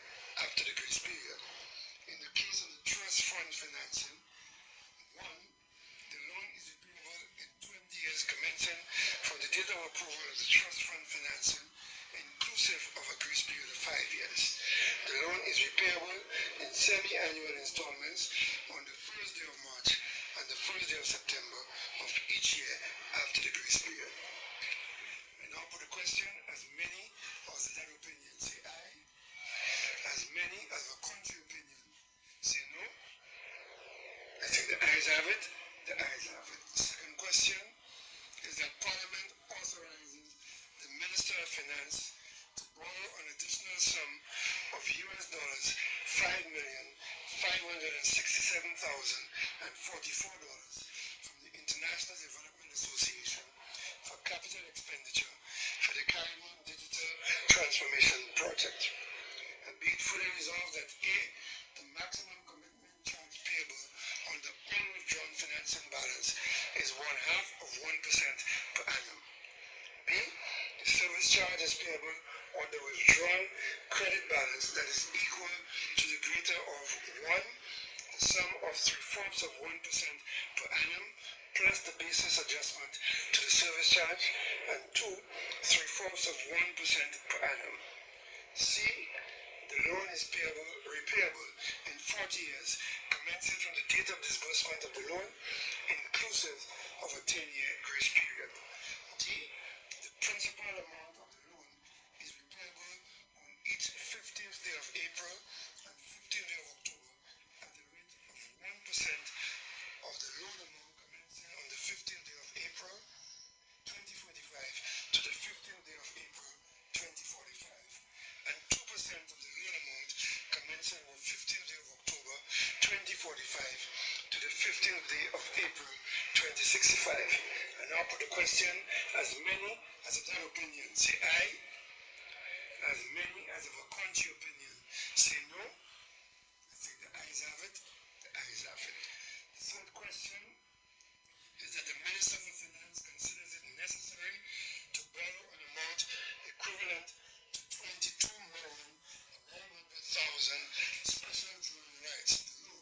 semi-annual installments on the first day of March and the first day of September of each year after the grace period. I now put a question: as many as that opinion say aye, as many as a contrary opinion say no. I think the ayes have it. The ayes have it. The second question is that Parliament authorizes the Minister of Finance to borrow an additional sum of US dollars 5,567,044 from the International Development Association for capital expenditure for the Caribbean Digital Transformation Project. And be it fully resolved that A, the maximum commitment charge payable on the unwithdrawn financing balance is 1/2 of 1% per annum. B, the service charge is payable on the withdrawn credit balance that is equal to the greater of 1, the sum of 3/4 of 1% per annum plus the basis adjustment to the service charge, and 2, 3/4 of 1% per annum. C, the loan is repayable in 40 years, commencing from the date of disbursement of the loan, inclusive of a 10-year grace period. D, the principal amount of the loan is repayable on each 15th day of April and 15th day of October at the rate of 1% of the loan amount commencing on the 15th day of April 2045 to the 15th day of April 2045, and 2% of the loan amount commencing on the 15th day of October 2045 to the 15th day of April 2065. And now put the question: as many as of that opinion say aye, as many as of a contrary opinion say no. I think the ayes have it. The ayes have it. The third question is that the Minister for Finance considers it necessary to borrow an amount equivalent to 22,900,000 special drawing rights loan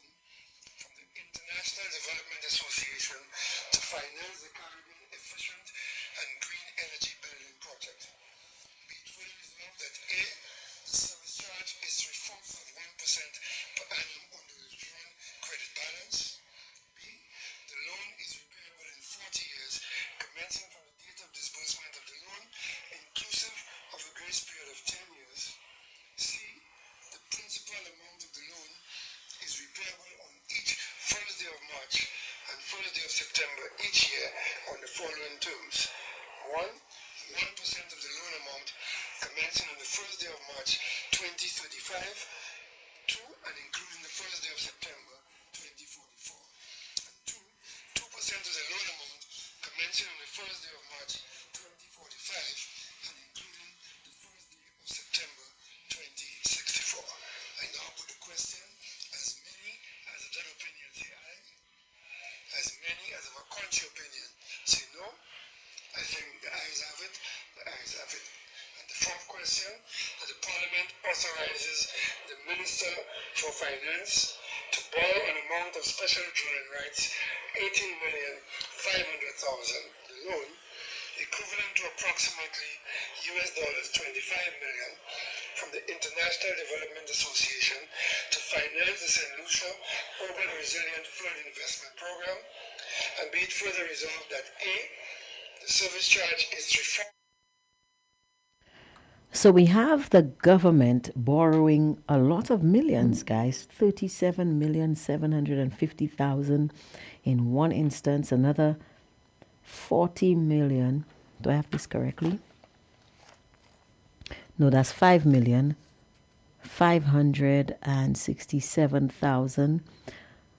from the International Development Association to finance the Caribbean Efficient and Green Energy Building Project. Be it fully resolved that A, the service charge is 3/4 of 1% per annum on the withdrawn credit balance. B, the loan is repayable in 40 years, commencing from the date of disbursement of the loan, inclusive of a grace period of 10 years. C, the principal amount of the loan is repayable on each first day of March and first day of September each year on the following terms: 1% of the loan amount commencing on the first day of March 2035, 2, and including the first day of September 2044, and 2% of the loan amount commencing on the first day of March 2045 and including the first day of September 2064. I now put the question: as many as of that opinion say aye, as many as of a contrary opinion say no. I think the ayes have it. The ayes have it. And the fourth question, that the Parliament authorizes the Minister for Finance to borrow an amount of special drawing rights 18,500,000, the loan, equivalent to approximately US dollars 25 million from the International Development Association to finance the St. Lucia Urban Resilient Flood Investment Program, and be it further resolved that A, the service charge is 3/4. So we have the government borrowing a lot of millions, guys. 37,750,000 in one instance, another 40 million. Do I have this correctly? No, that's 5,567,000,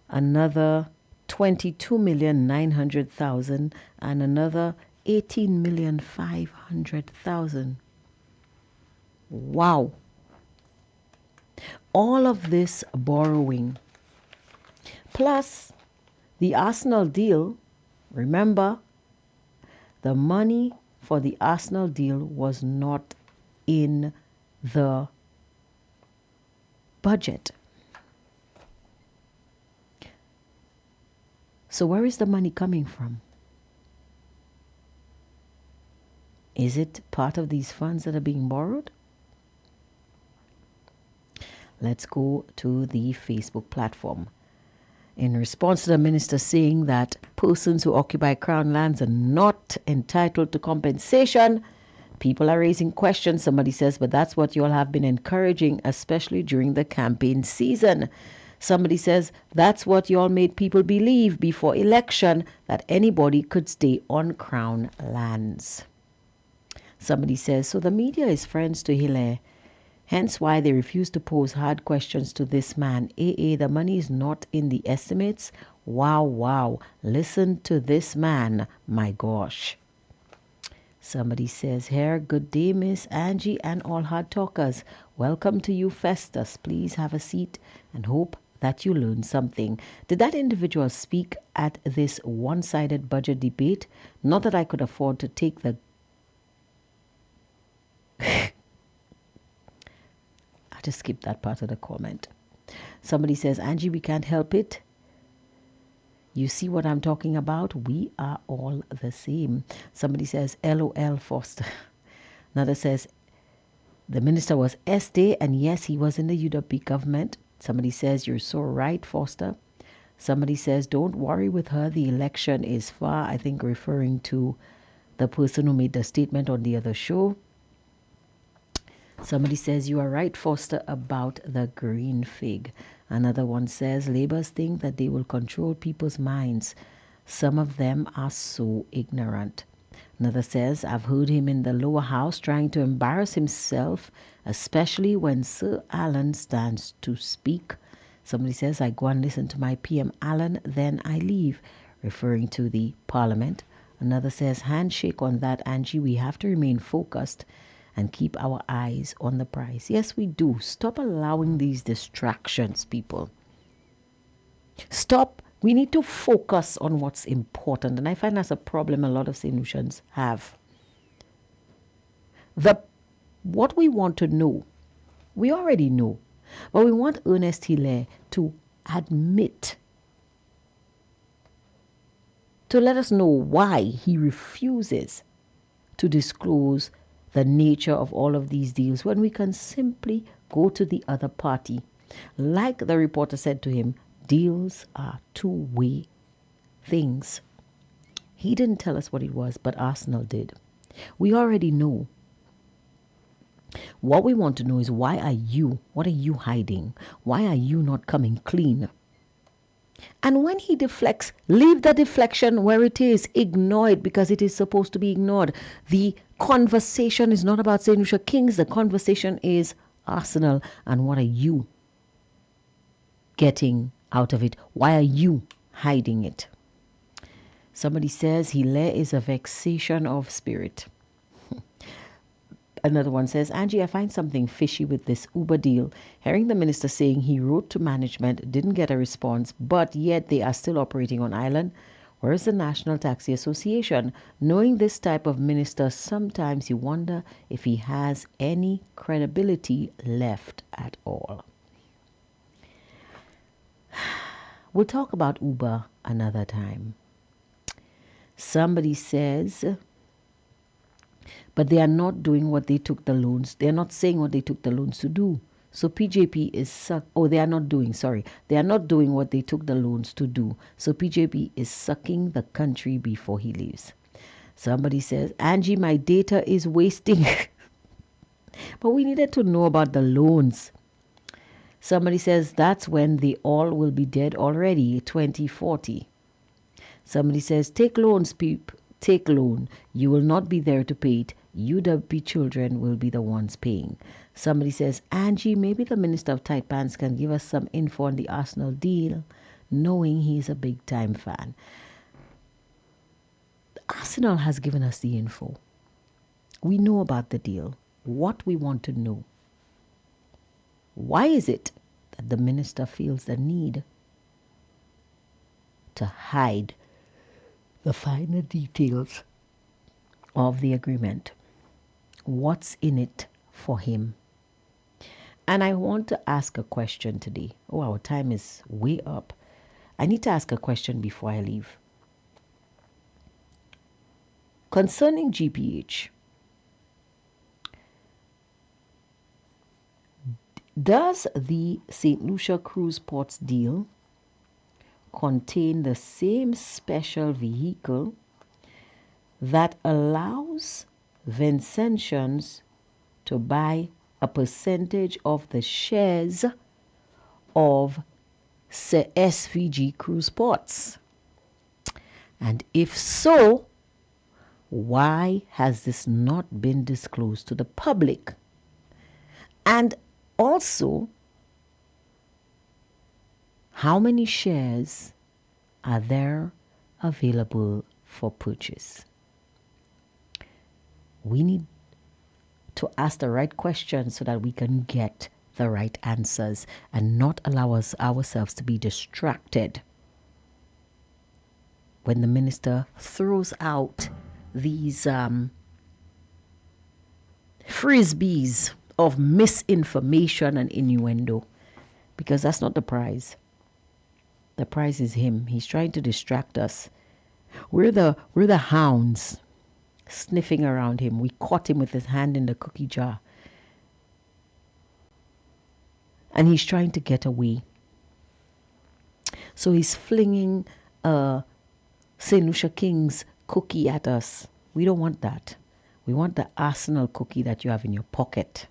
another 22,900,000, and another 18,500,000. Wow. All of this borrowing, plus the Arsenal deal. Remember, the money for the Arsenal deal was not in the budget. So where is the money coming from? Is it part of these funds that are being borrowed? Let's go to the Facebook platform. In response to the minister saying that persons who occupy crown lands are not entitled to compensation, people are raising questions. Somebody says, but that's what you all have been encouraging, especially during the campaign season. Somebody says, that's what you all made people believe before election, that anybody could stay on crown lands. Somebody says, so the media is friends to Hilaire. Hence why they refuse to pose hard questions to this man. The money is not in the estimates. Wow. Listen to this man. My gosh. Somebody says here, good day, Miss Angie and all hard talkers. Welcome to you, Festus. Please have a seat and hope that you learn something. Did that individual speak at this one-sided budget debate? Not that I could afford to take the I just skipped that part of the comment. Somebody says, Angie, we can't help it. You see what I'm talking about? We are all the same. Somebody says, LOL, Foster. Another says, the minister was SD, and yes, he was in the UWP government. Somebody says, you're so right, Foster. Somebody says, don't worry with her. The election is far. I think referring to the person who made the statement on the other show. Somebody says, you are right, Foster, about the green fig. Another one says, Labour's think that they will control people's minds. Some of them are so ignorant. Another says, I've heard him in the lower house trying to embarrass himself, especially when Sir Alan stands to speak. Somebody says, I go and listen to my PM Alan, then I leave, referring to the Parliament. Another says, handshake on that, Angie. We have to remain focused and keep our eyes on the prize. Yes, we do. Stop allowing these distractions, people. Stop. We need to focus on what's important. And I find that's a problem a lot of St. Lucians have. What we want to know, we already know. But we want Ernest Hilaire to admit, to let us know why he refuses to disclose the nature of all of these deals when we can simply go to the other party. Like the reporter said to him, deals are two-way things. He didn't tell us what it was, but Arsenal did. We already know. What we want to know is what are you hiding? Why are you not coming clean? And when he deflects, leave the deflection where it is. Ignore it because it is supposed to be ignored. The conversation is not about St. Lucia Kings. The conversation is Arsenal. And what are you getting out of it? Why are you hiding it? Somebody says Hilaire is a vexation of spirit. Another one says, Angie, I find something fishy with this Uber deal. Hearing the minister saying he wrote to management, didn't get a response, but yet they are still operating on island. Where is the National Taxi Association? Knowing this type of minister, sometimes you wonder if he has any credibility left at all. We'll talk about Uber another time. Somebody says, but they are not doing what they took the loans. They are not saying what they took the loans to do. So PJP is they are not doing what they took the loans to do. So PJP is sucking the country before he leaves. Somebody says, Angie, my data is wasting. But we needed to know about the loans. Somebody says, that's when they all will be dead already, 2040. Somebody says, take loans, peep. Take loan. You will not be there to pay it. UWP children will be the ones paying. Somebody says, Angie, maybe the Minister of Tight Pants can give us some info on the Arsenal deal, knowing he's a big-time fan. Arsenal has given us the info. We know about the deal. What we want to know. Why is it that the minister feels the need to hide the finer details of the agreement? What's in it for him? And I want to ask a question today. Oh, our time is way up. I need to ask a question before I leave. Concerning GPH, Does the St. Lucia Cruise Ports deal contain the same special vehicle that allows Vincentians to buy a percentage of the shares of SVG Cruise Ports? And if so, why has this not been disclosed to the public? And also, how many shares are there available for purchase? We need to ask the right questions so that we can get the right answers and not allow ourselves to be distracted when the minister throws out these frisbees of misinformation and innuendo, because that's not the prize. The prize is him. He's trying to distract us. We're the hounds sniffing around him. We caught him with his hand in the cookie jar. And he's trying to get away. So he's flinging St. Lucia King's cookie at us. We don't want that. We want the arsenal cookie that you have in your pocket.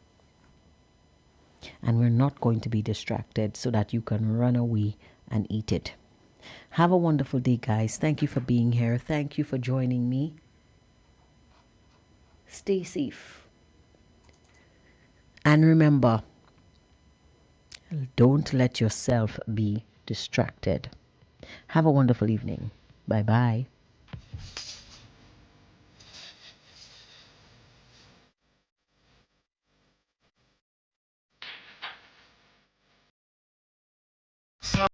And we're not going to be distracted so that you can run away and eat it. Have a wonderful day, guys. Thank you for being here. Thank you for joining me. Stay safe. And remember, don't let yourself be distracted. Have a wonderful evening. Bye-bye.